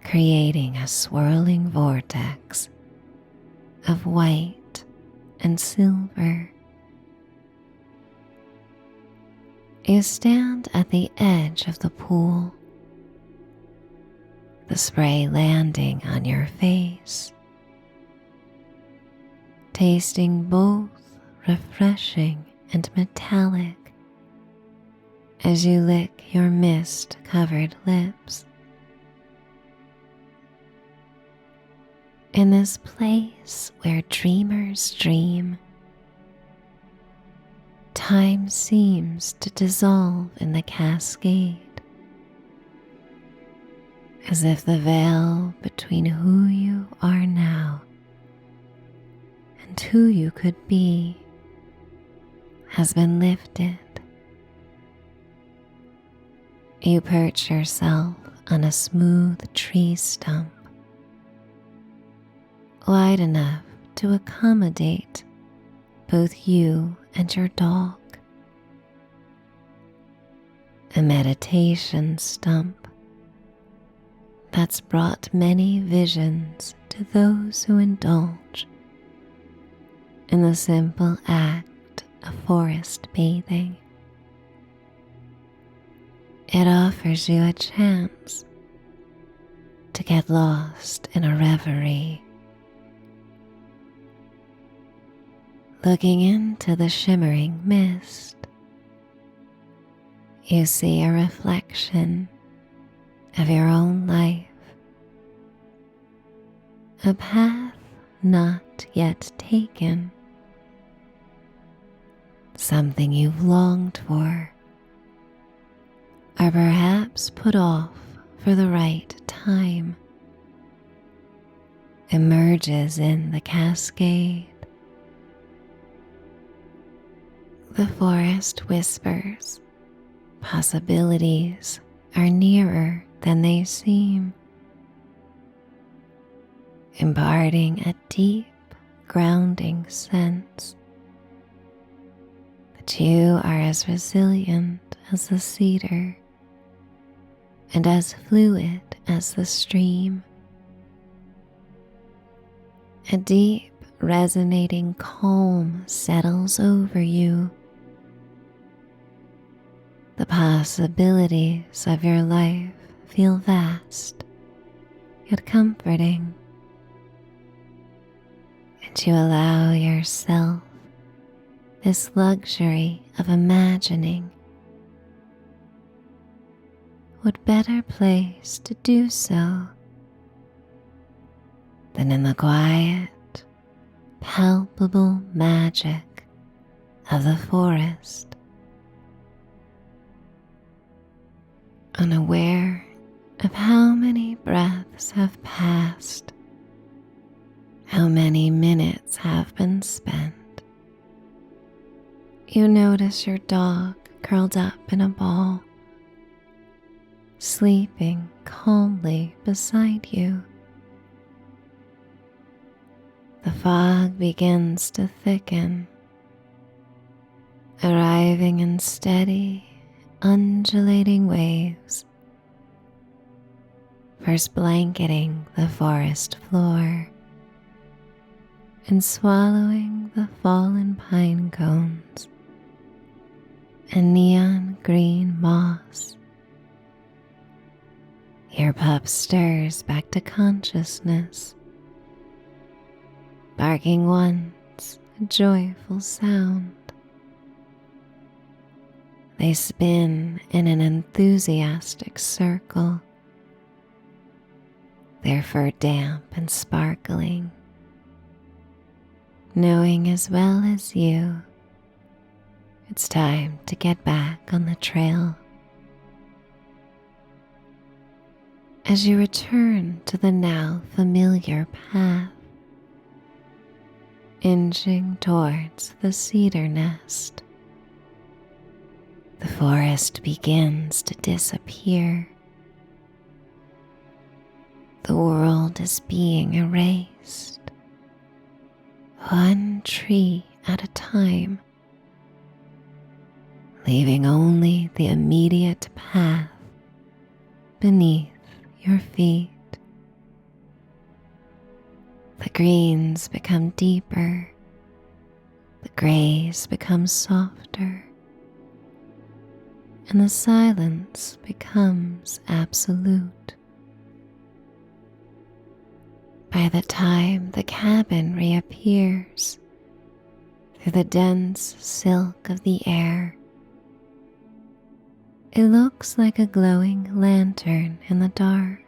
creating a swirling vortex of white and silver. You stand at the edge of the pool, the spray landing on your face, tasting both refreshing and metallic as you lick your mist-covered lips. In this place where dreamers dream, time seems to dissolve in the cascade, as if the veil between who you are now and who you could be has been lifted. You perch yourself on a smooth tree stump, wide enough to accommodate both you and your dog. A meditation stump that's brought many visions to those who indulge in the simple act of forest bathing. It offers you a chance to get lost in a reverie. Looking into the shimmering mist, you see a reflection of your own life, a path not yet taken, something you've longed for, or perhaps put off for the right time, emerges in the cascade. The forest whispers possibilities are nearer than they seem, imparting a deep, grounding sense that you are as resilient as the cedar and as fluid as the stream. A deep, resonating calm settles over you. The possibilities of your life feel vast, yet comforting, and you allow yourself this luxury of imagining. What better place to do so than in the quiet, palpable magic of the forest? Unaware of how many breaths have passed, how many minutes have been spent, You notice your dog curled up in a ball, sleeping calmly beside you. The fog begins to thicken, arriving in steady, undulating waves, first blanketing the forest floor and swallowing the fallen pine cones and neon green moss. Your pup stirs back to consciousness, barking once, a joyful sound. They spin in an enthusiastic circle, their fur damp and sparkling, knowing as well as you it's time to get back on the trail. As you return to the now familiar path, inching towards the cedar nest, the forest begins to disappear. The world is being erased, one tree at a time, leaving only the immediate path beneath your feet. The greens become deeper, the grays become softer, and the silence becomes absolute. By the time the cabin reappears through the dense silk of the air, it looks like a glowing lantern in the dark.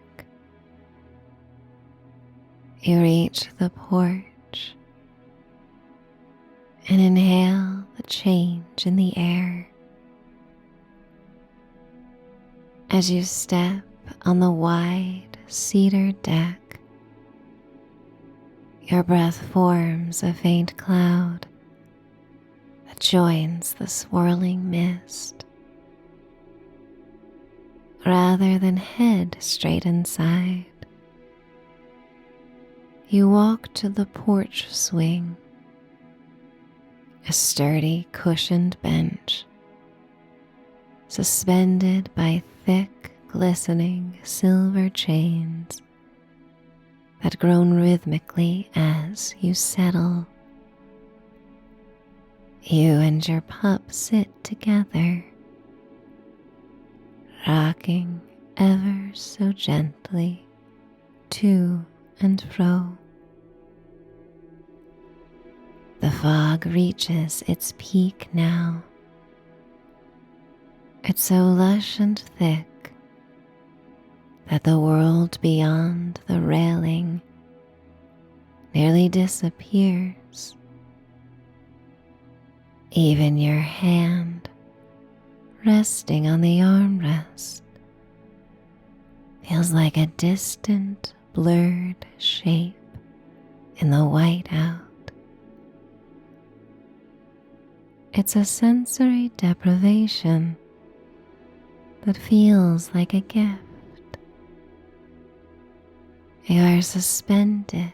You reach the porch and inhale the change in the air. As you step on the wide cedar deck, your breath forms a faint cloud that joins the swirling mist. Rather than head straight inside, you walk to the porch swing, a sturdy cushioned bench suspended by thick, glistening silver chains that groan rhythmically as you settle. You and your pup sit together, rocking ever so gently to and fro. The fog reaches its peak now. It's so lush and thick that the world beyond the railing nearly disappears. Even your hand resting on the armrest feels like a distant, blurred shape in the whiteout. It's a sensory deprivation that feels like a gift. You are suspended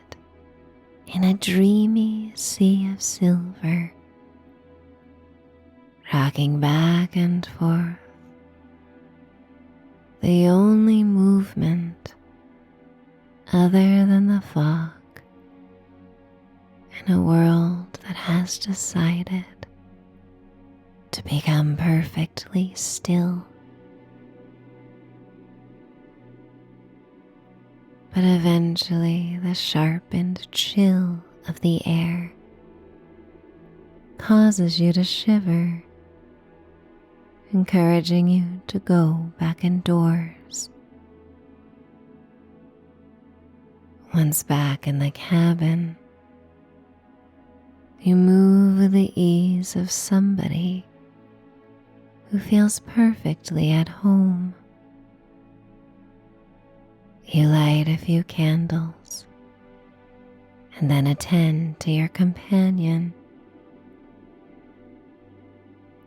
in a dreamy sea of silver, rocking back and forth, the only movement other than the fog in a world that has decided to become perfectly still. But eventually the sharpened chill of the air causes you to shiver, encouraging you to go back indoors. Once back in the cabin, you move with the ease of somebody who feels perfectly at home. You light a few candles and then attend to your companion.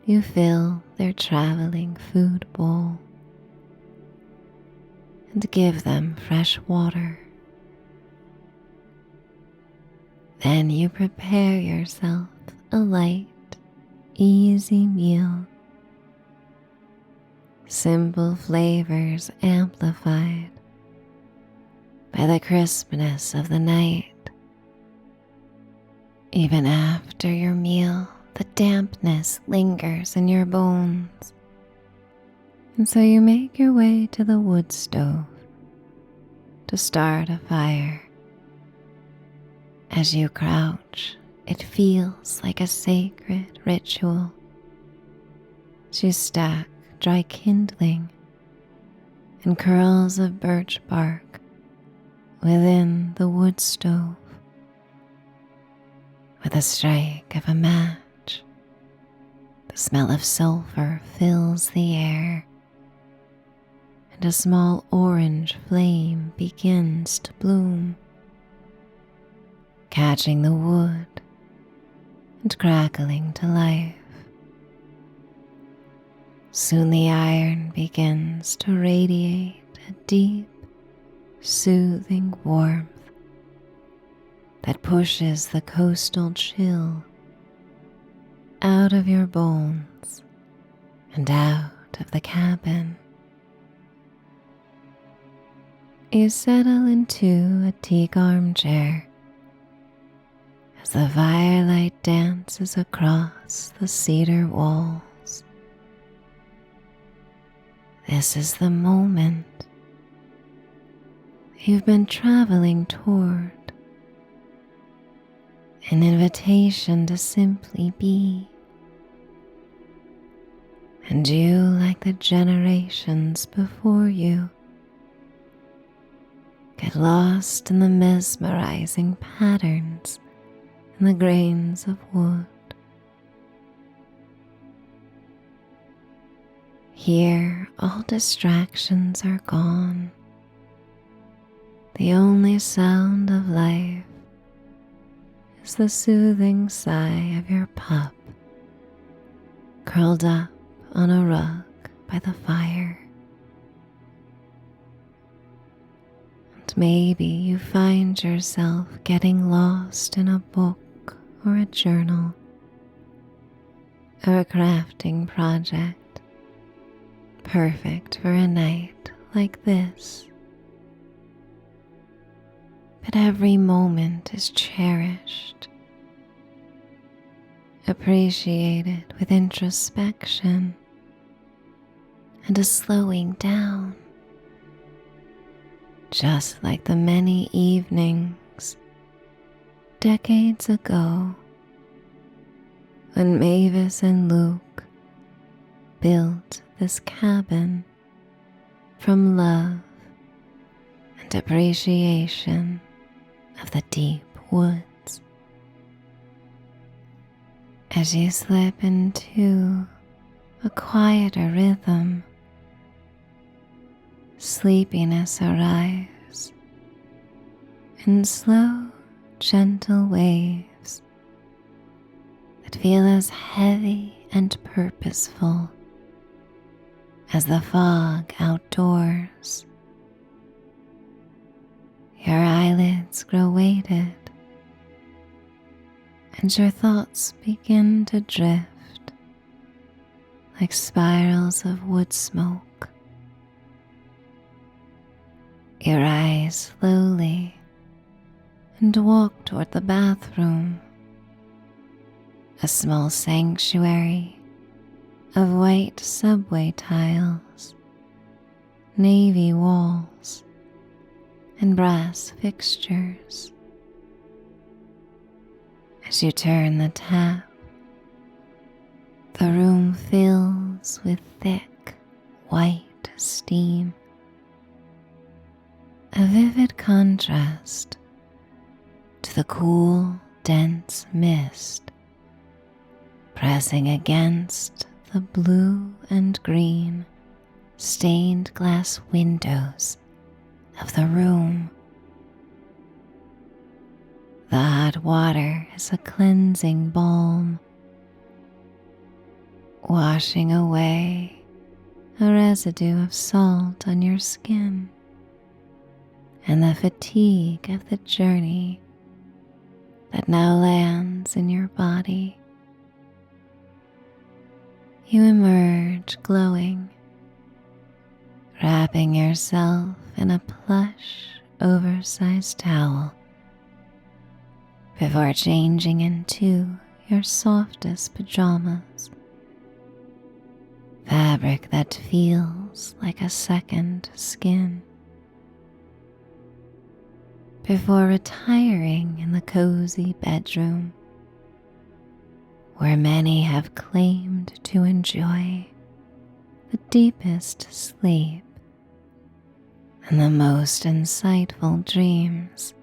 you fill their traveling food bowl and give them fresh water. Then you prepare yourself a light, easy meal. Simple flavors amplified by the crispness of the night. Even after your meal, the dampness lingers in your bones, and so you make your way to the wood stove to start a fire. As you crouch, it feels like a sacred ritual. You stack dry kindling and curls of birch bark within the wood stove. With the strike of a match, the smell of sulfur fills the air, and a small orange flame begins to bloom, catching the wood and crackling to life. Soon the iron begins to radiate a deep, soothing warmth that pushes the coastal chill out of your bones and out of the cabin. You settle into a teak armchair as the firelight dances across the cedar walls. This is the moment you've been traveling toward, an invitation to simply be. And you, like the generations before you, get lost in the mesmerizing patterns in the grains of wood. Here, all distractions are gone. The only sound of life is the soothing sigh of your pup, curled up on a rug by the fire. And maybe you find yourself getting lost in a book or a journal or a crafting project, perfect for a night like this. But every moment is cherished, appreciated with introspection and a slowing down, just like the many evenings decades ago when Mavis and Luke built this cabin from love and appreciation of the deep woods. As you slip into a quieter rhythm, sleepiness arrives in slow, gentle waves that feel as heavy and purposeful as the fog outdoors. Your eyelids grow weighted, and your thoughts begin to drift like spirals of wood smoke. You rise slowly and walk toward the bathroom, a small sanctuary of white subway tiles, navy walls, and brass fixtures. As you turn the tap, the room fills with thick, white steam, a vivid contrast to the cool, dense mist pressing against the blue and green stained glass windows of the room. The hot water is a cleansing balm, washing away a residue of salt on your skin and the fatigue of the journey that now lands in your body. You emerge glowing, wrapping yourself in a plush, oversized towel before changing into your softest pajamas, fabric that feels like a second skin. Before retiring in the cozy bedroom where many have claimed to enjoy the deepest sleep and the most insightful dreams,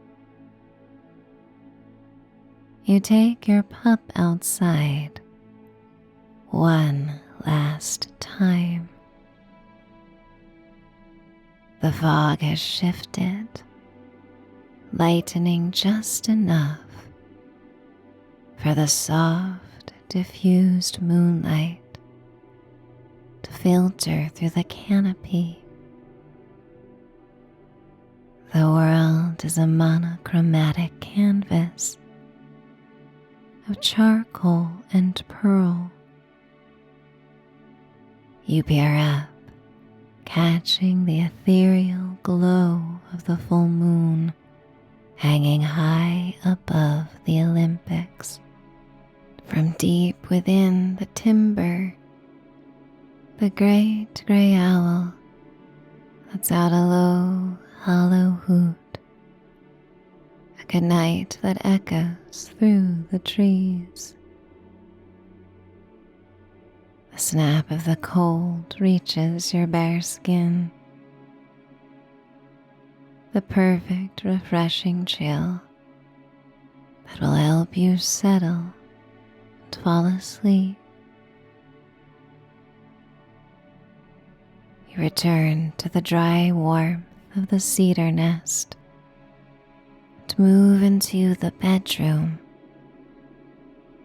you take your pup outside one last time. The fog has shifted, lightening just enough for the soft, diffused moonlight to filter through the canopy. The world is a monochromatic canvas of charcoal and pearl. You peer up, catching the ethereal glow of the full moon hanging high above the Olympics. From deep within the timber, the great gray owl lets out a low, hollow hoot, a good night that echoes through the trees. The snap of the cold reaches your bare skin, the perfect, refreshing chill that will help you settle and fall asleep. You return to the dry warmth of the cedar nest and move into the bedroom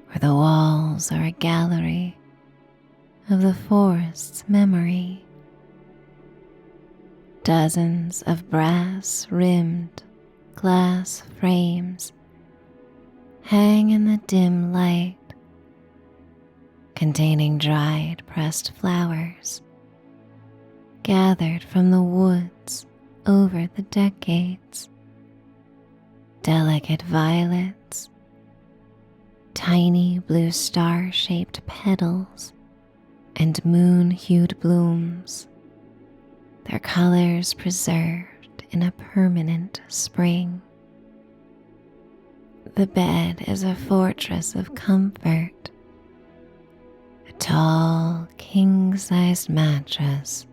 where the walls are a gallery of the forest's memory. Dozens of brass-rimmed glass frames hang in the dim light, containing dried pressed flowers gathered from the woods over the decades. Delicate violets, tiny blue star-shaped petals, and moon-hued blooms, their colors preserved in a permanent spring. The bed is a fortress of comfort, a tall, king-sized mattress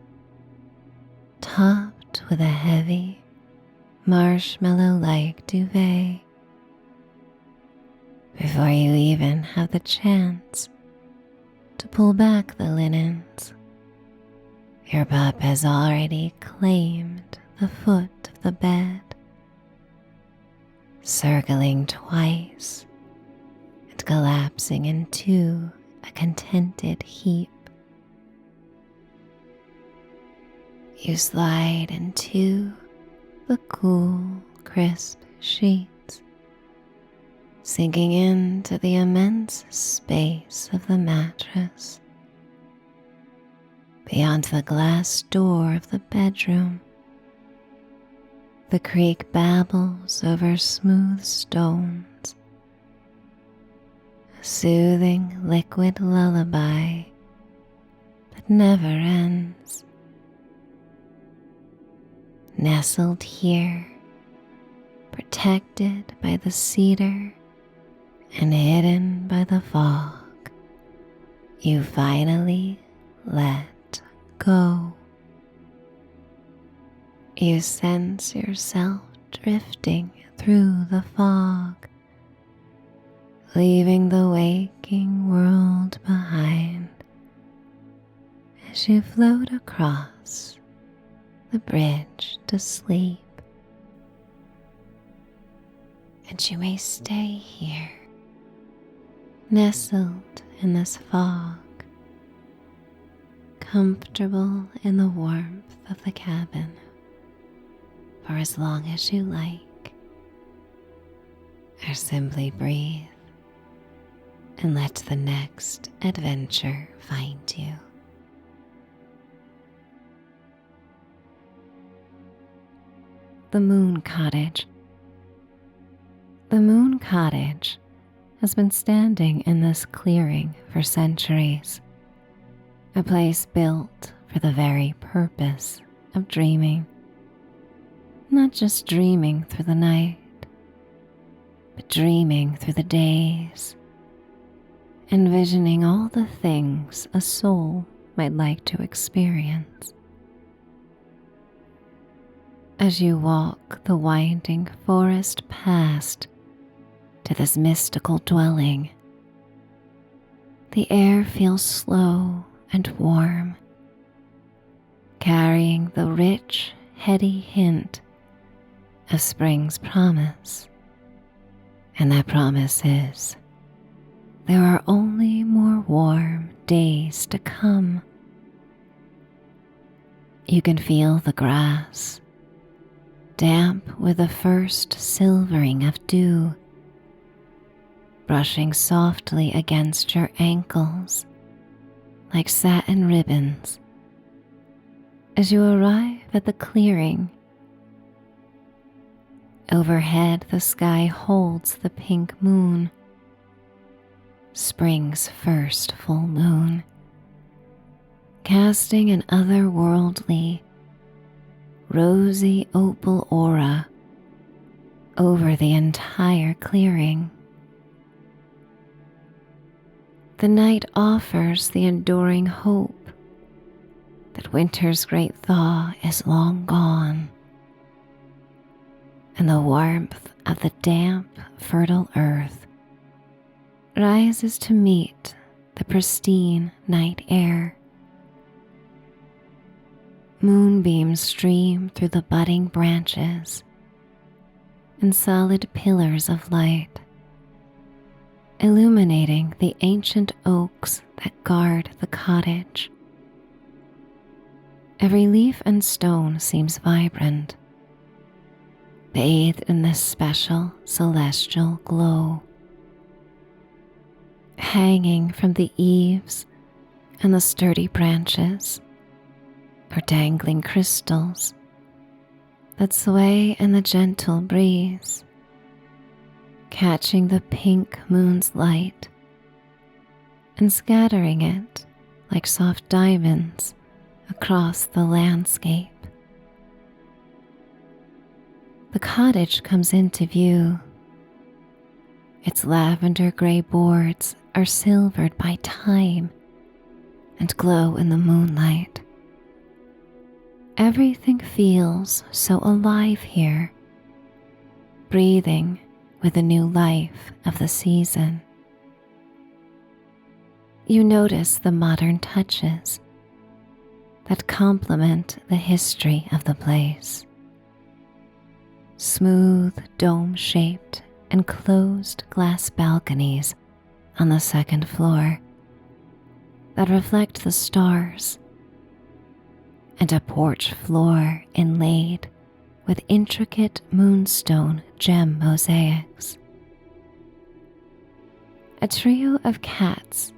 topped with a heavy, marshmallow-like duvet. Before you even have the chance to pull back the linens, your pup has already claimed the foot of the bed, circling twice and collapsing into a contented heap. You slide into the cool, crisp sheets, sinking into the immense space of the mattress. Beyond the glass door of the bedroom, the creek babbles over smooth stones, a soothing liquid lullaby that never ends. Nestled here, protected by the cedar and hidden by the fog, you finally let go. You sense yourself drifting through the fog, leaving the waking world behind as you float across the bridge to sleep. And you may stay here, nestled in this fog, comfortable in the warmth of the cabin for as long as you like, or simply breathe and let the next adventure find you. The Moon Cottage. The Moon Cottage has been standing in this clearing for centuries, a place built for the very purpose of dreaming. Not just dreaming through the night, but dreaming through the days, envisioning all the things a soul might like to experience. As you walk the winding forest past to this mystical dwelling, the air feels slow and warm, carrying the rich, heady hint of spring's promise. And that promise is, there are only more warm days to come. You can feel the grass, damp with the first silvering of dew, brushing softly against your ankles like satin ribbons as you arrive at the clearing. Overhead, the sky holds the pink moon, spring's first full moon, casting an otherworldly, rosy opal aura over the entire clearing. The night offers the enduring hope that winter's great thaw is long gone, and the warmth of the damp, fertile earth rises to meet the pristine night air. Moonbeams stream through the budding branches and solid pillars of light, illuminating the ancient oaks that guard the cottage. Every leaf and stone seems vibrant, bathed in this special celestial glow. Hanging from the eaves and the sturdy branches are dangling crystals that sway in the gentle breeze, catching the pink moon's light and scattering it like soft diamonds across the landscape. The cottage comes into view. Its lavender gray boards are silvered by time and glow in the moonlight. Everything feels so alive here, breathing with the new life of the season. You notice the modern touches that complement the history of the place. Smooth, dome-shaped, enclosed glass balconies on the second floor that reflect the stars, and a porch floor inlaid with intricate moonstone gem mosaics. A trio of cats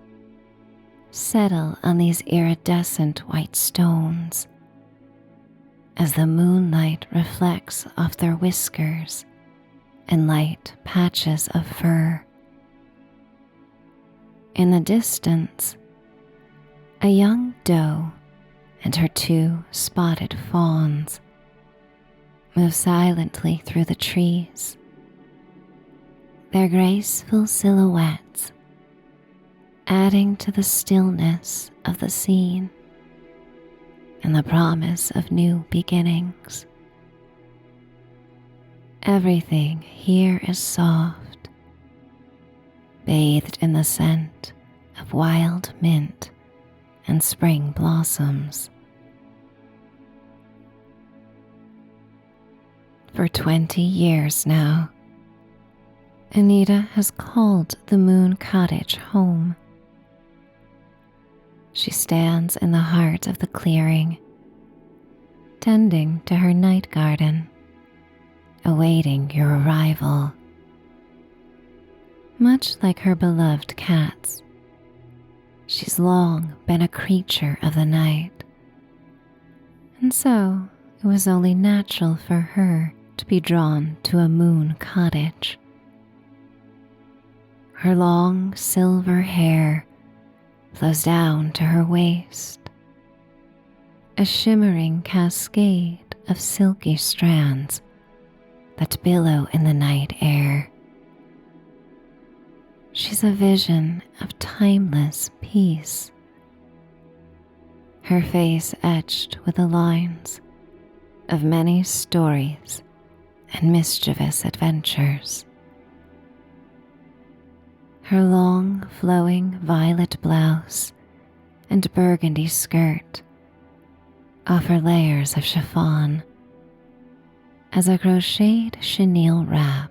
settle on these iridescent white stones as the moonlight reflects off their whiskers and light patches of fur. In the distance, a young doe and her two spotted fawns move silently through the trees, their graceful silhouettes adding to the stillness of the scene and the promise of new beginnings. Everything here is soft, bathed in the scent of wild mint and spring blossoms. For 20 years now, Anita has called the Moon Cottage home. She stands in the heart of the clearing, tending to her night garden, awaiting your arrival. Much like her beloved cats, she's long been a creature of the night, and so it was only natural for her to be drawn to a moon cottage. Her long silver hair flows down to her waist, a shimmering cascade of silky strands that billow in the night air. She's a vision of timeless peace, her face etched with the lines of many stories and mischievous adventures. Her long, flowing violet blouse and burgundy skirt offer layers of chiffon as a crocheted chenille wrap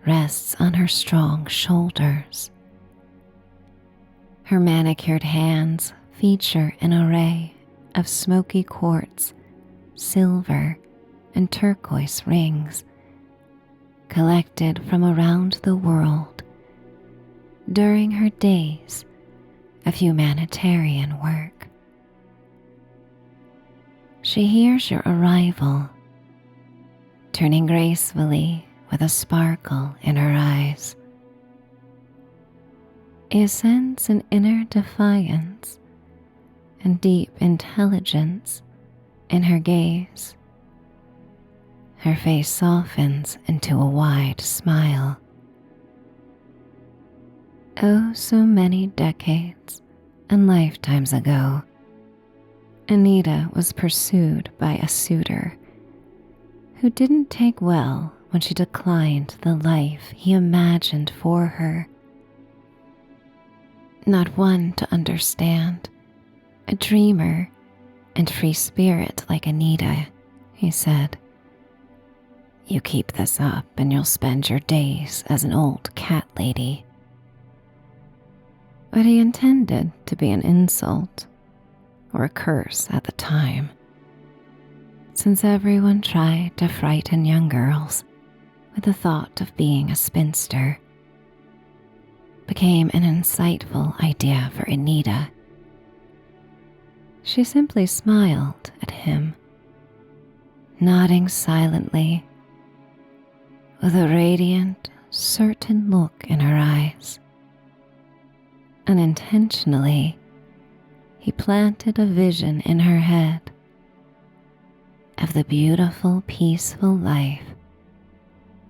rests on her strong shoulders. Her manicured hands feature an array of smoky quartz, silver, and turquoise rings collected from around the world during her days of humanitarian work. She hears your arrival, turning gracefully with a sparkle in her eyes. You sense an inner defiance and deep intelligence in her gaze. Her face softens into a wide smile. Oh, so many decades and lifetimes ago, Anita was pursued by a suitor who didn't take well when she declined the life he imagined for her. Not one to understand, a dreamer and free spirit like Anita, he said. You keep this up and you'll spend your days as an old cat lady. But he intended to be an insult or a curse at the time, since everyone tried to frighten young girls with the thought of being a spinster. Became an insightful idea for Anita. She simply smiled at him, nodding silently with a radiant, certain look in her eyes. Unintentionally, he planted a vision in her head of the beautiful, peaceful life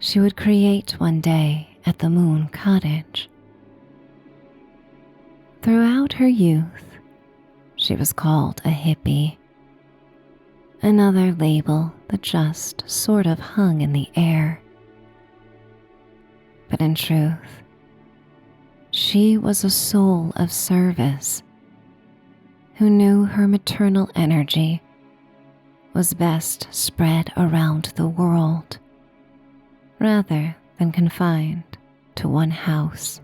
she would create one day at the Moon Cottage. Throughout her youth, she was called a hippie, another label that just sort of hung in the air. But in truth, she was a soul of service who knew her maternal energy was best spread around the world rather than confined to one house.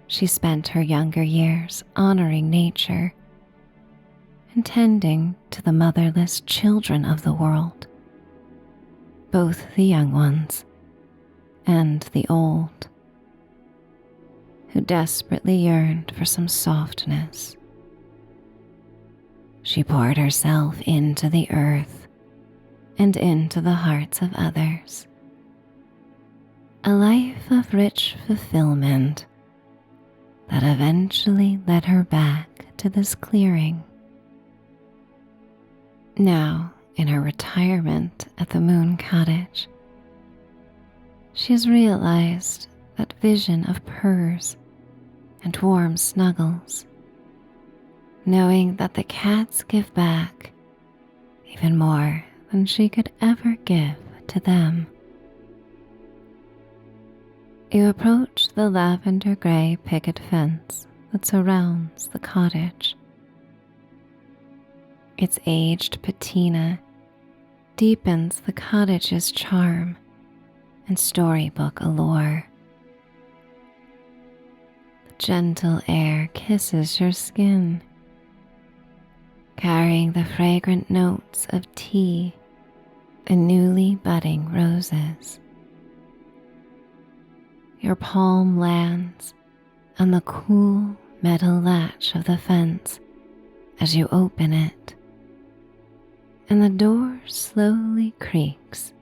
She spent her younger years honoring nature and tending to the motherless children of the world, both the young ones and the old, who desperately yearned for some softness. She poured herself into the earth and into the hearts of others. A life of rich fulfillment that eventually led her back to this clearing. Now, in her retirement at the Moon Cottage, she has realized that vision of purrs and warm snuggles, knowing that the cats give back even more than she could ever give to them. You approach the lavender gray picket fence that surrounds the cottage. Its aged patina deepens the cottage's charm and storybook allure. The gentle air kisses your skin, carrying the fragrant notes of tea and newly budding roses. Your palm lands on the cool metal latch of the fence as you open it, and the door slowly creaks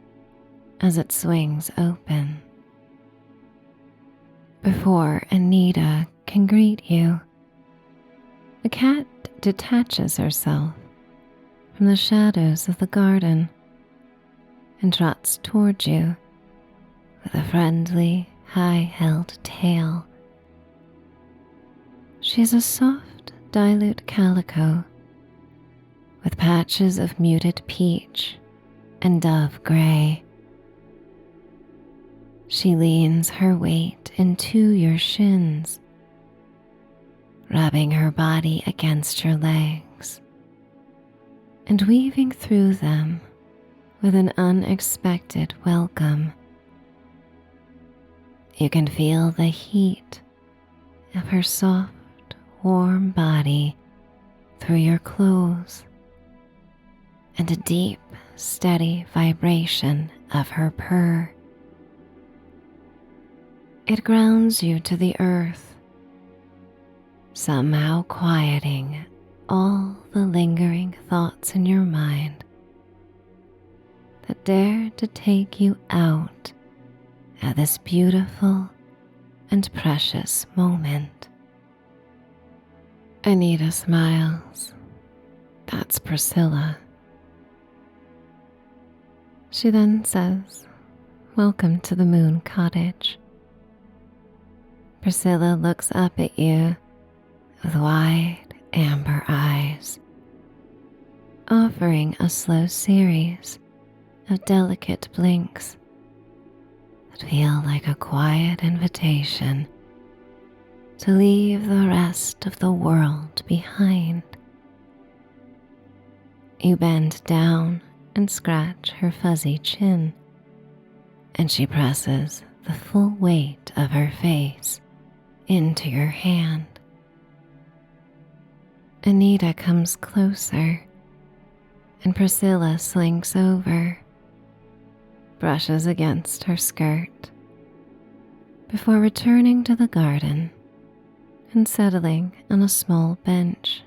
as it swings open. Before Anita can greet you, the cat detaches herself from the shadows of the garden and trots toward you with a friendly, high-held tail. She is a soft, dilute calico with patches of muted peach and dove gray. She leans her weight into your shins, rubbing her body against your legs and weaving through them with an unexpected welcome. You can feel the heat of her soft, warm body through your clothes and a deep, steady vibration of her purr. It grounds you to the earth, somehow quieting all the lingering thoughts in your mind that dare to take you out at this beautiful and precious moment. Anita smiles. That's Priscilla. She then says, "Welcome to the Moon Cottage." Priscilla looks up at you with wide amber eyes, offering a slow series of delicate blinks that feel like a quiet invitation to leave the rest of the world behind. You bend down and scratch her fuzzy chin, and she presses the full weight of her face into your hand. Anita comes closer, and Priscilla slinks over, brushes against her skirt, before returning to the garden and settling on a small bench.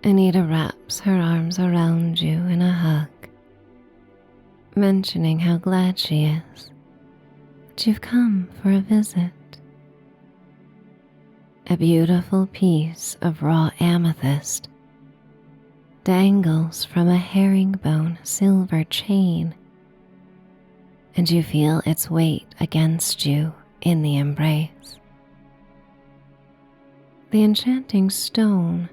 Anita wraps her arms around you in a hug, mentioning how glad she is that you've come for a visit. A beautiful piece of raw amethyst dangles from a herringbone silver chain, and you feel its weight against you in the embrace. The enchanting stone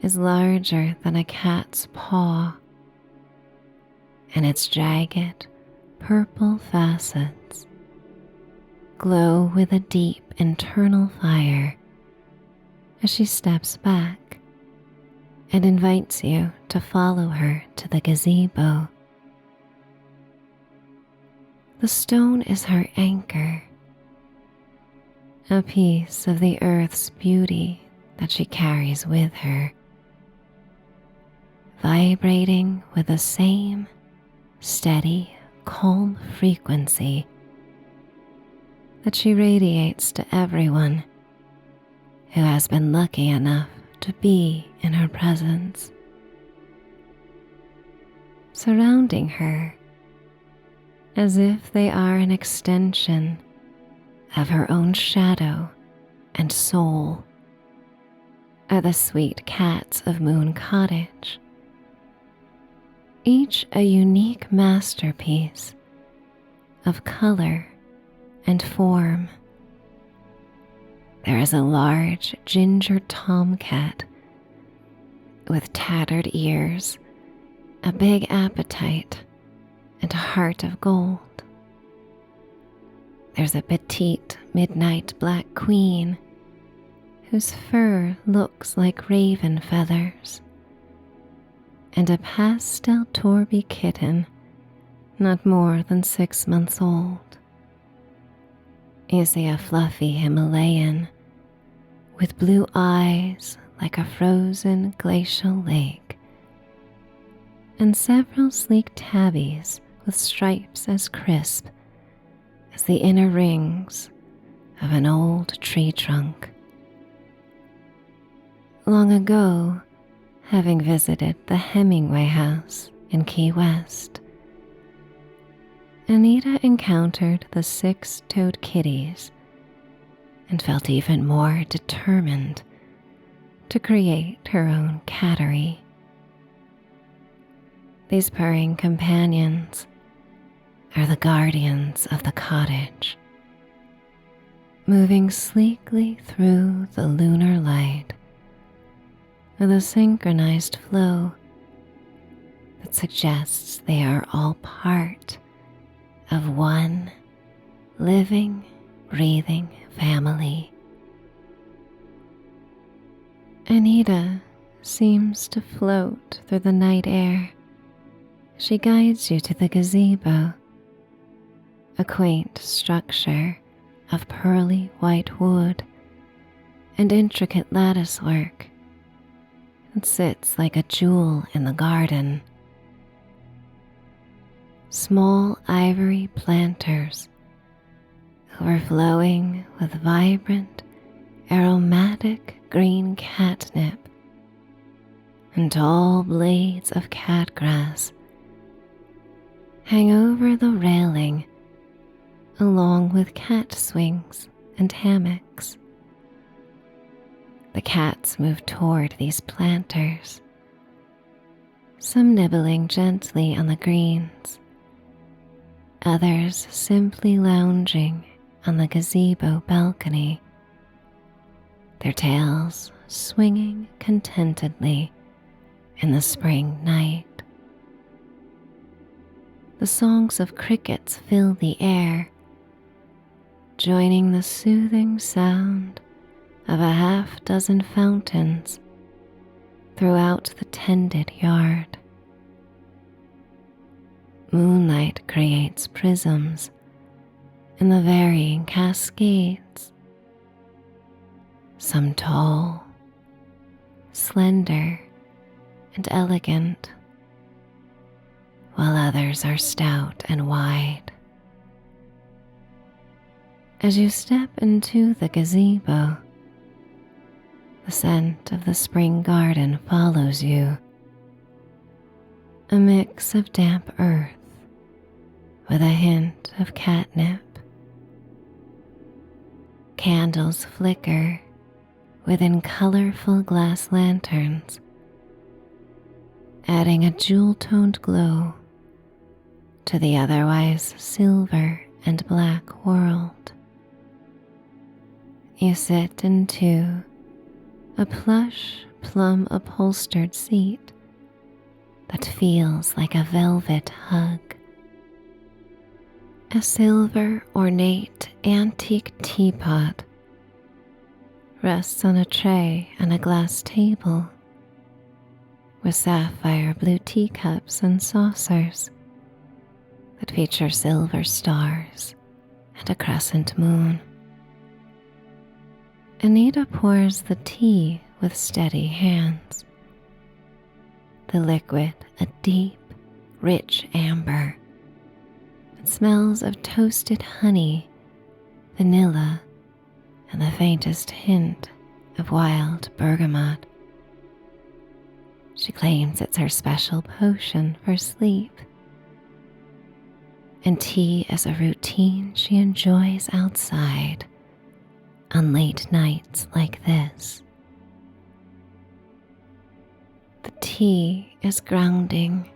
is larger than a cat's paw, and its jagged, purple facets glow with a deep internal fire as she steps back and invites you to follow her to the gazebo. The stone is her anchor, a piece of the earth's beauty that she carries with her, vibrating with the same steady, calm frequency that she radiates to everyone who has been lucky enough to be in her presence. Surrounding her as if they are an extension of her own shadow and soul are the sweet cats of Moon Cottage, each a unique masterpiece of color and form. There is a large ginger tomcat with tattered ears, a big appetite, and a heart of gold. There's a petite midnight black queen whose fur looks like raven feathers, and a pastel Torby kitten not more than 6 months old. You see a fluffy Himalayan with blue eyes like a frozen glacial lake, and several sleek tabbies with stripes as crisp as the inner rings of an old tree trunk. Long ago, having visited the Hemingway house in Key West, Anita encountered the six-toed kitties and felt even more determined to create her own cattery. These purring companions are the guardians of the cottage, moving sleekly through the lunar light with a synchronized flow that suggests they are all part of one living, breathing family. Anita seems to float through the night air. She guides you to the gazebo, a quaint structure of pearly white wood and intricate lattice work. It sits like a jewel in the garden. Small ivory planters overflowing with vibrant, aromatic green catnip and tall blades of catgrass hang over the railing along with cat swings and hammocks. The cats move toward these planters, some nibbling gently on the greens, others simply lounging on the gazebo balcony, their tails swinging contentedly in the spring night. The songs of crickets fill the air, joining the soothing sound of a half-dozen fountains throughout the tended yard. Moonlight creates prisms in the varying cascades, some tall, slender, and elegant, while others are stout and wide. As you step into the gazebo, the scent of the spring garden follows you, a mix of damp earth with a hint of catnip. Candles flicker within colorful glass lanterns, adding a jewel-toned glow to the otherwise silver and black world. You sit into a plush, plum-upholstered seat that feels like a velvet hug. A silver, ornate, antique teapot rests on a tray on a glass table with sapphire blue teacups and saucers that feature silver stars and a crescent moon. Anita pours the tea with steady hands. The liquid, a deep, rich amber. It smells of toasted honey, vanilla, and the faintest hint of wild bergamot. She claims it's her special potion for sleep, and tea is a routine she enjoys outside on late nights like this. The tea is grounding,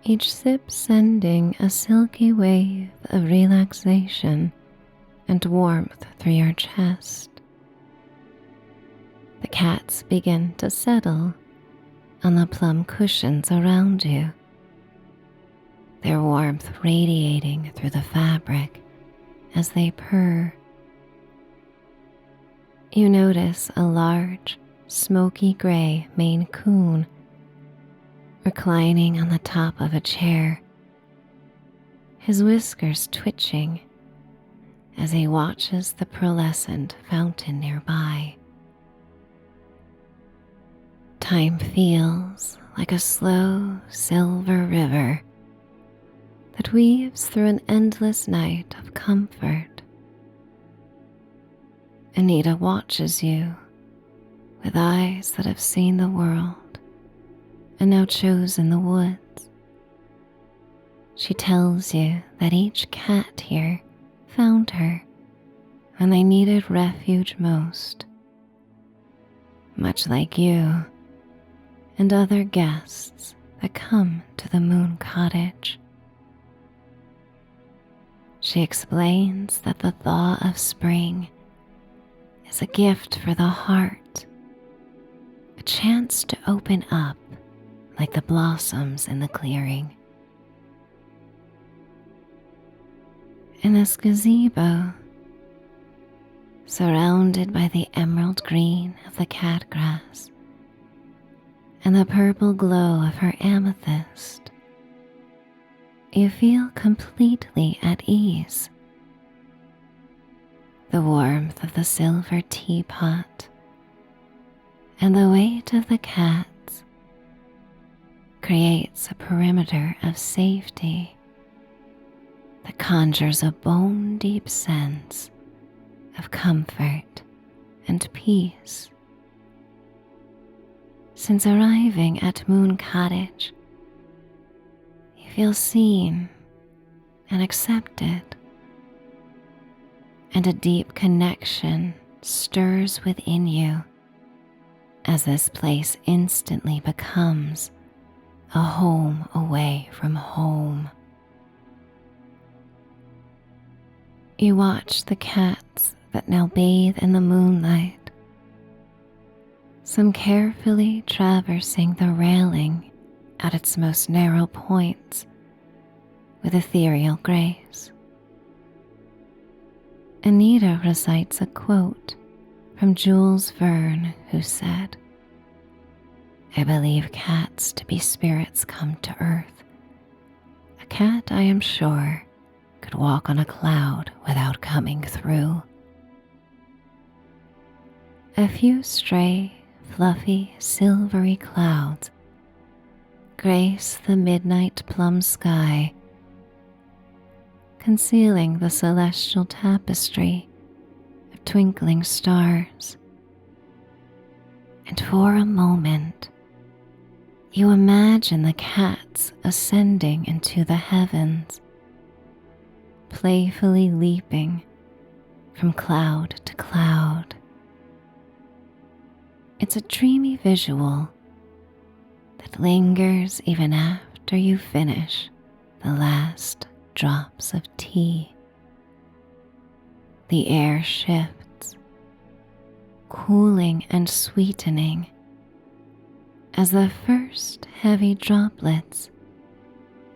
each sip sending a silky wave of relaxation and warmth through your chest. The cats begin to settle on the plum cushions around you, their warmth radiating through the fabric as they purr. You notice a large, smoky gray Maine Coon reclining on the top of a chair, his whiskers twitching as he watches the pearlescent fountain nearby. Time feels like a slow silver river that weaves through an endless night of comfort. Anita watches you with eyes that have seen the world and now chosen the woods. She tells you that each cat here found her when they needed refuge most, much like you and other guests that come to the Moon Cottage. She explains that the thaw of spring is a gift for the heart, a chance to open up like the blossoms in the clearing. In this gazebo, surrounded by the emerald green of the catgrass and the purple glow of her amethyst, you feel completely at ease. The warmth of the silver teapot and the weight of the cats creates a perimeter of safety that conjures a bone-deep sense of comfort and peace. Since arriving at Moon Cottage, you feel seen and accepted, and a deep connection stirs within you as this place instantly becomes a home away from home. You watch the cats that now bathe in the moonlight, some carefully traversing the railing at its most narrow points with ethereal grace. Anita recites a quote from Jules Verne, who said, "I believe cats to be spirits come to earth. A cat, I am sure, could walk on a cloud without coming through." A few stray, fluffy, silvery clouds grace the midnight plum sky, concealing the celestial tapestry of twinkling stars. And for a moment, you imagine the cats ascending into the heavens, playfully leaping from cloud to cloud. It's a dreamy visual that lingers even after you finish the last drops of tea. The air shifts, cooling and sweetening as the first heavy droplets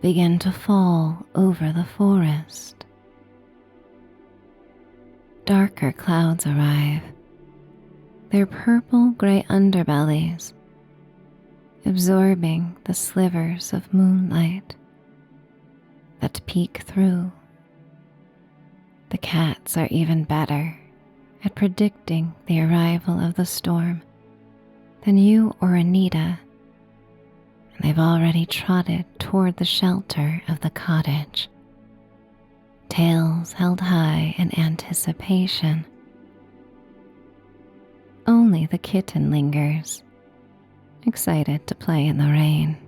begin to fall over the forest. Darker clouds arrive, their purple-gray underbellies absorbing the slivers of moonlight that peek through. The cats are even better at predicting the arrival of the storm than you or Anita, and they've already trotted toward the shelter of the cottage, tails held high in anticipation. Only the kitten lingers, excited to play in the rain.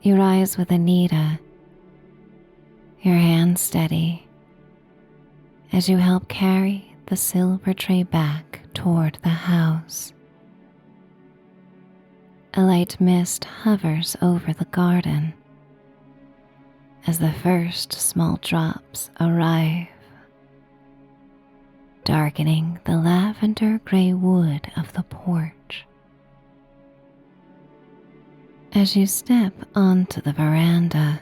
You rise with Anita, your hand steady, as you help carry the silver tray back toward the house. A light mist hovers over the garden as the first small drops arrive, darkening the lavender-gray wood of the porch. As you step onto the veranda,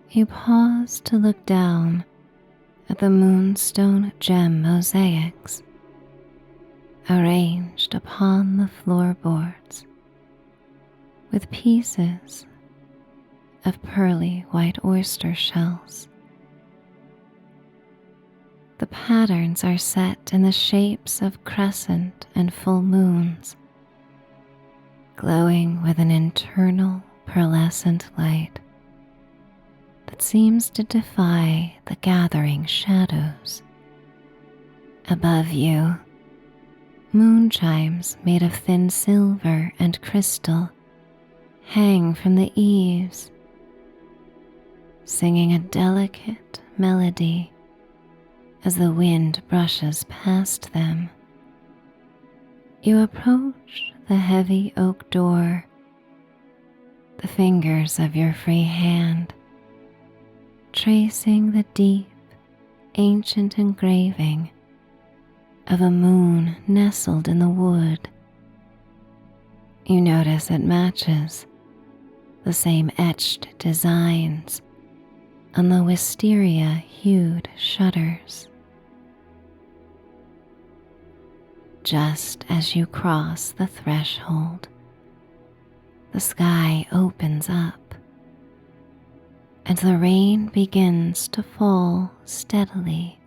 you pause to look down at the moonstone gem mosaics arranged upon the floorboards with pieces of pearly white oyster shells. The patterns are set in the shapes of crescent and full moons, glowing with an internal pearlescent light that seems to defy the gathering shadows. Above you, moon chimes made of thin silver and crystal hang from the eaves, singing a delicate melody as the wind brushes past them. You approach the heavy oak door, the fingers of your free hand tracing the deep, ancient engraving of a moon nestled in the wood. You notice it matches the same etched designs on the wisteria-hued shutters. Just as you cross the threshold, the sky opens up, and the rain begins to fall steadily.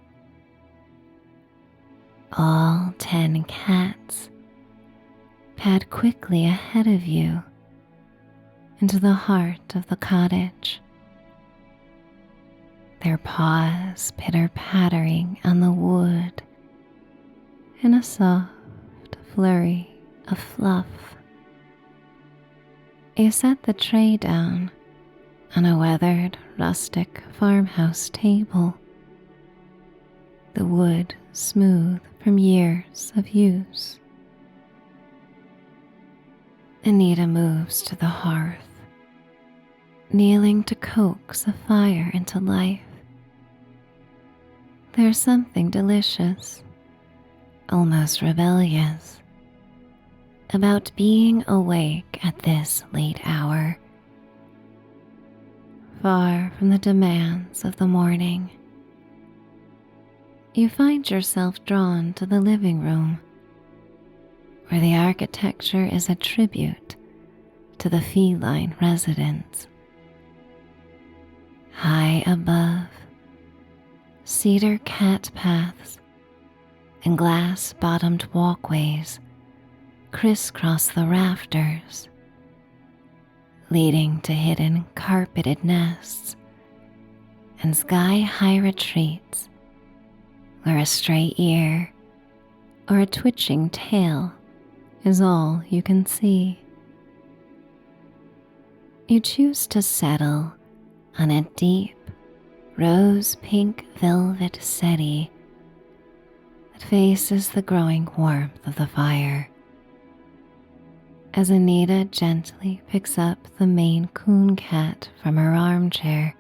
All 10 cats pad quickly ahead of you into the heart of the cottage, their paws pitter-pattering on the wood in a soft flurry of fluff. You set the tray down on a weathered rustic farmhouse table, the wood smooth from years of use. Anita moves to the hearth, kneeling to coax a fire into life. There's something delicious, almost rebellious, about being awake at this late hour, far from the demands of the morning. You find yourself drawn to the living room, where the architecture is a tribute to the feline residence. High above, cedar cat paths and glass-bottomed walkways crisscross the rafters, leading to hidden carpeted nests and sky-high retreats where a stray ear or a twitching tail is all you can see. You choose to settle on a deep, rose-pink velvet settee that faces the growing warmth of the fire. As Anita gently picks up the Maine coon cat from her armchair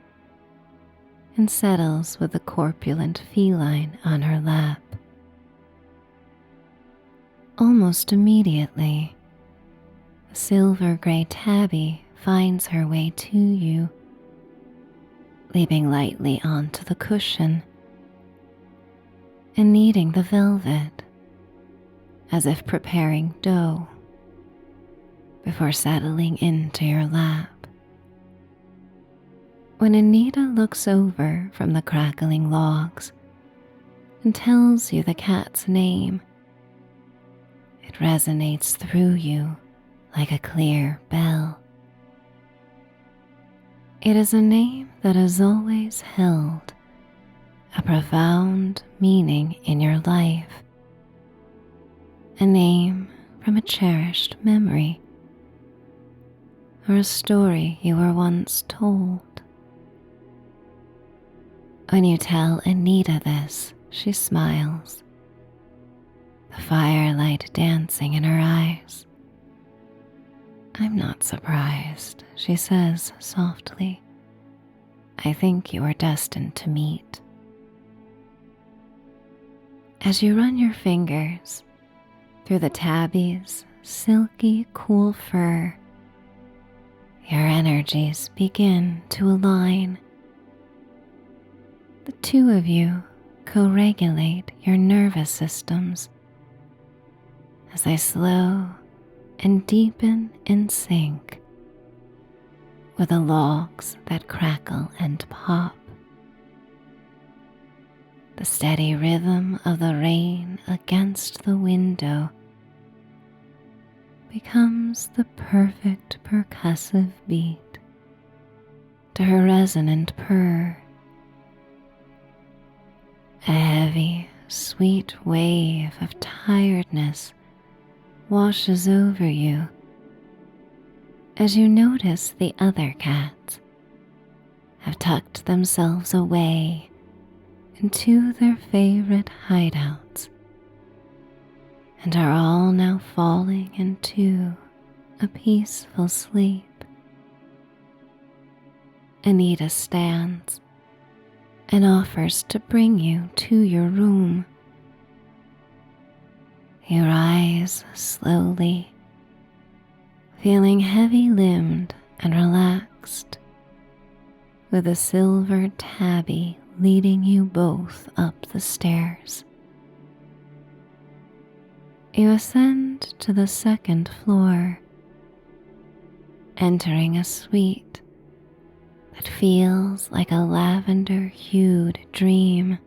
and settles with the corpulent feline on her lap. Almost immediately, the silver-gray tabby finds her way to you, leaping lightly onto the cushion and kneading the velvet as if preparing dough before settling into your lap. When Anita looks over from the crackling logs and tells you the cat's name, it resonates through you like a clear bell. It is a name that has always held a profound meaning in your life, a name from a cherished memory or a story you were once told. When you tell Anita this, she smiles, the firelight dancing in her eyes. "I'm not surprised," she says softly. "I think you are destined to meet." As you run your fingers through the tabby's silky, cool fur, your energies begin to align. The two of you co-regulate your nervous systems as they slow and deepen in sync with the logs that crackle and pop. The steady rhythm of the rain against the window becomes the perfect percussive beat to her resonant purr. A heavy, sweet wave of tiredness washes over you as you notice the other cats have tucked themselves away into their favorite hideouts and are all now falling into a peaceful sleep. Anita stands and offers to bring you to your room. You rise slowly, feeling heavy-limbed and relaxed, with a silver tabby leading you both up the stairs. You ascend to the second floor, entering a suite that feels like a lavender-hued dream.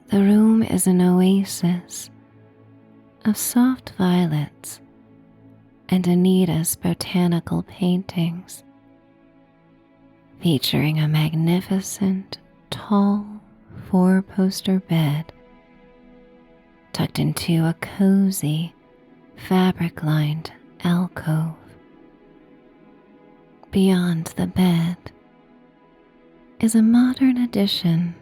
The room is an oasis of soft violets and Anita's botanical paintings, featuring a magnificent, tall, four-poster bed tucked into a cozy, fabric-lined alcove. Beyond the bed is a modern addition,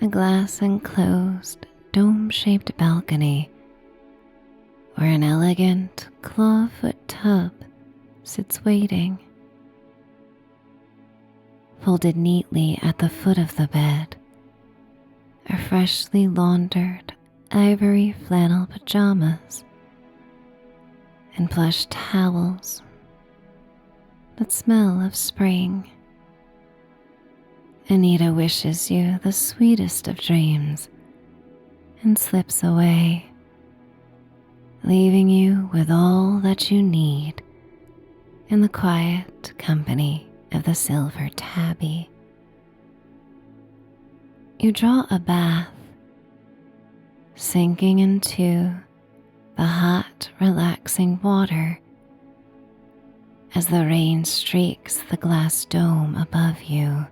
a glass-enclosed, dome-shaped balcony where an elegant clawfoot tub sits waiting. Folded neatly at the foot of the bed are freshly laundered ivory flannel pajamas and plush towels that smell of spring. Anita wishes you the sweetest of dreams and slips away, leaving you with all that you need in the quiet company of the silver tabby. You draw a bath, sinking into the hot, relaxing water as the rain streaks the glass dome above you.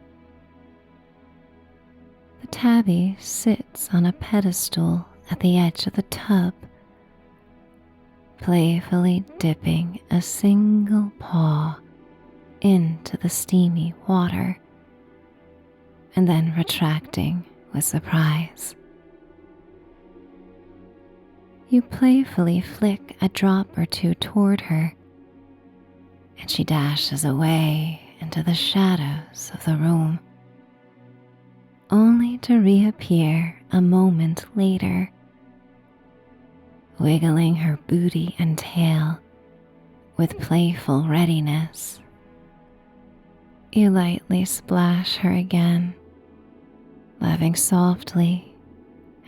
The tabby sits on a pedestal at the edge of the tub, playfully dipping a single paw into the steamy water and then retracting with surprise. You playfully flick a drop or two toward her, and she dashes away into the shadows of the room, only to reappear a moment later, wiggling her booty and tail with playful readiness. You lightly splash her again, laughing softly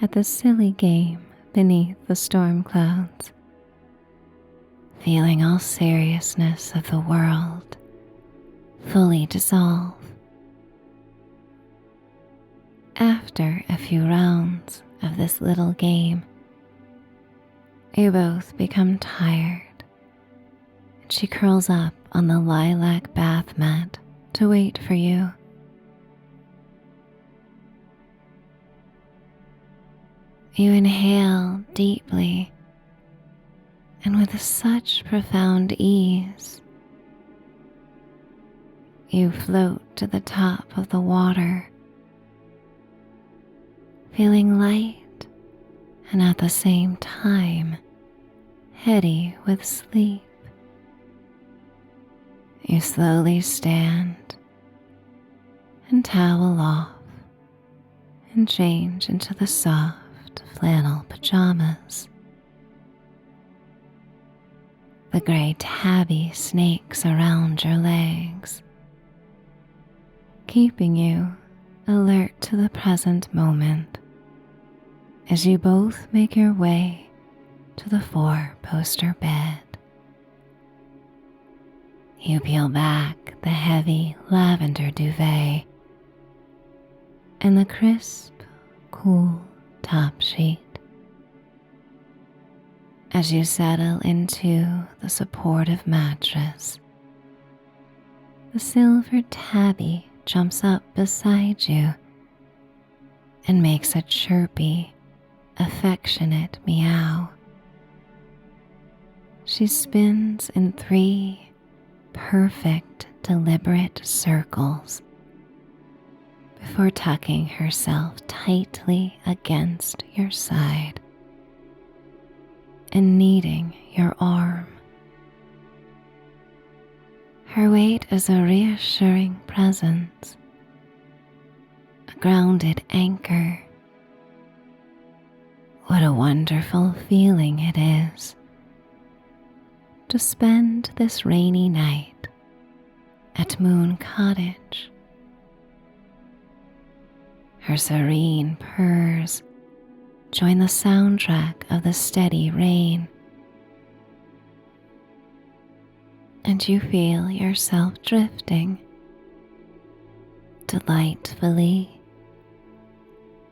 at the silly game beneath the storm clouds, feeling all seriousness of the world fully dissolve. After a few rounds of this little game, you both become tired, and she curls up on the lilac bath mat to wait for you. You inhale deeply and with such profound ease. You float to the top of the water, feeling light and at the same time heady with sleep. You slowly stand and towel off and change into the soft flannel pajamas. The gray tabby snakes around your legs, keeping you alert to the present moment as you both make your way to the four-poster bed. You peel back the heavy lavender duvet and the crisp, cool top sheet. As you settle into the supportive mattress, the silver tabby jumps up beside you and makes a chirpy, affectionate meow. She spins in 3 perfect, deliberate circles before tucking herself tightly against your side and kneading your arm. Her weight is a reassuring presence, a grounded anchor. What a wonderful feeling it is to spend this rainy night at Moon Cottage. Her serene purrs join the soundtrack of the steady rain, and you feel yourself drifting delightfully,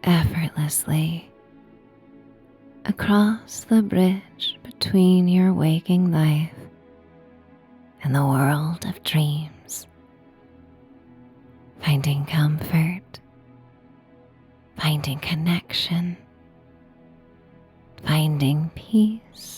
effortlessly across the bridge between your waking life and the world of dreams, finding comfort, finding connection, finding peace,